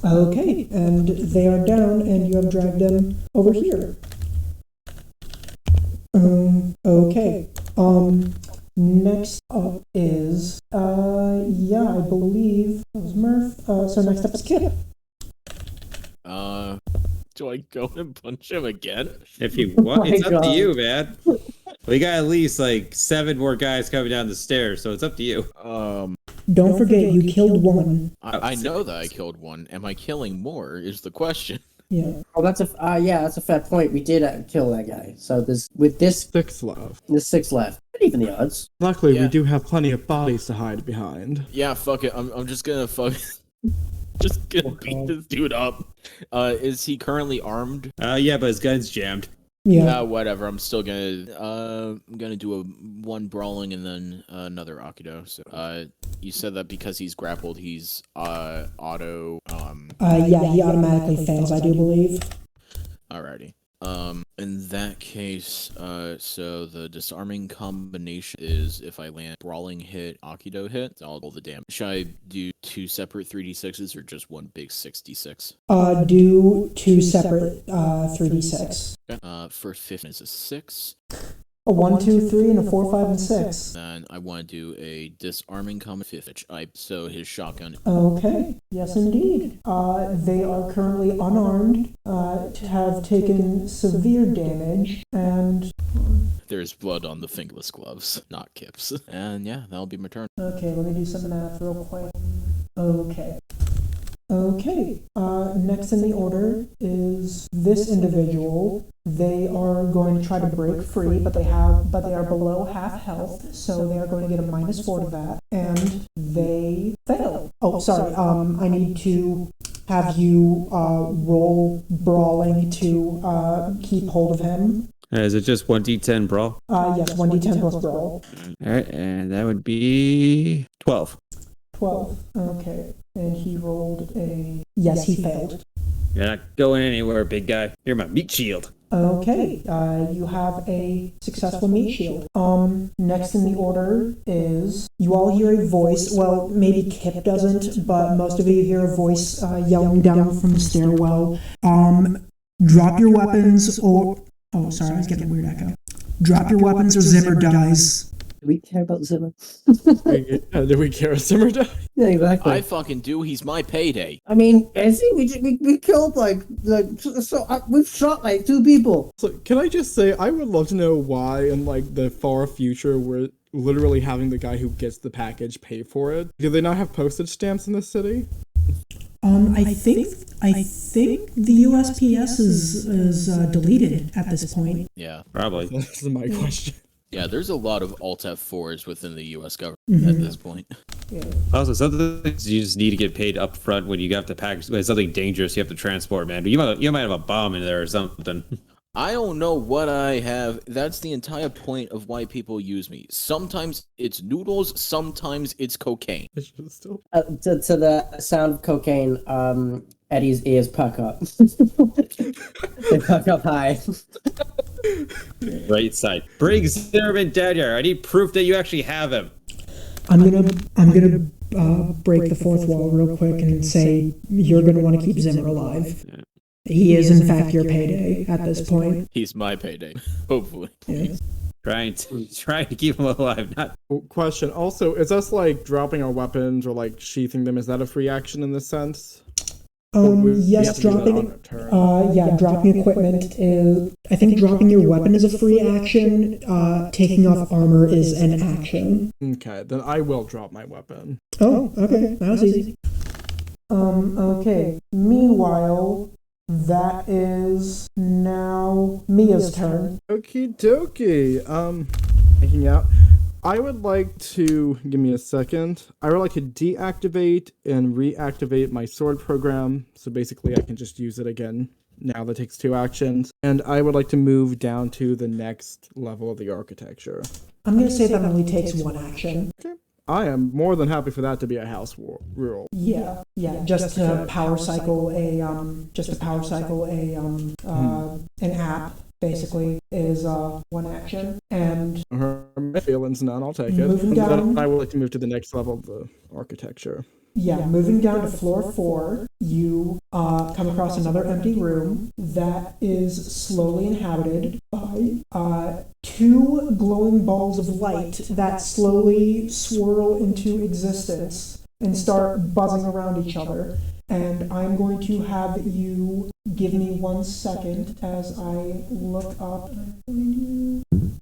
Okay, and they are down, and you have dragged them over here. Okay. Next up is, I believe that was Murph. So next up is Kip. Do I go and punch him again? If you want, my it's up to God. you, man. We got at least like 7 more guys coming down the stairs, so it's up to you. Don't forget, you killed one. I know that I killed one. Am I killing more? Is the question. Yeah. Oh, that's a fair point. We did kill that guy. So there's 6 left. there's 6 left. Not even the odds. Luckily, Yeah. we do have plenty of bodies to hide behind. Yeah, fuck it. I'm just gonna just gonna beat this dude up. Is he currently armed? Yeah, but his gun's jammed. Yeah. Whatever. I'm still gonna do a 1 brawling and then another Akido. So you said that because he's grappled, he's auto Yeah, he automatically fails, I do believe. Alrighty. In that case, so the disarming combination is if I land brawling hit, Akido hit, I'll roll the damage. Should I do 2 separate 3d6s or just 1 big 6d6? Do 2 separate 3d6. First 15 is a 6. A 1, 2, 3, and a 4, 5, and 6. Then I want to do a disarming combination. So his shotgun. Okay. Yes, indeed. They are currently unarmed, have taken severe damage, and... There's blood on the fingerless gloves, not Kip's. And yeah, that'll be my turn. Okay, let me do some math real quick. Okay. Next in the order is this individual. They are going to try to break free, but they are below half health, so they are going to get a -4 to that, and they fail. Oh, sorry. I need to have you roll brawling to keep hold of him. Is it just 1d10 brawl? Yes, 1d10 plus brawl. Alright, and that would be 12. 12. Okay. And he rolled a... Yes, he failed. You're not going anywhere, big guy. You're my meat shield. Okay, you have a successful meat shield. Next in the order is, you all hear a voice, well, maybe Kip doesn't, but most of you hear a voice yelling down from the stairwell. Drop your weapons or, oh, sorry, I was getting a weird echo. Drop your weapons or Zimmer dies. Do we care about Zimmer? Do we care if Zimmer died? Yeah, exactly. I fucking do. He's my payday. I mean, I think we killed we've shot like 2 people. So, can I just say, I would love to know why in like the far future we're literally having the guy who gets the package pay for it. Do they not have postage stamps in this city? I think the USPS is deleted at this point. Yeah. Probably. This is my question. Yeah, there's a lot of Alt F4s within the U.S. government Mm-hmm. at this point. Also, some things you just need to get paid up front when you have to package when it's something dangerous you have to transport, man. You might have a bomb in there or something. I don't know what I have. That's the entire point of why people use me. Sometimes it's noodles, sometimes it's cocaine. It's just still... To the sound of cocaine, Eddie's ears perk up. They perk up high. Right side. Bring Zimmerman down here. I need proof that you actually have him. I'm gonna break the fourth wall real quick and say you're gonna want to keep Zimmer alive. Yeah. He is in fact your payday at this point. He's my payday. Hopefully. Yeah. Trying to keep him alive. Not Question. Also, is us like dropping our weapons or like sheathing them? Is that a free action in this sense? Yes, dropping. Dropping equipment is. I think dropping your weapon is a free action. Taking off armor is an action. Okay, then I will drop my weapon. Oh, okay, that was easy. Okay. Meanwhile, that is now Mia's turn. Okie dokie. Thinking out. I would like to, give me a second, I would like to deactivate and reactivate my sword program, so basically I can just use it again. Now that takes 2 actions. And I would like to move down to the next level of the architecture. I'm going to say that only takes 1 action. Okay. I am more than happy for that to be a house rule. Yeah, just to power cycle an app. Basically, is 1 action, and My feelings, none, I'll take it. Moving And down. then I would like to move to the next level of the architecture. yeah, moving down to floor 4, you come across another empty room that is slowly inhabited by 2 glowing balls of light that slowly swirl into existence and start buzzing around each other. And I'm going to have you give me 1 second as I look up.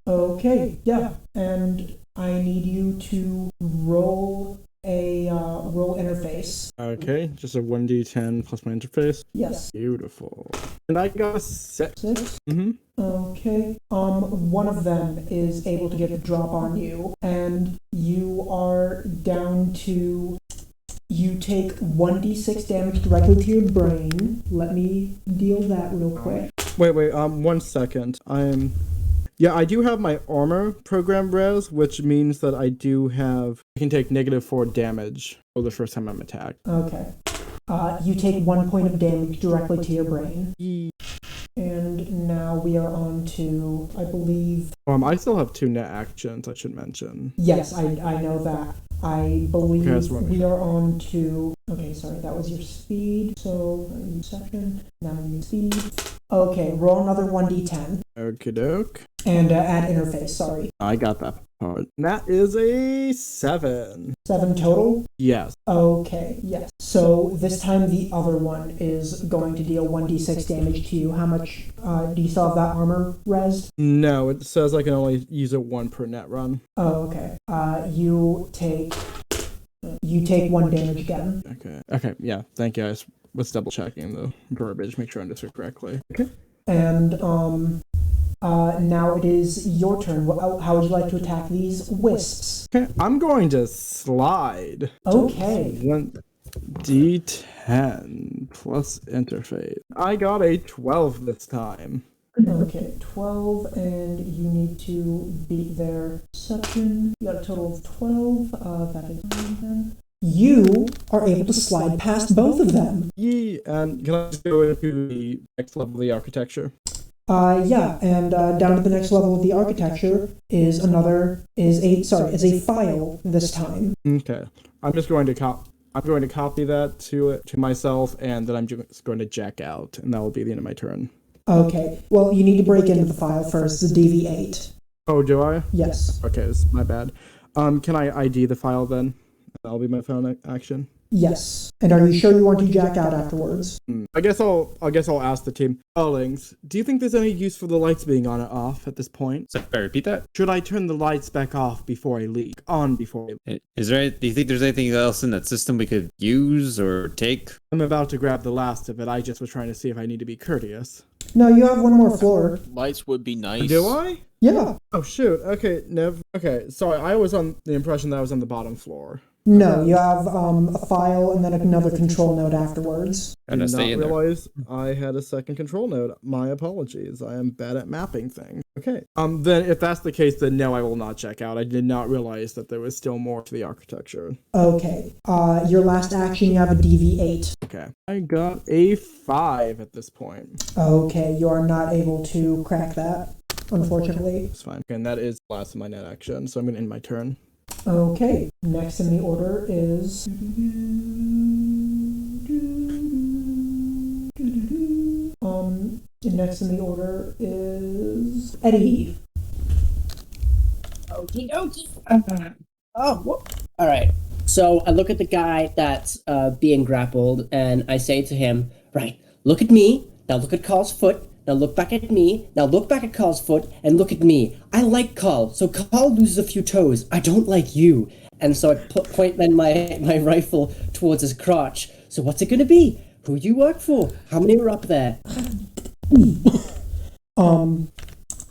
Okay, yeah, and I need you to roll a roll interface. Okay, just a 1d10 plus my interface. Yes. Beautiful. And I got a 6. 6. Mm-hmm. Okay. One of them is able to get a drop on you, and you are down to. You take 1d6 damage directly to your brain. Let me deal that real quick. Wait, 1 second. I do have my armor program res, which means that I can take -4 damage for the first time I'm attacked. Okay. You take 1 point of damage directly to your brain. And now we are on to, I believe... I still have 2 net actions, I should mention. Yes, I know that. I believe Okay, we are on to... Okay, sorry, that was your speed. So, second. Now you speed. Okay, roll another 1d10. Okie doke. And add interface, sorry. I got that part. And that is a 7. 7 total? Yes. Okay, yes. So this time the other one is going to deal 1d6 damage to you. How much do you still have that armor res? No, it says I can only use it 1 per net run. Oh, okay. You take 1 damage again. Okay, yeah, thank you. I was double checking the verbiage, make sure I understood correctly. Okay. And now it is your turn. How would you like to attack these wisps? Okay, I'm going to slide. Okay. 1d10 plus interface. I got a 12 this time. Okay, 12, and you need to beat their perception. You got a total of 12. That is 9. You are able to slide past both of them. Yee, and can I just go into the next level of the architecture? Yeah, and down at the next level of the architecture is a file this time. Okay. I'm just going to copy that to myself, and then I'm just going to jack out, and that will be the end of my turn. Okay, well, you need to break into the file first, the DV8. Oh, do I? Yes. Okay, this is my bad. Can I ID the file then? That'll be my final action. Yes. And are you sure you want to jack out afterwards? I guess I'll ask the team. Darlings, do you think there's any use for the lights being on or off at this point? Sorry, repeat that. Should I turn the lights back off before I leave? On before I leave? Do you think there's anything else in that system we could use or take? I'm about to grab the last of it. I just was trying to see if I need to be courteous. No, you have one more floor. Lights would be nice. Do I? Yeah. Oh shoot. Okay, never. Okay, sorry. I was on the impression that I was on the bottom floor. No, you have a file and then another control node afterwards. I did not realize I had a second control node. My apologies. I am bad at mapping things. Okay. Then if that's the case, then no, I will not check out. I did not realize that there was still more to the architecture. Okay. Your last action, you have a DV8. Okay. I got a 5 at this point. Okay, you are not able to crack that, unfortunately. It's fine. And that is the last of my net action, so I'm going to end my turn. Okay, next in the order is... next in the order is Eddie. Okie dokie. Alright. So I look at the guy that's being grappled, and I say to him, right, look at me, now look at Carl's foot, now look back at me, now look back at Carl's foot, and look at me. I like Carl, so Carl loses a few toes. I don't like you. And so I point then my rifle towards his crotch. So what's it gonna be? Who you work for? How many are up there?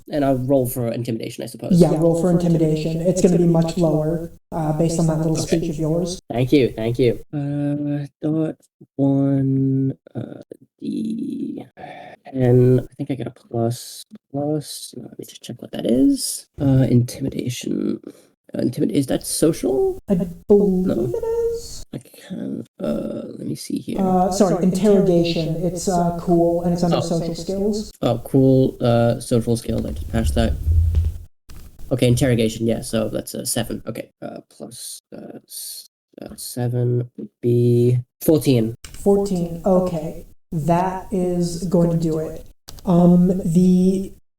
And I'll roll for intimidation, I suppose. Yeah, roll for intimidation. It's going to be much lower, based on that little speech of yours. Thank you. Dot 1, D, and I think I get a plus. Let me just check what that is. Intimidation. Is that social? I believe it is. I can. Let me see here. Sorry, interrogation. It's cool, and it's under social skills. Oh, cool. Social skills. I just passed that. Okay, interrogation. Yeah, so that's a 7. Okay. Plus 7 would be 14. 14. Okay, that is going to do it.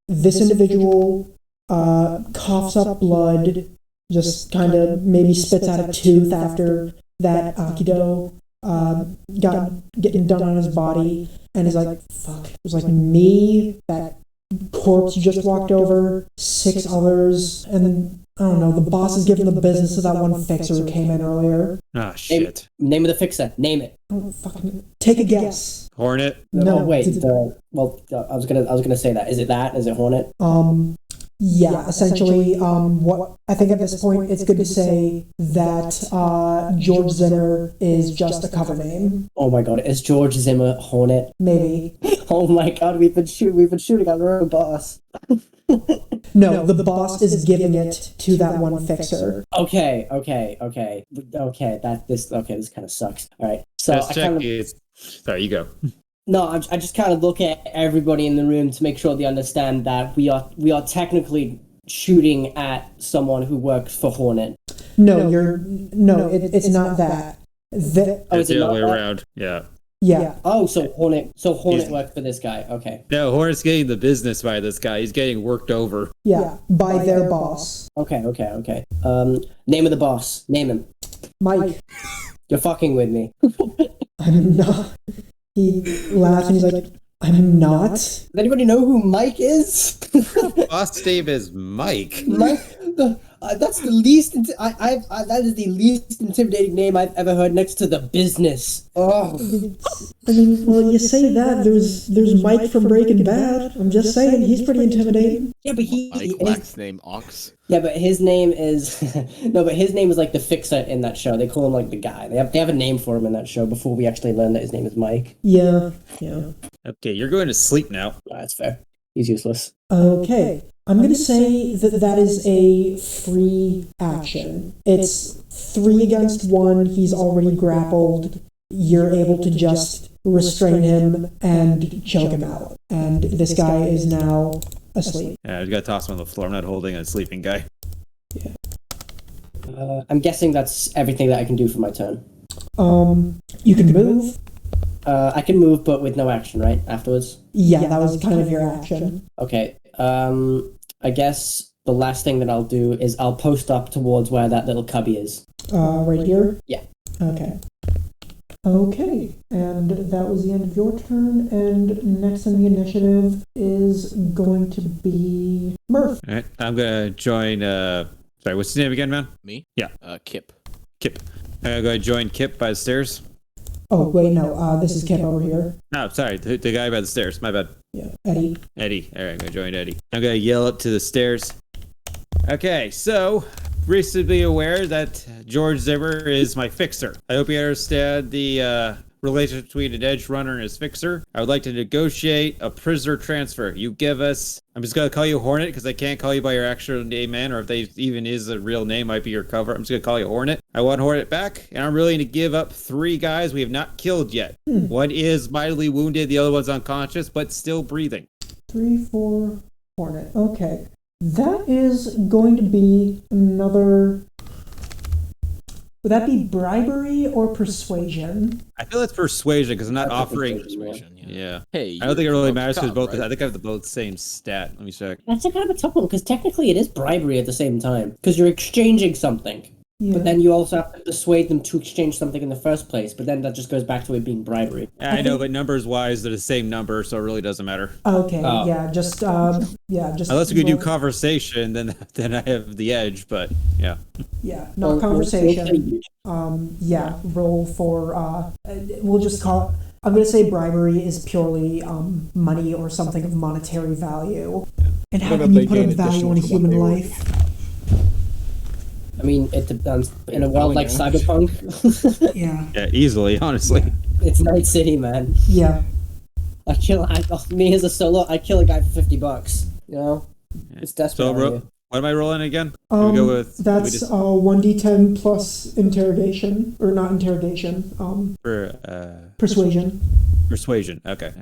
This individual coughs up blood. Just kind of maybe spits out a tooth after that Aikido got getting done on his body, and is like, fuck, it was like me, that corpse just walked over, 6 others, and then, I don't know, the boss is giving the business to that one fixer who came in earlier. Ah, shit. Name of the fixer. Name it. Oh, fucking, take a guess. Hornet? No, wait. I was gonna say that. Is it that? Is it Hornet? Yeah, essentially, what I think at this point it's good to say that George Zimmer is just a cover name. Oh my god, is George Zimmer Hornet? Maybe. Oh my god, we've been shooting our own boss. No, the boss is giving it to that one fixer. Okay. This kind of sucks. All right, so Sorry, you go. No, I just kind of look at everybody in the room to make sure they understand that we are technically shooting at someone who works for Hornet. It's not that. It's the other way around. Yeah. Oh, so Hornet worked for this guy. Okay. No, Hornet's getting the business by this guy. He's getting worked over. Yeah, by their boss. Okay. Name of the boss. Name him. Mike. You're fucking with me. I'm not. He laughs and he's like, I'm not. Does anybody know who Mike is? Boss name is Mike. That's the least. That is the least intimidating name I've ever heard, next to the business. Oh. I mean, well, you say that. There's Mike from Breaking Bad. I'm just saying, he's pretty intimidating. Yeah, but last name Ox. Yeah, but his name is his name is like the fixer in that show. They call him like the guy. They have a name for him in that show before we actually learn that his name is Mike. Yeah. Okay, you're going to sleep now. That's fair. He's useless. Okay. I'm going to say that is a free action. It's 3 against 1. He's already grappled. You're able to just restrain him, and choke him out. And this guy is now asleep. Yeah, I just gotta toss him on the floor. I'm not holding a sleeping guy. Yeah. I'm guessing that's everything that I can do for my turn. You can move. I can move, but with no action, right? Afterwards? Yeah, that was kind of your action. Okay. I guess the last thing that I'll do is I'll post up towards where that little cubby is. Right here? Yeah. Okay. Okay, and that was the end of your turn, and next in the initiative is going to be Murph. All right, I'm gonna join. Sorry, what's his name again, man? Me? Yeah. Kip. Kip. I'm gonna join Kip by the stairs. Oh, wait, no, this is Kip over here. No, sorry, the guy by the stairs. My bad. Yeah, Eddie. Eddie. All right, I'm gonna join Eddie. I'm gonna yell up to the stairs. Okay, so recently aware that George Zimmer is my fixer. I hope you understand the relationship between an edge runner and his fixer. I would like to negotiate a prisoner transfer. You give us, I'm just gonna call you Hornet because I can't call you by your actual name, man, or if they even is a real name, might be your cover. I'm just gonna call you Hornet. I want Hornet back, and I'm willing to give up 3 guys we have not killed yet. One is mildly wounded, the other one's unconscious, but still breathing. 3, 4, Hornet. Okay. That is going to be another... Would that be bribery or persuasion? I feel it's persuasion because I'm not offering. Persuasion, Yeah. Hey, I don't think it really matters because cop, both. right? I think I have the both same stat. Let me check. That's a kind of a tough one, because technically it is bribery at the same time. Because you're exchanging something. Yeah. But then you also have to persuade them to exchange something in the first place. But then that just goes back to it being bribery. I know, but numbers-wise, they're the same number, so it really doesn't matter. Okay, Oh. yeah, just... Unless we can do conversation, then I have the edge. But yeah. Yeah, not conversation. Yeah, roll for, we'll just call it, I'm going to say bribery is purely money or something of monetary value. And how What can about you they put a gain value on a additional to what human they already life? I mean, it depends. In a world like Cyberpunk, Yeah, Yeah, easily, honestly. it's Night City, man. yeah. Me as a solo, I kill a guy for $50. You know? It's desperate. So, out here. what am I rolling again? Can we go with That's 1d10 plus interrogation, or not interrogation, persuasion. persuasion. Okay.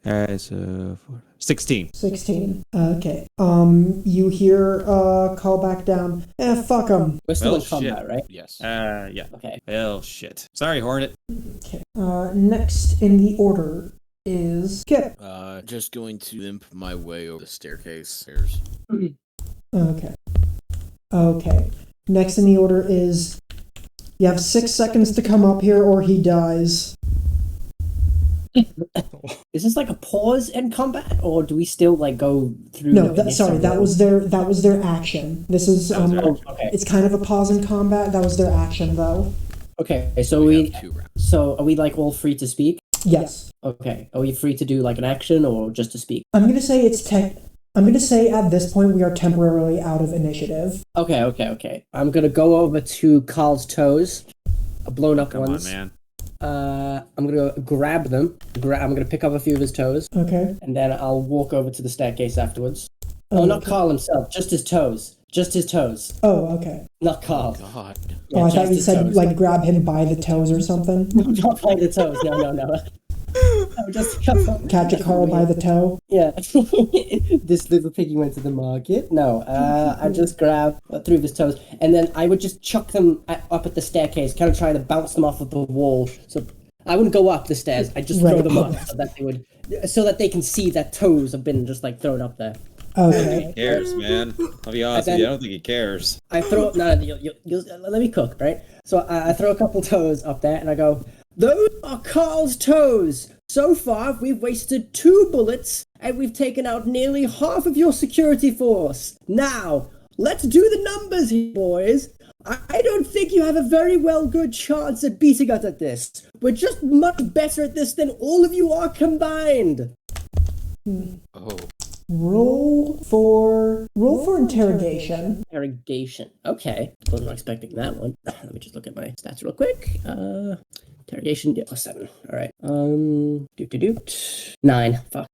All right, so 16. 16. Okay. You hear call back down. Fuck 'em. We're still Well, in combat, shit. right? Yes. Yeah. Okay. Hell, shit. Sorry, Hornet. Okay. Next in the order is Kip. Just going to limp my way over the staircase. Stairs. Okay. Okay. Next in the order is you have 6 seconds to come up here or he dies. Is this like a pause in combat, or do we still like go through? No, sorry, that was their action. This is Okay. it's kind of a pause in combat. That was their action though. Okay. So have 2 rounds. So are we like all free to speak? Yes. Okay. Are we free to do like an action or just to speak? I'm gonna say I'm gonna say at this point we are temporarily out of initiative. Okay. I'm gonna go over to Carl's toes, blown up Come ones. on, man. I'm gonna grab them. I'm gonna pick up a few of his toes, Okay. and then I'll walk over to the staircase afterwards. Oh, not Carl himself, just his toes. Just his toes, Oh, okay. not Carl. God. Oh, I thought just you his said toes. like grab him by the toes or something. Not by the toes. No. I'm just Catch a Carl by the toe. Yeah. This little piggy went to the market. No, I just grab 3 of his toes, and then I would just chuck them up at the staircase, kind of trying to bounce them off of the wall. So I wouldn't go up the stairs. I just throw Right. them up so that they can see that toes have been just like thrown up there. Okay. He cares, man. I'll be honest with you. I don't think he cares. I throw no, let me cook, right? So I throw a couple toes up there, and I go, those are Carl's toes. So far, we've wasted 2 bullets, and we've taken out nearly half of your security force. Now, let's do the numbers here, boys. I don't think you have a very good chance at beating us at this. We're just much better at this than all of you are combined. Oh. Roll for interrogation. Interrogation. Okay. Wasn't expecting that one. Let me just look at my stats real quick. Interrogation, 7. All right. 9. Fuck.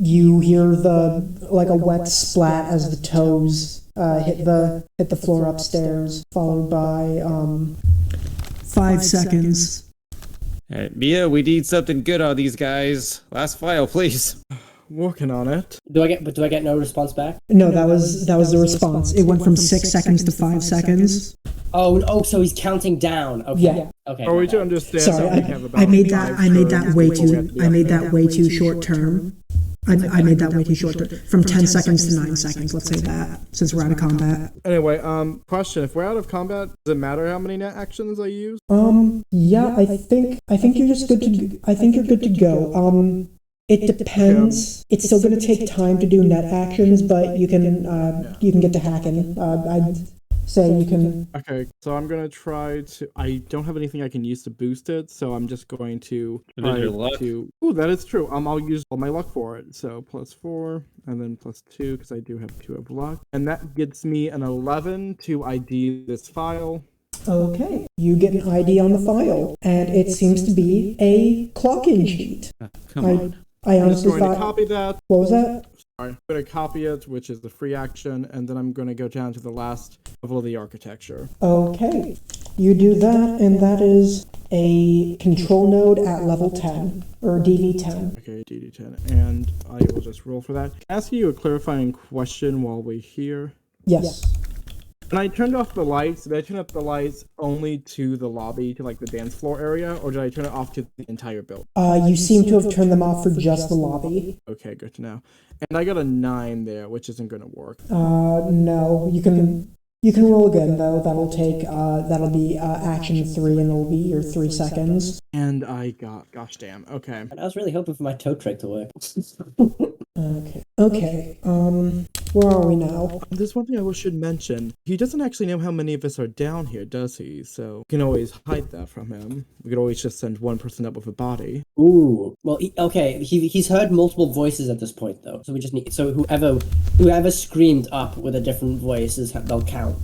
You hear a wet splat as the toes hit the floor upstairs, followed by 5 seconds. All right, Mia, we need something good on these guys. Last file, please. Working on it. Do I get no response back? No, that was the response. It went from 6 seconds to 5 seconds. Oh, so he's counting down. Okay. Yeah. Okay. Are we my to bad. understand? Sorry, that we have about I made 5 that way turns before we too. get to the I made update? that way too short term. I made that way too short term. From 10 seconds to 9 seconds. Let's say that, since we're out of combat. Anyway, question: if we're out of combat, does it matter how many net actions I use? Yeah, I think you're just good to. I think you're good to go. It depends. It's still going to take time to do net actions, but you can get to hacking. I'd say you can. Okay, so I'm gonna try to. I don't have anything I can use to boost it, so I'm just going to And then try your luck. to. Ooh, that is true. I'll use all my luck for it. So +4 and then +2 because I do have 2 of luck, and that gets me an 11 to ID this file. Okay, you get an ID on the file, and it seems to be a clock-in sheet. Come on. I I'm just honestly going to thought. copy that. What was that? Sorry. I'm going to copy it, which is the free action, and then I'm going to go down to the last level of the architecture. Okay, you do that, and that is a control node at level 10 or DV10. Okay, DD10, and I will just roll for that. Can I ask you a clarifying question while we're here? Yes. When I turned off the lights, did I turn up the lights only to the lobby, to like the dance floor area, or did I turn it off to the entire building? You seem to have turned them off for just the lobby. Okay, good to know. And I got a 9 there, which isn't going to work. No, you can roll again though. That'll be action 3, and it'll be your 3 seconds. And I got, gosh damn, okay. I was really hoping for my toe trick to work. Okay. Where are we now? There's one thing I should mention. He doesn't actually know how many of us are down here, does he? So we can always hide that from him. We could always just send one person up with a body. Ooh. Well, he's heard multiple voices at this point though, so we just need whoever screamed up with a different voice they'll count.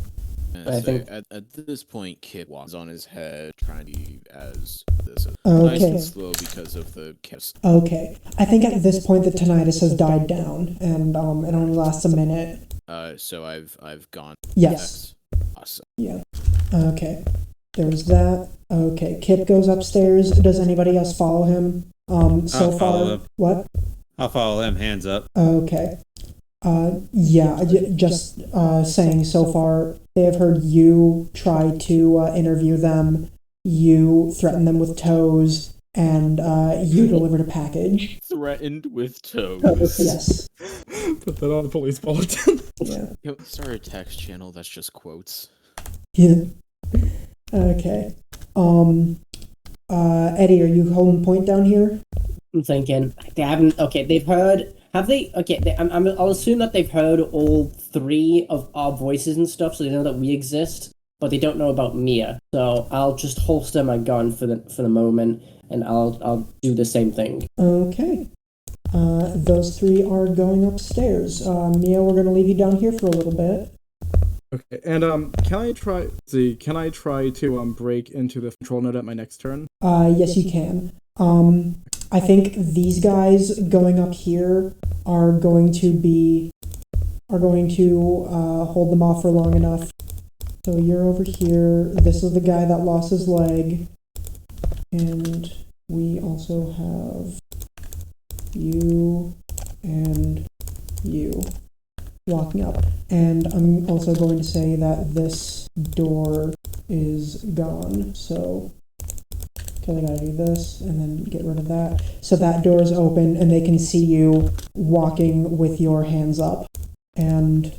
I I think- at this point, Kit was on his head, trying to be as this is Okay. nice and slow because of the kiss. Okay. I think at this point the tinnitus has died down, and it only lasts a minute. So I've gone. Yes. Awesome. Yeah. Okay. There's that. Okay. Kip goes upstairs. Does anybody else follow him? So I'll far. follow him. What? I'll follow him, hands up. Okay. Just saying so far, they have heard you try to interview them, you threaten them with toes, and you delivered a package. Threatened with toes. Yes. Put that on the police bulletin. Yeah. Yo, start a text channel that's just quotes. Yeah. Okay. Eddie, are you holding point down here? I'm thinking they haven't. Okay, they've heard. Have they? Okay, I'll assume that they've heard all 3 of our voices and stuff, so they know that we exist, but they don't know about Mia. So I'll just holster my gun for the moment, and I'll do the same thing. Okay. Those 3 are going upstairs. Mia, we're going to leave you down here for a little bit. Okay, and can I try to break into the control node at my next turn? Yes, you can. I think these guys going up here are going to hold them off for long enough. So you're over here. This is the guy that lost his leg. And we also have you and you walking up. And I'm also going to say that this door is gone. So I gotta do this and then get rid of that. So that door is open and they can see you walking with your hands up. And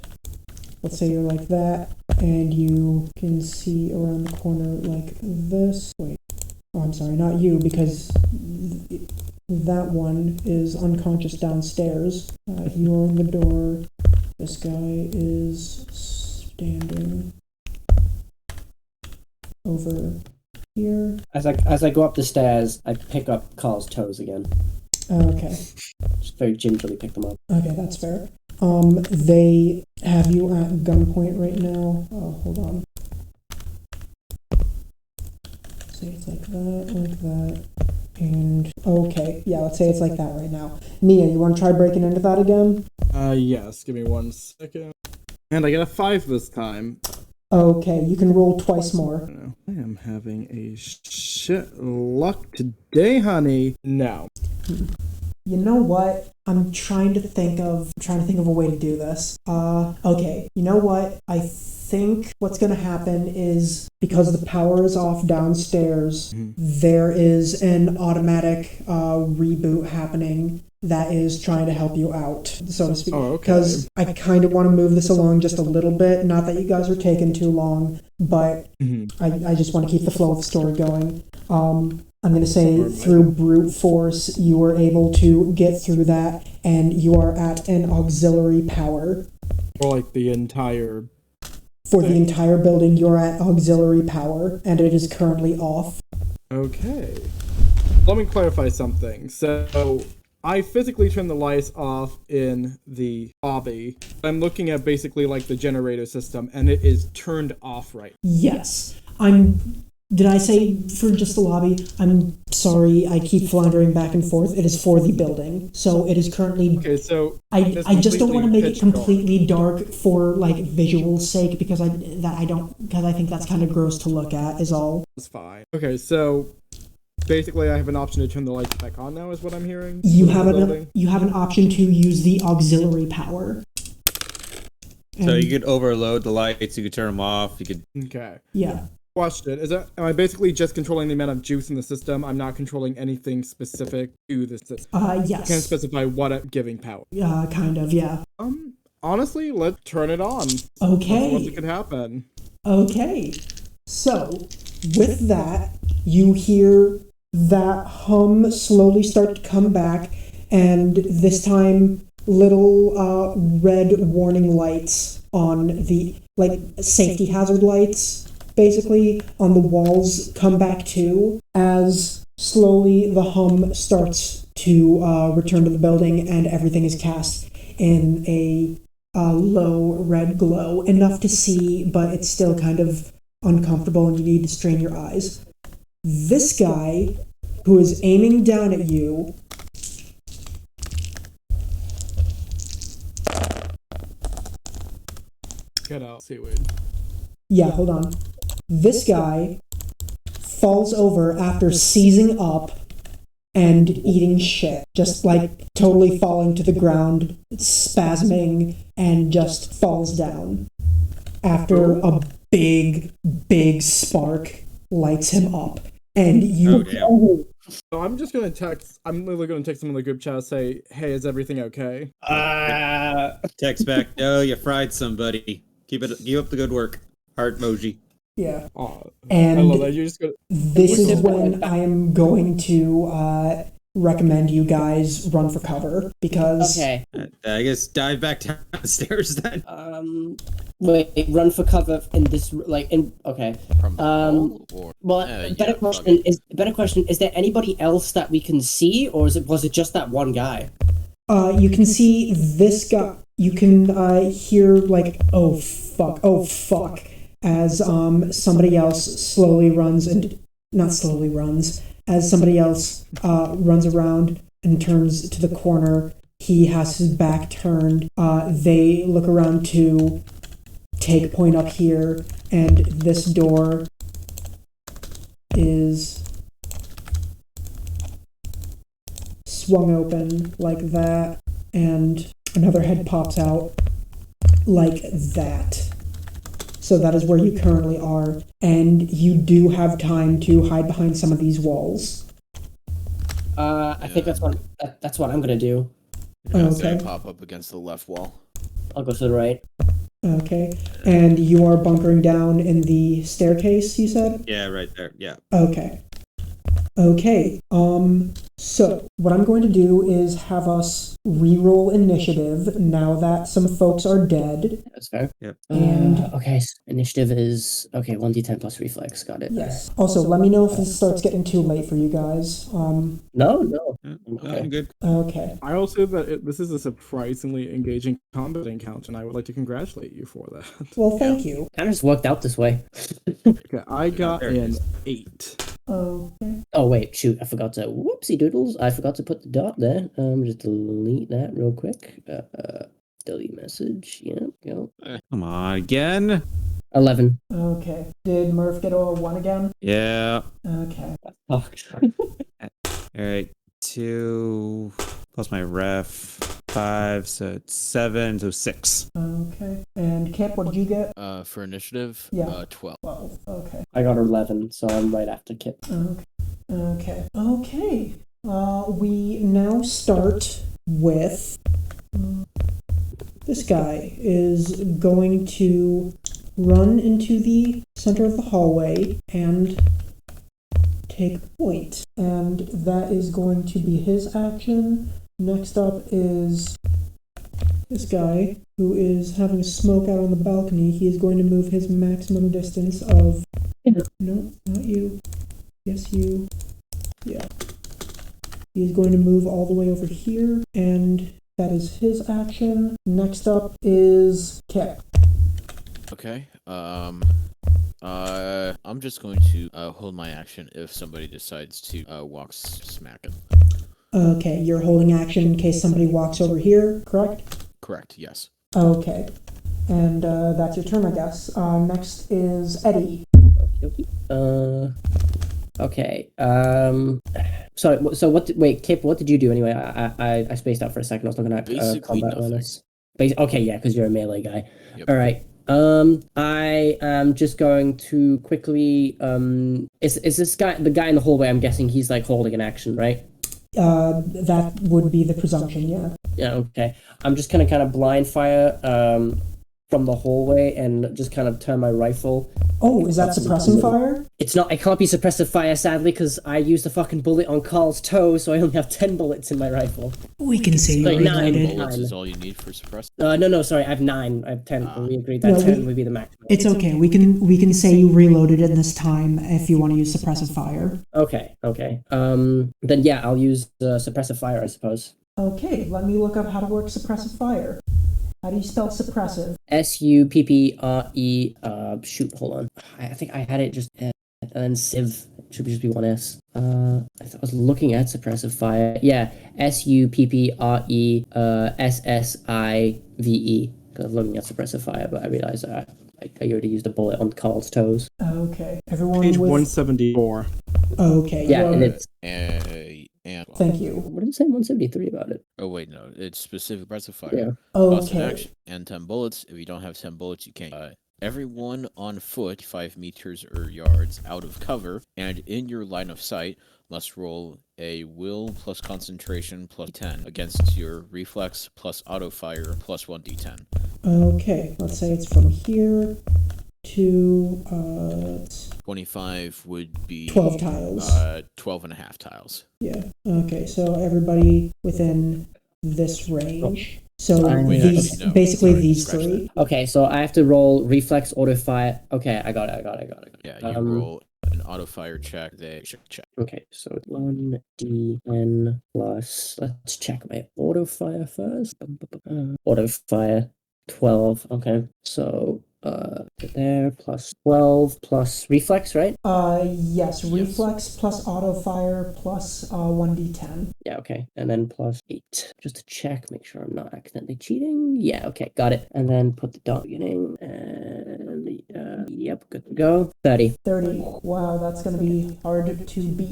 let's say you're like that, and you can see around the corner like this. Wait. Oh, I'm sorry, not you, because that one is unconscious downstairs. You are in the door. This guy is standing over here. As I go up the stairs, I pick up Carl's toes again. Okay. Just very gingerly pick them up. Okay, that's fair. They have you at gunpoint right now. Oh, hold on. Say it's like that, and okay, yeah, let's say it's like that right now. Mia, you want to try breaking into that again? Yes, give me 1 second. And I got a 5 this time. Okay, you can roll twice more. I am having a shit luck today, honey. No. You know what? I'm trying to think of a way to do this. Okay. You know what? I think what's going to happen is because the power is off downstairs, there is an automatic reboot happening that is trying to help you out, so to speak. Oh, okay. Because I kind of want to move this along just a little bit. Not that you guys are taking too long, but I just want to keep the flow of the story going. I'm going to say through brute force, you were able to get through that, and you are at an auxiliary power. Or like the entire... For the entire building, you're at auxiliary power, and it is currently off. Okay. Let me clarify something. So, I physically turned the lights off in the lobby. I'm looking at basically like the generator system, and it is turned off right. Yes. Did I say for just the lobby? I'm sorry, I keep floundering back and forth. It is for the building. So it is currently... Okay, so... I just don't want to make it completely dark for, like, visual sake, because I think that's kind of gross to look at, is all. That's fine. Okay, so... Basically, I have an option to turn the lights back on now, is what I'm hearing? You have an option to use the auxiliary power. So you could overload the lights, you could turn them off, you could... Okay. Yeah. Question, am I basically just controlling the amount of juice in the system? I'm not controlling anything specific to the system? Yes. I can't specify what I'm giving power. Kind of, yeah. Honestly, let's turn it on. Okay. What could happen? Okay. So, with that, you hear that hum slowly start to come back, and this time, little red warning lights on the, like, safety hazard lights, basically, on the walls come back too, as slowly the hum starts to return to the building, and everything is cast in a low red glow, enough to see, but it's still kind of uncomfortable and you need to strain your eyes. This guy, who is aiming down at you, Get out, seaweed. yeah, hold on. This guy falls over after seizing up and eating shit. Just like totally falling to the ground, spasming, and just falls down. After a big spark lights him up. And you... So I'm just gonna text. I'm literally gonna text someone in the group chat, say, "Hey, is everything okay?" Text back. Oh, you fried somebody. Keep up the good work. Heart emoji. Yeah. And I love that. You're just gonna... This is when I am going to recommend you guys run for cover, because... Okay. I guess dive back down the stairs then. Wait, run for cover in this, like, in, okay. From the wall, or... Well, better question, is there anybody else that we can see, or was it just that one guy? You can see this guy, you can hear, like, oh fuck, as somebody else slowly runs, and not slowly runs, as somebody else runs around and turns to the corner. He has his back turned. They look around to take point up here, and this door is swung open like that, and another head pops out like that. So that is where you currently are, and you do have time to hide behind some of these walls. I think that's what I'm gonna do. Okay. Pop up against the left wall. I'll go to the right. Okay. And you are bunkering down in the staircase, you said? Yeah, right there. Yeah. Okay. Okay. So what I'm going to do is have us re-roll initiative now that some folks are dead. That's fair. Yep. And okay, so initiative is 1d10 plus reflex. Got it. yes. Also, let me know if this starts getting too late for you guys. No. Okay. I'm good. Okay. I also that this is a surprisingly engaging combat encounter, and I would like to congratulate you for that. Well, thank you. Kind of just worked out this way. Okay, I got there it an is. 8. Okay. Oh wait, shoot! I forgot to. Whoopsie doodles! I forgot to put the dot there. Just delete that real quick. Delete message. Yeah, go. Come on again. 11. Okay. Did Murph get a 1 again? Yeah. Okay. Oh. Alright. 2 plus my ref. 5, so it's 7, so 6. Okay. And Kip, what did you get? For initiative, Yeah. 12. 12. Okay. I got 11, so I'm right after Kip. Okay. Okay. We now start with this guy is going to run into the center of the hallway and take point. And that is going to be his action. Next up is this guy who is having a smoke out on the balcony. He is going to move his maximum distance of... No, not you. Yes, you. Yeah. He is going to move all the way over here, and that is his action. Next up is Kip. Okay. I'm just going to hold my action if somebody decides to walk smack it. Okay, you're holding action in case somebody walks over here, correct? Correct. Yes. Okay. And that's your turn, I guess. Next is Eddie. Okay. So what? Wait, Kip, what did you do anyway? I spaced out for a second. I was looking at Basically combat nothing. awareness. Okay, yeah, because you're a melee guy. Yep. All right. I am just going to quickly. Is this guy the guy in the hallway? I'm guessing he's like holding an action, right? That would be the presumption, yeah. Yeah. Okay. I'm just gonna kind of blind fire from the hallway and just kind of turn my rifle. Oh, is that suppressing fire? It's not. It can't be suppressive fire, sadly, because I used a fucking bullet on Carl's toe, so I only have 10 bullets in my rifle. We can say you Like nine. reloaded. Bullets is all you need for suppress. No, sorry, I have 9. I have 10. We agreed that No, 10 would be the maximum. It's okay. We can say you reloaded in this time if you want to use suppressive fire. Okay. Then yeah, I'll use suppressive fire, I suppose. Okay, let me look up how to work suppressive fire. How do you spell suppressive? SUPPRE. Shoot, hold on. I think I had it just and then civ. It should just be 1 S. I was looking at suppressive fire. Yeah, SUPPRE SSIVE. I was looking at suppressive fire, but I realized I already used a bullet on Carl's toes. Okay, everyone Page with... 174. Okay. Yeah, and it's. And Thank you. What did it say? 173 about it. oh wait, no, it's specific suppressive fire. Yeah. Cost an Okay. action and 10 bullets. If you don't have 10 bullets, you can't. Everyone on foot 5 meters or yards out of cover and in your line of sight must roll a will plus concentration plus 10 against your reflex plus auto fire plus 1d10. Okay, let's say it's from here to 25 would be 12 tiles. 12 and a half tiles. Yeah. Okay, so everybody within this range. So Wait, these, no, basically sorry, these scratch three. Okay, so I have to roll reflex, auto fire. Okay, I got it. Yeah, you roll an auto fire check. They check. Okay, so 1d10 plus. Let's check my auto fire first. Auto fire 12. Okay, so there plus 12 plus reflex, right? Yes, reflex plus auto fire plus 1d10. Yeah, okay, and then plus 8 just to check, make sure I'm not accidentally cheating. Yeah, okay, got it. And then put the dot beginning and yep, good to go. 30. 30. Wow, that's gonna be hard to beat.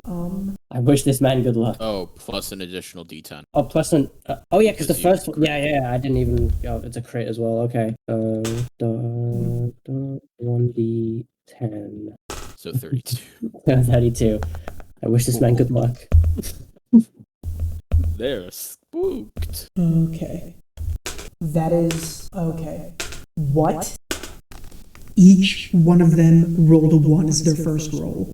I wish this man good luck. Oh, plus an additional d10. Oh, plus an. Oh, yeah, because the Because you first one. Yeah, I didn't even. Oh, it's a crit as well. Okay. 1d10. So 32. 32. I wish this man good luck. They're spooked. Okay. That is okay. What? Each one of them rolled a 1 as their first roll.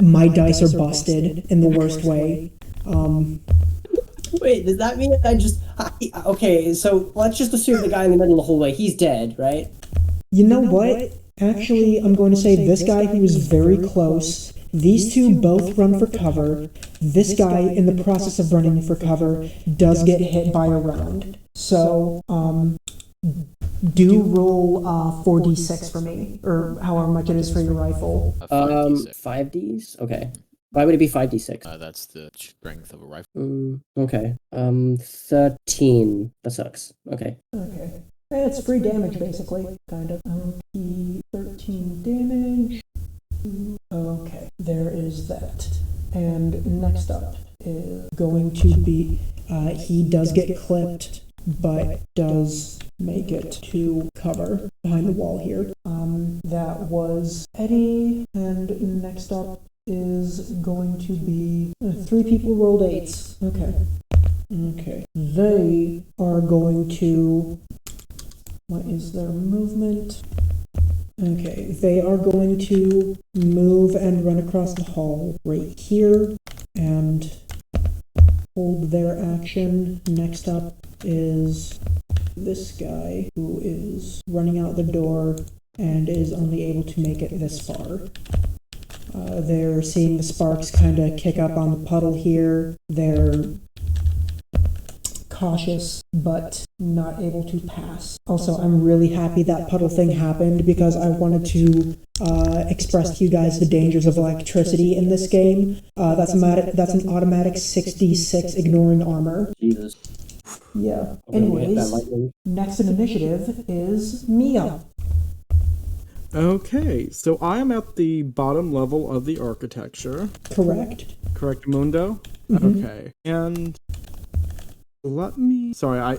My dice are busted in the worst way. Wait, does that mean I just... Okay, so let's just assume the guy in the middle of the hallway, he's dead, right? You know what? Actually, I'm going to say this guy who was very close. These two both run for cover. This guy, in the process of running for cover, does get hit by a round. So, do roll 4d6 for me, or however much it is for your rifle. 5ds? Okay. Why would it be 5d6? That's the strength of a rifle. Okay. 13. That sucks. Okay. Okay. It's free damage, basically, kind of. 13 damage. Okay, there is that. And next up is going to be, he does get clipped, but does make it to cover behind the wall here. That was Eddie, and next up is going to be 3 people rolled 8s. Okay. They are going to... What is their movement? Okay, they are going to move and run across the hall right here and hold their action. Next up is this guy who is running out the door and is only able to make it this far. They're seeing the sparks kind of kick up on the puddle here. They're cautious, but not able to pass. Also, I'm really happy that puddle thing happened because I wanted to express to you guys the dangers of electricity in this game. That's an automatic 66 ignoring armor. Jesus. Yeah. I'm gonna hit that Anyways, lightning. next in initiative is Mia. Okay, so I am at the bottom level of the architecture. Correct. Correct, Mundo? Mhm. Okay, and let me... Sorry, I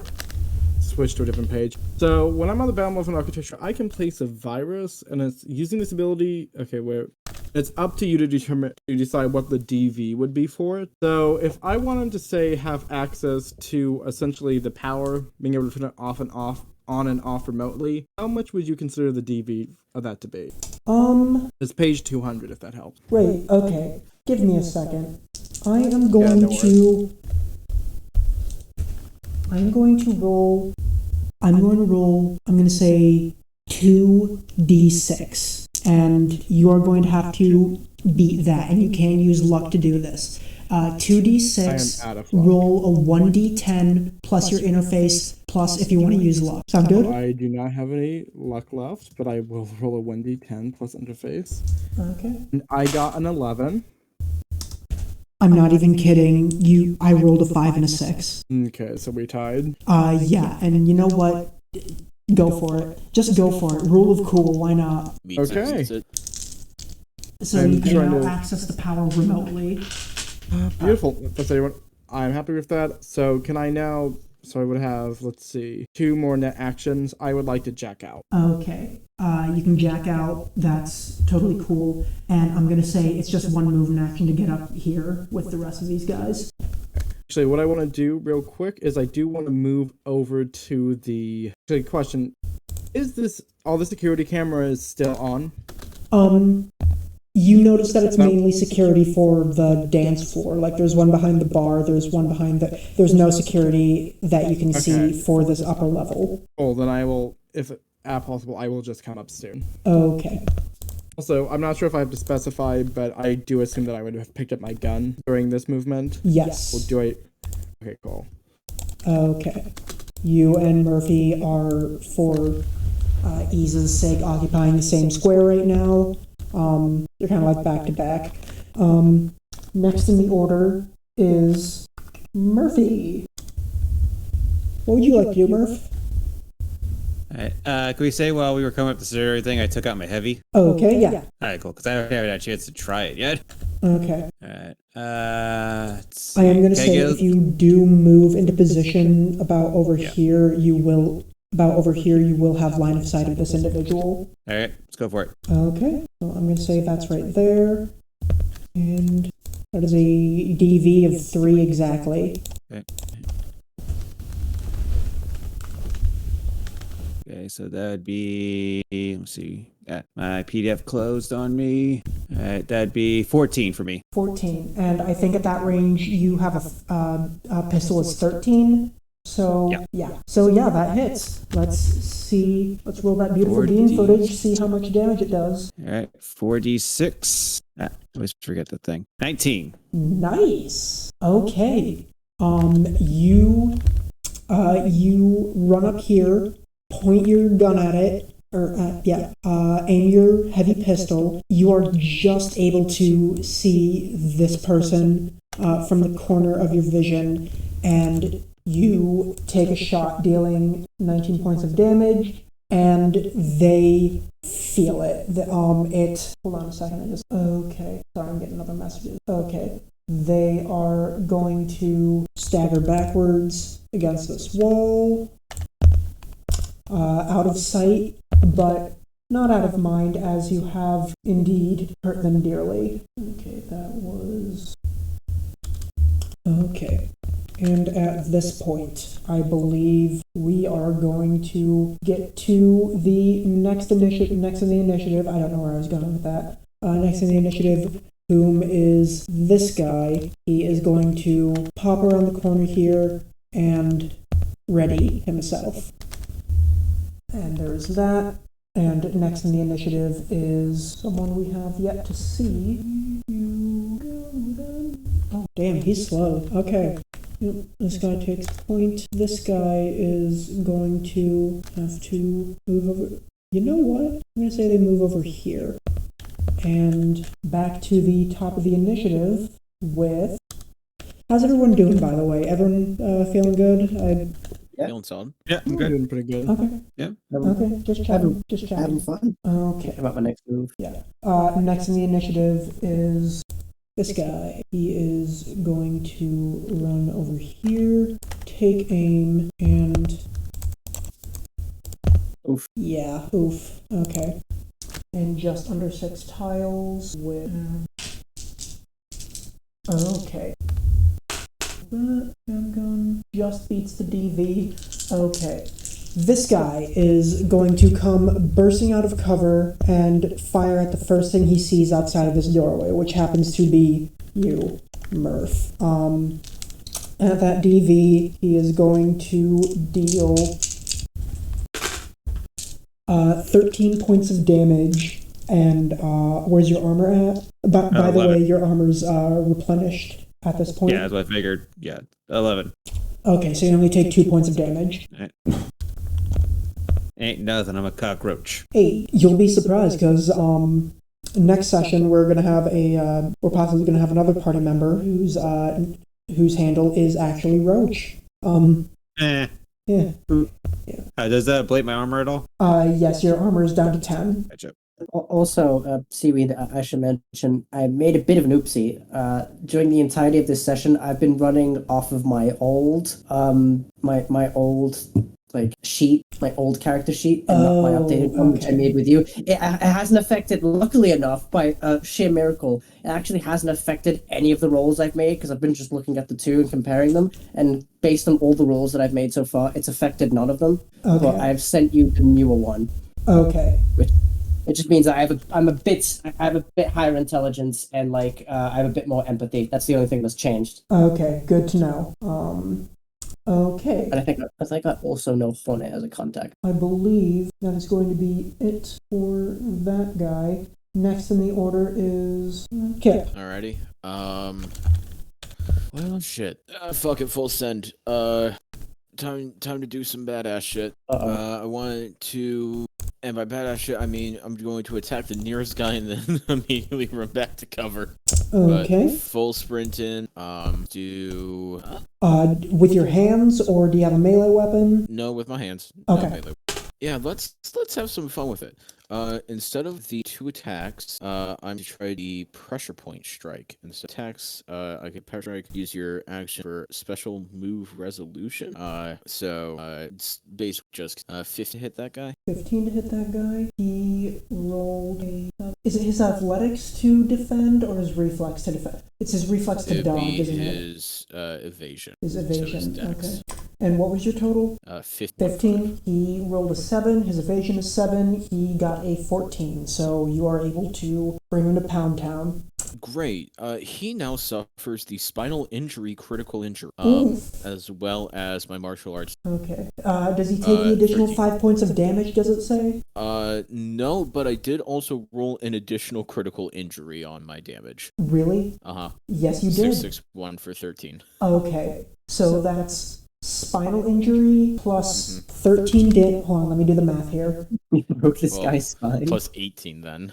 switched to a different page. So when I'm on the bottom level of architecture, I can place a virus, and it's using this ability... Okay, where... It's up to you to decide what the DV would be for it. So if I wanted to say have access to essentially the power, being able to turn it on and off remotely, how much would you consider the DV of that to be? It's page 200 if that helps. Wait, okay. Give me a second. I'm going to roll, I'm going to say 2d6. And you are going to have to beat that, and you can use luck to do this. 2d6, roll a 1d10 plus your interface, plus if you want to use luck. Sound good? I do not have any luck left, but I will roll a 1d10 plus interface. Okay. And I got an 11. I'm not even kidding. I rolled a 5 and a 6. Okay, so we tied. Yeah, and you know what? Go for it. Just go for it. Rule of cool, why not? Okay. So I'm you can trying now to- access the power remotely. Beautiful. That's everyone. I'm happy with that. So can I now... So I would have, let's see, 2 more net actions. I would like to jack out. Okay. You can jack out. That's totally cool. And I'm going to say it's just one move and action to get up here with the rest of these guys. Actually, what I want to do real quick is I do want to move over to the... Actually, question. Is this... All the security cameras still on? You notice that it's mainly security for the dance floor. Like there's one behind the bar, there's one behind the... There's no security that you can see for this upper level. Oh, then I will... If possible, I will just come up soon. Okay. Also, I'm not sure if I have to specify, but I do assume that I would have picked up my gun during this movement. Yes. Well, do I... Okay, cool. Okay. You and Murphy are, for ease's sake, occupying the same square right now. You're kind of like back to back. Next in the order is Murphy. What would you like to do, Murph? Alright, can we say while we were coming up the stairs and everything, I took out my heavy? Okay, yeah. Alright, cool, because I haven't had a chance to try it yet. Okay. Alright, I am going to say if you do move into position about over here, you will have line of sight of this individual. Alright, let's go for it. Okay, so I'm going to say that's right there. And that is a DV of 3 exactly. Okay, so that would be, let's see, my PDF closed on me. Alright, that'd be 14 for me. 14. And I think at that range you have a pistol is 13. So, yeah. So, yeah, that hits. Let's see. Let's roll that beautiful beam footage, see how much damage it does. Alright, 4d6. I always forget the thing. 19. Nice. Okay. You run up here, point your gun at it, aim your heavy pistol. You are just able to see this person from the corner of your vision, and you take a shot dealing 19 points of damage, and they feel it. Hold on a second. Okay. Sorry, I'm getting other messages. Okay. They are going to stagger backwards against this wall, out of sight, but not out of mind, as you have indeed hurt them dearly. Okay, that was... Okay. And at this point, I believe we are going to get to the next in the initiative. I don't know where I was going with that. Next in the initiative, whom is this guy. He is going to pop around the corner here and ready himself. And there's that. And next in the initiative is someone we have yet to see. Oh, damn, he's slow. Okay. This guy takes point. This guy is going to have to move over. You know what? I'm going to say they move over here. And back to the top of the initiative with... How's everyone doing, by the way? Everyone feeling good? Feeling solid. Yeah, I'm I'm good. doing pretty good. Okay. Yeah. Okay, just chatting. Having fun. Okay. Think about my next move. Yeah. Next in the initiative is this guy. He is going to run over here, take aim, and... Oof. Yeah, oof. Okay. And just under 6 tiles with... Okay. That handgun just beats the DV. Okay. This guy is going to come bursting out of cover and fire at the first thing he sees outside of this doorway, which happens to be you, Murph. At that DV, he is going to deal 13 points of damage. And where's your armor at? By the way, your armor's replenished at this point. Yeah, that's what I figured. Yeah, 11. Okay, so you only take 2 points of damage. Ain't nothing. I'm a cockroach. 8. You'll be surprised because next session we're possibly gonna have another party member whose handle is actually Roach. Eh. Yeah. Does that ablate my armor at all? Yes, your armor is down to 10. Gotcha. Also, Seaweed, I should mention, I made a bit of an oopsie. During the entirety of this session, I've been running off of my old, my old sheet, my old character sheet, and not my updated one, which I made with you. It hasn't affected, luckily enough, by a sheer miracle, it actually hasn't affected any of the rolls I've made, because I've been just looking at the two and comparing them, and based on all the rolls that I've made so far, it's affected none of them. Okay. But I've sent you the newer one. Okay. It just means I have a bit higher intelligence and I have a bit more empathy. That's the only thing that's changed. Okay, good to know. Okay. And I think I also know Fone as a contact. I believe that is going to be it for that guy. Next in the order is Kip. Alrighty. Well, shit. Fuck it, full send. Time to do some badass shit. I wanted to, and by badass shit, I mean I'm going to attack the nearest guy and then immediately run back to cover. Okay. But full sprint in. Do. With your hands, or do you have a melee weapon? No, with my hands. Okay. No melee. Yeah, let's have some fun with it. Instead of the 2 attacks, I'm going to try the pressure point strike. Instead of attacks, I can pressure strike, use your action for special move resolution. It's basically just 15 to hit that guy. 15 to hit that guy. He rolled a... Is it his athletics to defend, or his reflex to defend? It's his reflex to dodge, isn't it? His evasion. His evasion, dex. okay. And what was your total? 15. He rolled a 7. His evasion is 7. He got a 14. So you are able to bring him to Pound Town. Great. He now suffers the spinal injury critical injury, Oof. as well as my martial arts. Okay. Does he take the additional 13. 5 points of damage, does it say? No, but I did also roll an additional critical injury on my damage. Really? Uh-huh. Yes, you did. 661 for 13. Okay. So that's spinal injury plus 13 damage. Hold on, let me do the math here. You broke this Well, guy's spine. Plus 18 then.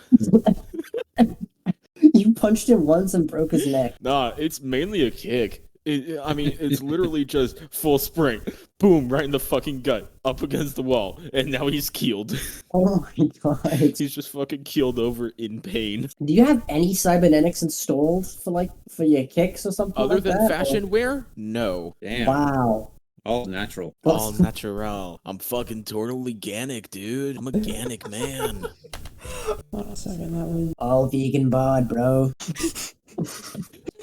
You punched him once and broke his neck. Nah, it's mainly a kick. I mean, it's literally just full spring, boom, right in the fucking gut, up against the wall, and now he's keeled. Oh my god. He's just fucking keeled over in pain. Do you have any cybernetics installed for your kicks or something Other like than that? fashion wear? No. Damn. Wow. All natural. All natural. I'm fucking totally organic, dude. I'm a organic man. Hold on a second, that was... All vegan bod, bro.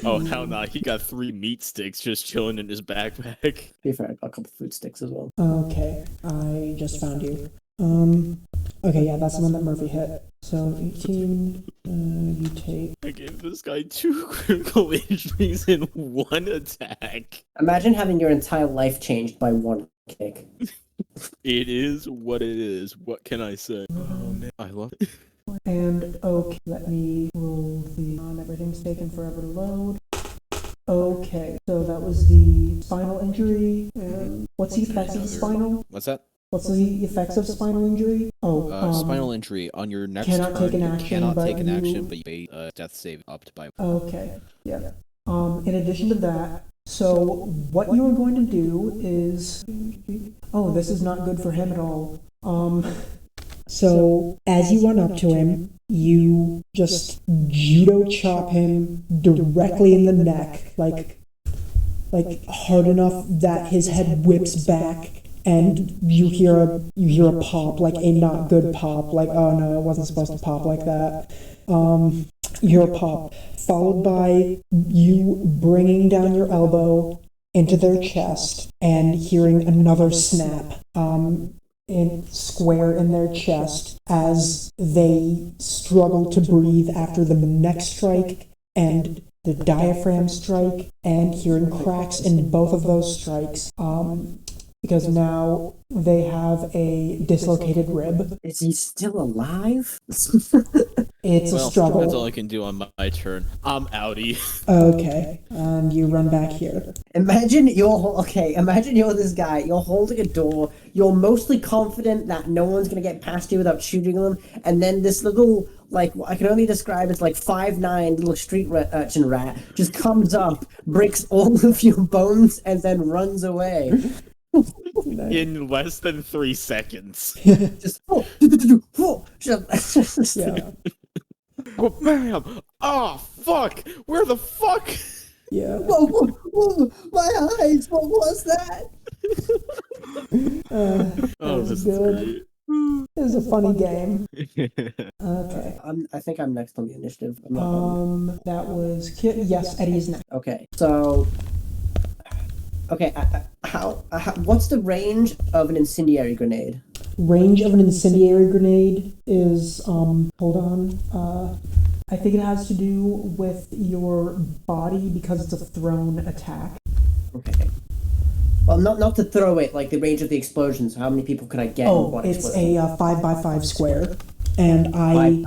Oh, hell no. He got 3 meat sticks just chilling in his backpack. To be fair, I got a couple food sticks as well. Okay, I just found you. Okay, yeah, that's the one that Murphy hit. So 18, you take... I gave this guy 2 critical injuries in 1 attack. Imagine having your entire life changed by 1 kick. It is what it is. What can I say? Oh, man. I love it. And, okay, let me roll the... everything's taken forever to load. Okay, so that was the spinal injury. What's the effects of the spinal? What's that? What's the effects of spinal injury? Spinal injury on your next cannot turn. take an action, you cannot but take an action, you- but you pay death save upped by. Okay, yeah. In addition to that, so what you are going to do is... Oh, this is not good for him at all. So as you run up to him, you just judo chop him directly in the neck, like hard enough that his head whips back, and you hear a pop, like a not good pop, like, oh no, it wasn't supposed to pop like that. You hear a pop, followed by you bringing down your elbow into their chest and hearing another snap square in their chest as they struggle to breathe after the neck strike and the diaphragm strike, and hearing cracks in both of those strikes. Because now they have a dislocated rib. Is he still alive? It's a struggle. That's all I can do on my turn. I'm outie. Okay, and you run back here. Imagine you're this guy. You're holding a door. You're mostly confident that no one's gonna get past you without shooting them, and then this little, like, I can only describe as like 5'9" little street urchin rat just comes up, breaks all of your bones, and then runs away. In less than 3 seconds. Just Yeah. Oh, bam! Oh, fuck! Where the fuck? Yeah. whoa, my eyes! What was that? Oh, was this is good. great. It was a funny game. Okay. I think I'm next on the initiative. I'm not That was Kit. Yes, Eddie is next. Okay, so. Okay, what's the range of an incendiary grenade? Range of an incendiary grenade is, hold on, I think it has to do with your body because it's a thrown attack. Okay. Well, not to throw it, like the range of the explosions. How many people could I get? in one It's explosion? a 5x5 square, and I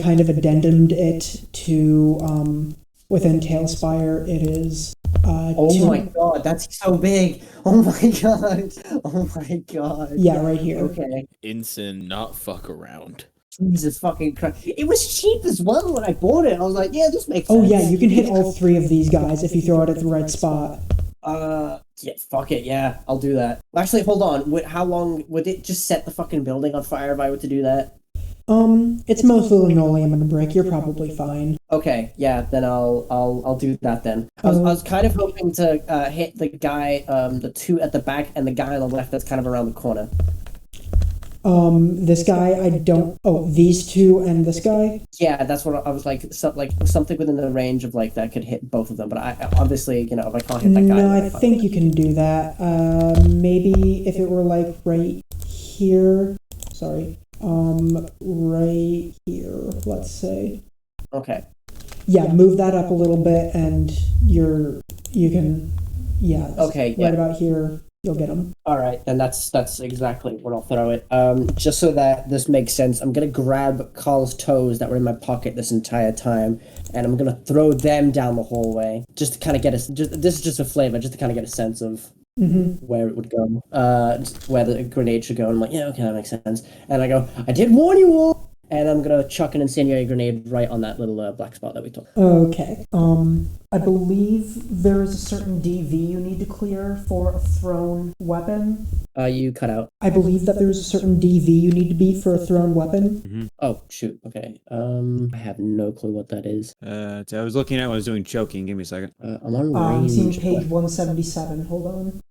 kind of addendumed it to, within Tailspire, it is, Oh my god, that's so big! Oh my god! Oh my god! Yeah, right here. Okay. Ensign, not fuck around. Jesus fucking Christ. It was cheap as well when I bought it. I was like, yeah, this makes sense. Oh yeah, you can hit all 3 of these guys if you throw it at the right spot. Yeah, fuck it, yeah, I'll do that. Actually, hold on. How long would it just set the fucking building on fire if I were to do that? It's mostly linoleum and brick. You're probably fine. Okay, yeah, then I'll do that then. I was kind of hoping to hit the guy, the 2 at the back and the guy on the left that's kind of around the corner. This guy, I don't... Oh, these 2 and this guy? Yeah, that's what I was like, something within the range of, like, that could hit both of them, but I obviously, if I can't hit that guy... No, I think you can do that. Maybe if it were, like, right here... Sorry. Right here, let's say. Okay. Yeah, move that up a little bit, and you can... Yeah. Okay, yeah. Right about here, you'll get them. Alright, then that's exactly where I'll throw it. Just so that this makes sense, I'm gonna grab Carl's toes that were in my pocket this entire time, and I'm gonna throw them down the hallway, just to kind of get this is just a flavor, just to kind of get a sense of where it would go, where the grenade should go. And I'm like, yeah, okay, that makes sense. And I go, I did warn you all! And I'm gonna chuck an incendiary grenade right on that little black spot that we took. Okay. I believe there is a certain DV you need to clear for a thrown weapon. You cut out. I believe that there is a certain DV you need to beat for a thrown weapon. Oh, shoot. Okay. I have no clue what that is. So I was looking at when I was doing choking. Give me a second. I'm on I'm range. seeing page 177. Hold on.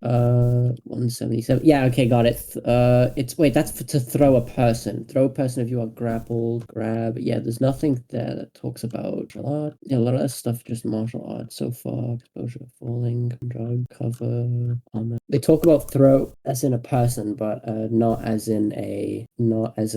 177. Yeah, okay, got it. That's to throw a person. Throw a person if you are grappled. Grab. Yeah, there's nothing there that talks about martial art. Yeah, a lot of that stuff just martial arts so far. Exposure, falling, drug, cover, armor. They talk about throw as in a person, but not as a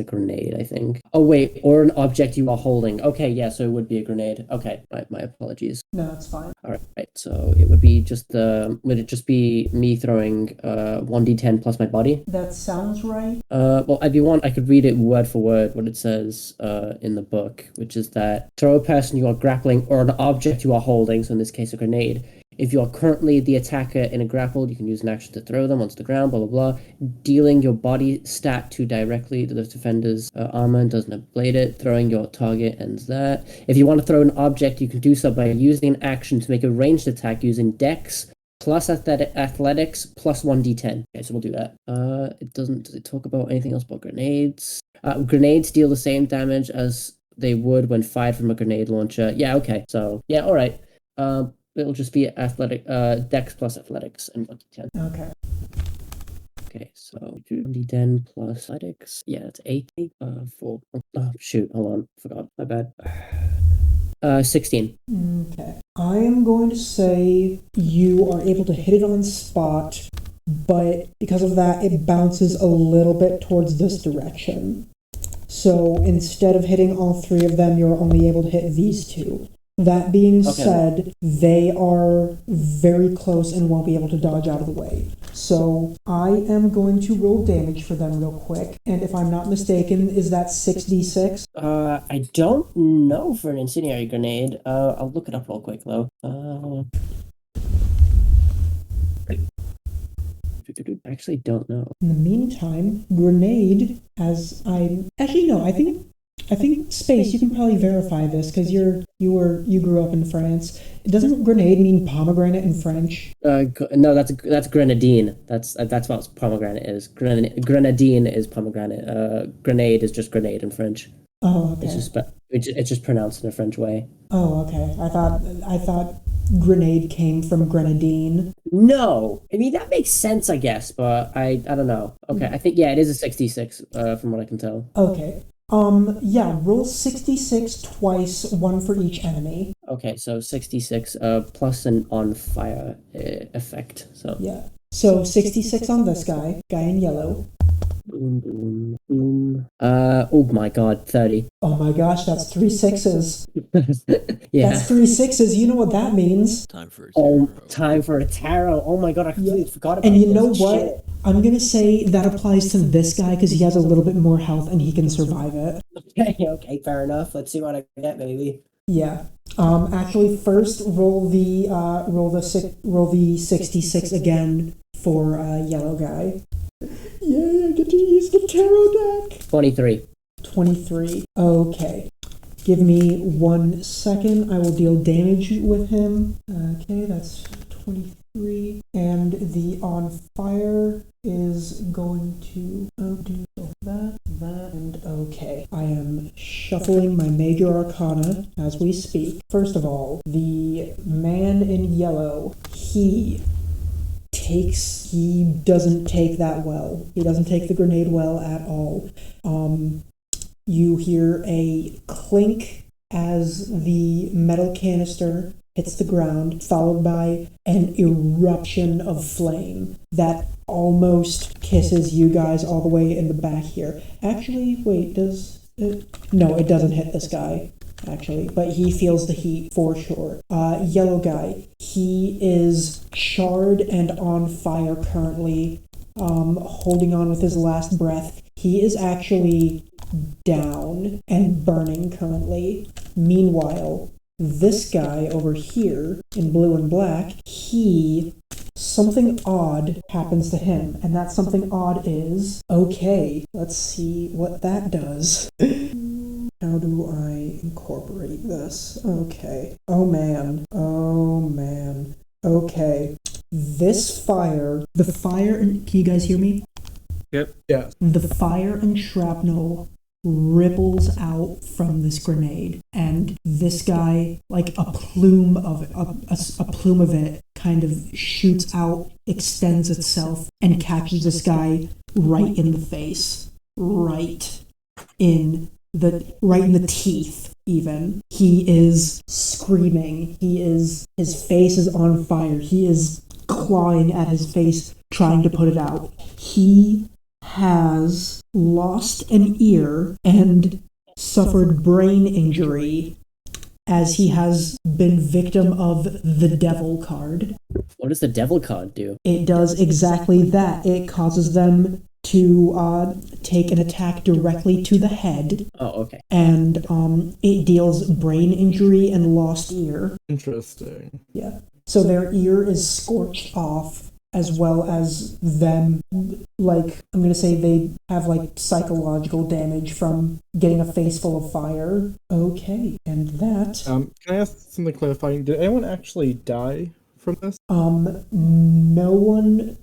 grenade, I think. Oh wait, or an object you are holding. Okay, yeah, so it would be a grenade. Okay, my apologies. No, it's fine. All right, so it would be would it just be me throwing 1d10 plus my body? That sounds right. Well, if you want, I could read it word for word what it says in the book, which is that throw a person you are grappling or an object you are holding, so in this case a grenade. If you are currently the attacker in a grapple, you can use an action to throw them onto the ground, blah, blah, blah. Dealing your body stat to directly to the defender's armor and doesn't ablate it. Throwing your target ends that. If you want to throw an object, you can do so by using an action to make a ranged attack using Dex plus athletics plus 1d10. Okay, so we'll do that. Does it talk about anything else about grenades? Grenades deal the same damage as they would when fired from a grenade launcher. Yeah, okay. So, yeah, all right. It'll just be Dex plus athletics and 1d10. Okay. Okay, so 1d10 plus athletics. Yeah, it's 8. 4. Oh, shoot. Hold on. Forgot. My bad. 16. Okay. I am going to say you are able to hit it on spot, but because of that, it bounces a little bit towards this direction. So instead of hitting all three of them, you're only able to hit these two. That being said, they are very close and won't be able to dodge out of the way. So I am going to roll damage for them real quick. And if I'm not mistaken, is that 6d6? I don't know for an incendiary grenade. I'll look it up real quick, though. I actually don't know. In the meantime, grenade, I think Space, you can probably verify this because you grew up in France. Doesn't grenade mean pomegranate in French? No, that's grenadine. That's what pomegranate is. Grenadine is pomegranate. Grenade is just grenade in French. Oh, okay. It's just pronounced in a French way. Oh, okay. I thought grenade came from grenadine. No, I mean that makes sense, I guess, but I don't know. Okay, I think it is a 66 from what I can tell. Okay. Roll 66 twice, one for each enemy. Okay, so 66 plus an on fire effect. So yeah. So 66 on this guy in yellow. Boom, boom, boom. Oh my god, 30. Oh my gosh, that's 3 6s. Yeah. That's 3 6s. You know what that means? Time for a tarot. Time for a tarot. Oh my god, I completely forgot about And you this. know what? Shit. I'm gonna say that applies to this guy because he has a little bit more health and he can survive it. Okay, fair enough. Let's see what I get, maybe. Yeah. Actually, first roll the 66 again for yellow guy. Yay! I get to use the tarot deck. 23. 23. Okay. Give me 1 second. I will deal damage with him. Okay, that's 23. And the on fire is going to do that, and okay. I am shuffling my major arcana as we speak. First of all, the man in yellow, he doesn't take that well. He doesn't take the grenade well at all. You hear a clink as the metal canister hits the ground, followed by an eruption of flame that almost kisses you guys all the way in the back here. Actually, wait, does it? No, it doesn't hit this guy, actually, but he feels the heat for sure. Yellow guy, he is charred and on fire currently, holding on with his last breath. He is actually down and burning currently. Meanwhile, this guy over here in blue and black, something odd happens to him, and that something odd is, okay, let's see what that does. How do I incorporate this? Okay. Oh man. Oh man. Okay. This fire, the fire, can you guys hear me? Yep. Yeah. The fire and shrapnel ripples out from this grenade, and this guy, like a plume of it, kind of shoots out, extends itself, and catches this guy right in the face, right in the teeth. Even he is screaming. His face is on fire. He is clawing at his face, trying to put it out. He has lost an ear and suffered brain injury as he has been victim of the devil card. What does the devil card do? It does exactly that. It causes them to take an attack directly to the head. Oh, okay. And it deals brain injury and lost ear. Interesting. Yeah. So their ear is scorched off, as well as them, like, I'm going to say they have, like, psychological damage from getting a face full of fire. Okay, and that... Can I ask something clarifying? Did anyone actually die from this? No one...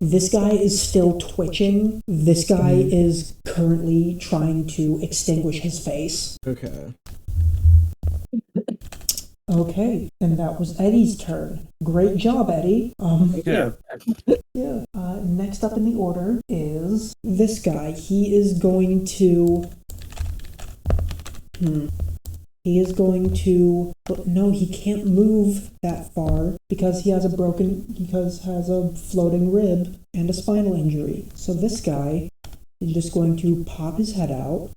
This guy is still twitching. This guy is currently trying to extinguish his face. Okay. Okay, and that was Eddie's turn. Great job, Eddie. Yeah. Yeah. Next up in the order is this guy. He is going to... He is going to... No, he can't move that far because he has a floating rib and a spinal injury. So this guy is just going to pop his head out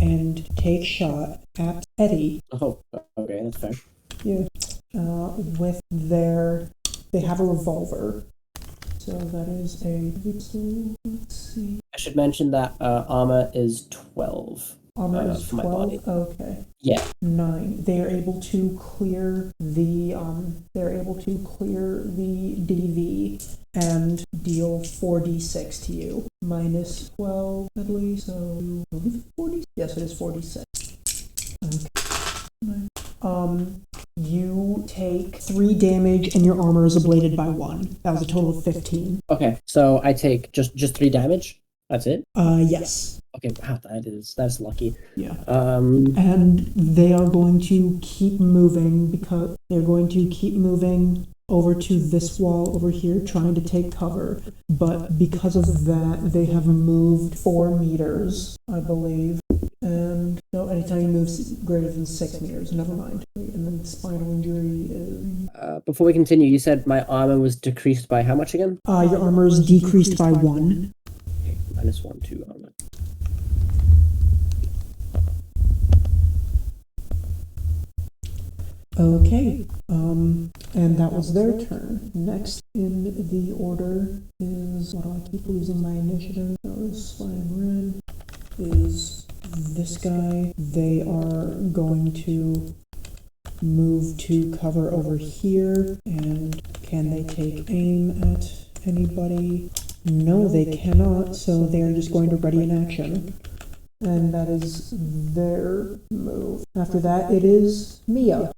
and take shot at Eddie. Oh, okay, that's fair. Yeah. With they have a revolver. So that is let's see. I should mention that armor is 12. Armor is for my body. 12. Okay. Yeah. 9. They are able to clear the DV and deal 4d6 to you. Minus 12 at least. So 40. Yes, it is 46. Okay. You take 3 damage and your armor is ablated by 1. That was a total of 15. Okay, so I take just 3 damage? That's it? Yes. Okay, wow, that's lucky. Yeah. And they are going to keep moving because they're going to keep moving over to this wall over here, trying to take cover. But because of that, they have moved 4 meters, I believe. And no, anytime you move greater than 6 meters, never mind. And then spinal injury is... before we continue, you said my armor was decreased by how much again? Your armor is decreased by 1. Okay, minus 1, 2 armor. Okay, and that was their turn. Next in the order is, why do I keep losing my initiative? That was Slime Red, is this guy. They are going to move to cover over here, and can they take aim at anybody? No, they cannot, so they're just going to ready in action. And that is their move. After that, it is Mia.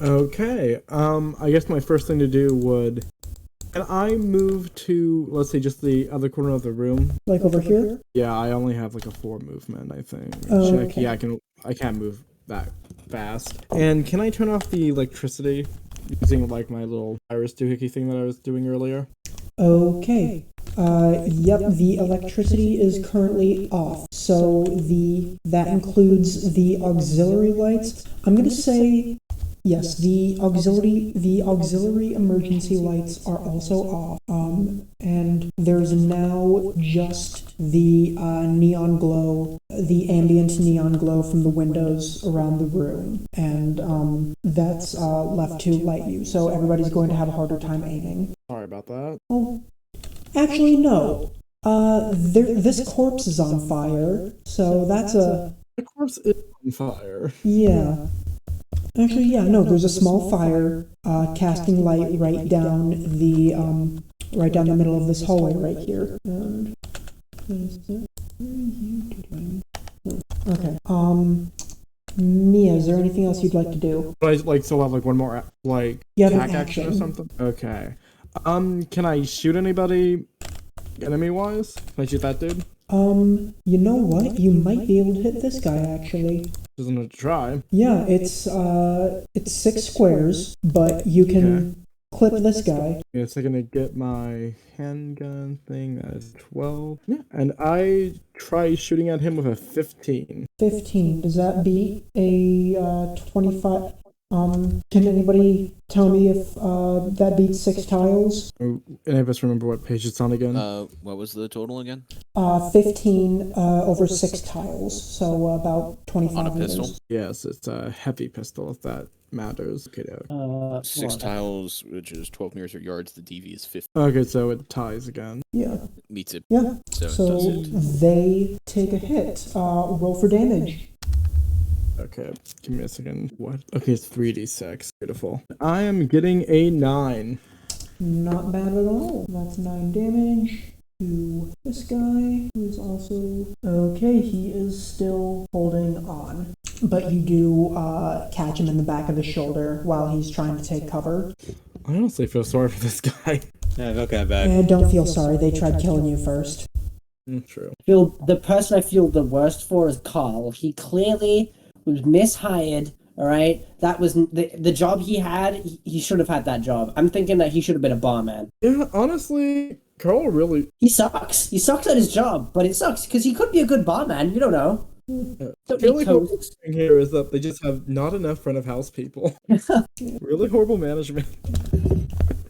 Okay. I guess my first thing to do would... Can I move to, let's say, just the other corner of the room? Like over here? Yeah, I only have like a 4 movement, I think. Oh, Check. okay. Yeah, I can't move that fast. And can I turn off the electricity using like my little iris doohickey thing that I was doing earlier? Okay. Yep, the electricity is currently off. So that includes the auxiliary lights. I'm gonna say yes, the auxiliary emergency lights are also off. And there's now just the neon glow, the ambient neon glow from the windows around the room. And that's left to light you. So everybody's going to have a harder time aiming. Sorry about that. Oh, actually, no. This corpse is on fire, so that's a... The corpse is on fire. Yeah. Actually, yeah, no, there's a small fire casting light right down the middle of this hallway right here. And what are you doing? Okay. Mia, is there anything else you'd like to do? But I like still have like one more like You have an attack action or action. something. Okay. Can I shoot anybody enemy wise? Can I shoot that dude? You know what? You might be able to hit this guy actually. Doesn't it try? Yeah, it's 6 squares, but you can clip this guy. Yeah, it's gonna get my handgun thing. That is 12. Yeah, and I try shooting at him with a 15. 15. Does that beat a 25? Can anybody tell me if that beats 6 tiles? Any of us remember what page it's on again? What was the total again? 15 over 6 tiles, so about 25 On a pistol? meters. Yes, it's a heavy pistol if that matters. Okay, no. 6 tiles, which is 12 meters or yards. The DV is 50. Okay, so it ties again. Yeah. Meets it. Yeah. So it So does hit. they take a hit. Roll for damage. Okay, give me a second. What? Okay, it's 3d6. Beautiful. I am getting a 9. Not bad at all. That's 9 damage to this guy, who's also... Okay, he is still holding on. But you do catch him in the back of the shoulder while he's trying to take cover. I honestly feel sorry for this guy. Yeah, I felt kind of bad. And don't feel sorry, they tried killing you first. True. The person I feel the worst for is Carl. He clearly was mishired. All right, that was the job he had. He should have had that job. I'm thinking that he should have been a barman. Yeah, honestly, Carl really... He sucks. He sucks at his job, but it sucks because he could be a good barman. You don't know. I feel like what's happening here is that they just have not enough front of house people. Really horrible management.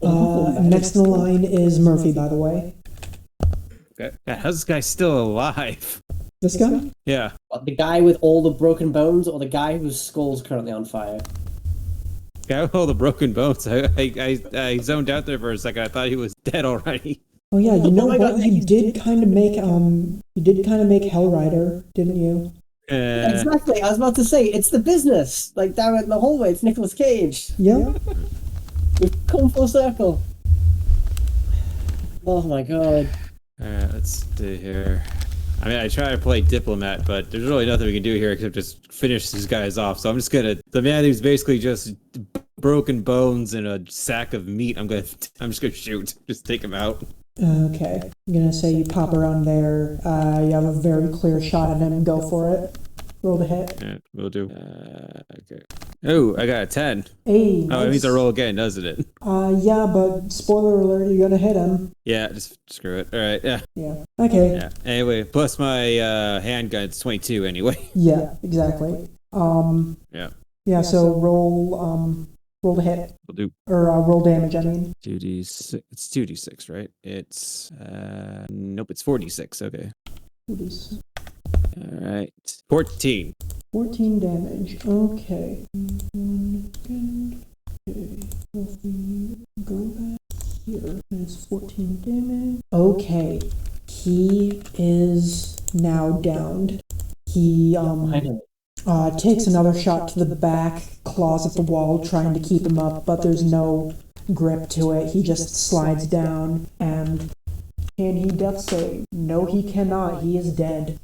Next in the line is Murphy, by the way. Okay. Yeah, how's this guy still alive? This guy? Yeah. The guy with all the broken bones, or the guy whose skull's currently on fire. Guy with all the broken bones. I zoned out there for a second. I thought he was dead already. Oh yeah, you know my what? God. You did kind of make Hellrider, didn't you? Exactly. I was about to say it's the business. Like down in the hallway, it's Nicolas Cage. Yeah. We've come full circle. Oh my god. Alright, let's see here. I mean, I try to play diplomat, but there's really nothing we can do here except just finish these guys off. So I'm just gonna... The man who's basically just broken bones and a sack of meat, I'm just gonna shoot. Just take him out. Okay. I'm gonna say you pop around there. You have a very clear shot at him. Go for it. Roll the hit. Yeah, we'll do. Okay. Oh, I got a 10. Hey. Oh, it means I roll again, doesn't it? Yeah, but spoiler alert, you're gonna hit him. Yeah, just screw it. Alright, yeah. Yeah. Okay. Yeah. Anyway, plus my handgun's 22 anyway. Yeah, exactly. Yeah. Yeah, so roll the hit. We'll do Or roll damage, I mean. 2d6. It's 2d6, right? It's nope, it's 4d6. Okay. All right. 14. 14 damage. Okay. 1 second. Okay. If we go back here, it's 14 damage. Okay. He is now downed. He takes another shot to the back, claws at the wall, trying to keep him up, but there's no grip to it. He just slides down, and can he death save? No, he cannot. He is dead.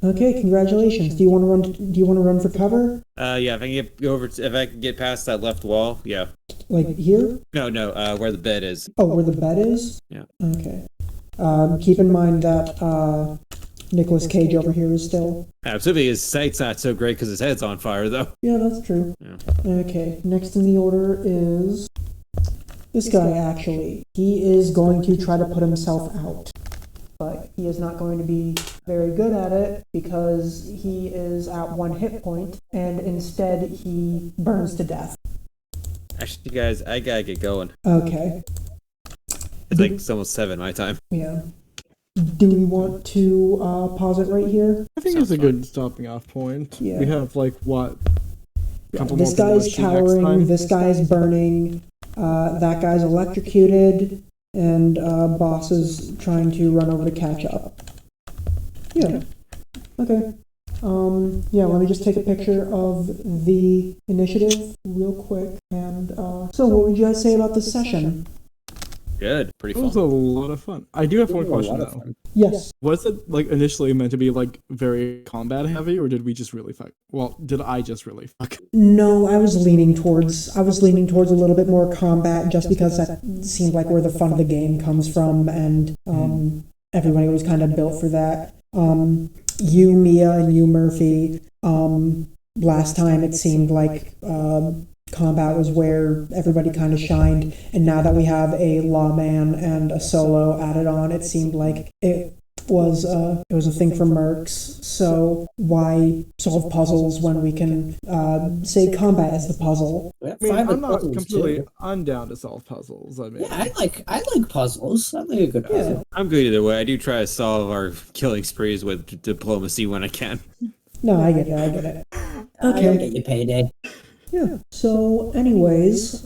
Okay, congratulations. Do you want to run? Do you want to run for cover? Yeah, if I can get past that left wall, yeah. Like here? No, where the bed is. Oh, where the bed is? Yeah. Okay. Keep in mind that Nicolas Cage over here is still... Absolutely, his sight's not so great because his head's on fire, though. Yeah, that's true. Yeah. Okay, next in the order is... this guy, actually. He is going to try to put himself out. But he is not going to be very good at it because he is at 1 hit point, and instead he burns to death. Actually, guys, I gotta get going. Okay, It's like it's almost 7 my time. yeah. Do we want to pause it right here? I think it's a good stopping off point. Yeah. We have like what? Couple This more guy's people to shoot next cowering, time? this guy's burning, that guy's electrocuted, and boss is trying to run over to catch up. Yeah. Okay. Yeah, let me just take a picture of the initiative real quick. And so what would you guys say about this session? Good. Pretty It was a fun. lot of fun. I do have one Ooh, a question lot of though. fun. Yes. Was it like initially meant to be like very combat heavy, or did we just really fuck? Well, did I just really fuck? No, I was leaning towards a little bit more combat just because that seemed like where the fun of the game comes from, and everybody was kind of built for that. You, Mia, and you, Murphy. Last time it seemed like combat was where everybody kind of shined, and now that we have a lawman and a solo added on, it seemed like it was a thing for mercs. So why solve puzzles when we can say combat as the puzzle? Yeah, I mean, fine with I'm not puzzles, completely too. undown to solve puzzles. I mean, Yeah, I like puzzles. I like a good puzzle. I'm good either way. I do try to solve our killing sprees with diplomacy when I can. No, I get it. I Okay. get you payday. Yeah. So, anyways,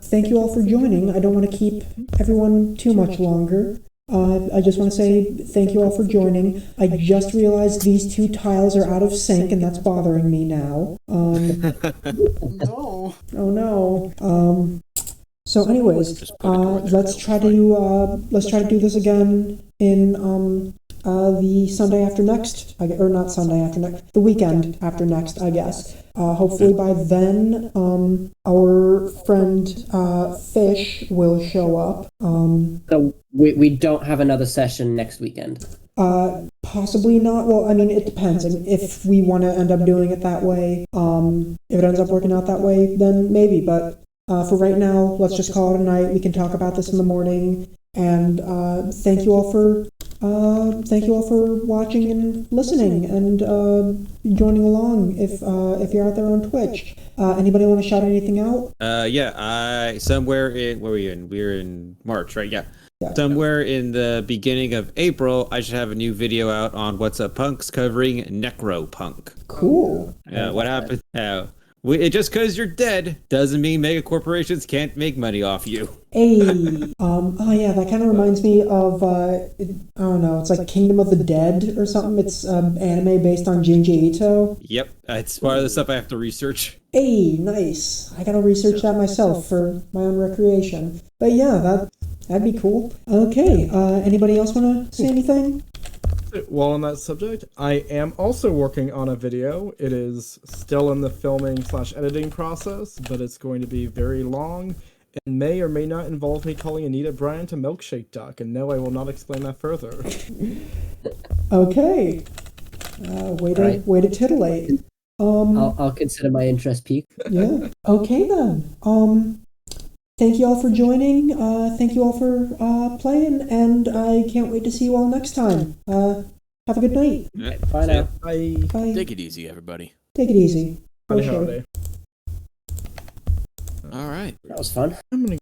thank you all for joining. I don't want to keep everyone too much longer. I just want to say thank you all for joining. I just realized these two tiles are out of sync, and that's bothering me now. no. Oh no. So, anyways, let's try to do this again in the Sunday after next, or not Sunday after next, the weekend after next, I guess. Hopefully by then, our friend Fish will show up. So we don't have another session next weekend. Possibly not. Well, I mean, it depends. I mean, if we want to end up doing it that way, if it ends up working out that way, then maybe. But for right now, let's just call it a night. We can talk about this in the morning. And thank you all for watching and listening and joining along. If you're out there on Twitch, anybody want to shout anything out? Yeah, somewhere in where we're in March, right? Yeah. Yeah. Somewhere in the beginning of April, I should have a new video out on What's Up Punks covering Necropunk. Cool. Yeah, what happened? Just because you're dead doesn't mean mega corporations can't make money off you. Hey, oh yeah, that kind of reminds me of I don't know, it's like Kingdom of the Dead or something. It's anime based on Junji Ito. Yep, it's part of the stuff I have to research. Hey, nice. I gotta research that myself for my own recreation. But yeah, that'd be cool. Okay, anybody else want to say anything? While on that subject, I am also working on a video. It is still in the filming/editing process, but it's going to be very long and may or may not involve me calling Anita Bryant a milkshake duck. And no, I will not explain that further. Okay. Way to titillate. I'll consider my interest peaked. Yeah. Okay then. Thank you all for joining. Thank you all for playing, and I can't wait to see you all next time. Have a good night. Bye now. Bye. Bye. Take it easy, everybody. Take it easy. Happy For sure. holiday. All right. That was fun. I'm gonna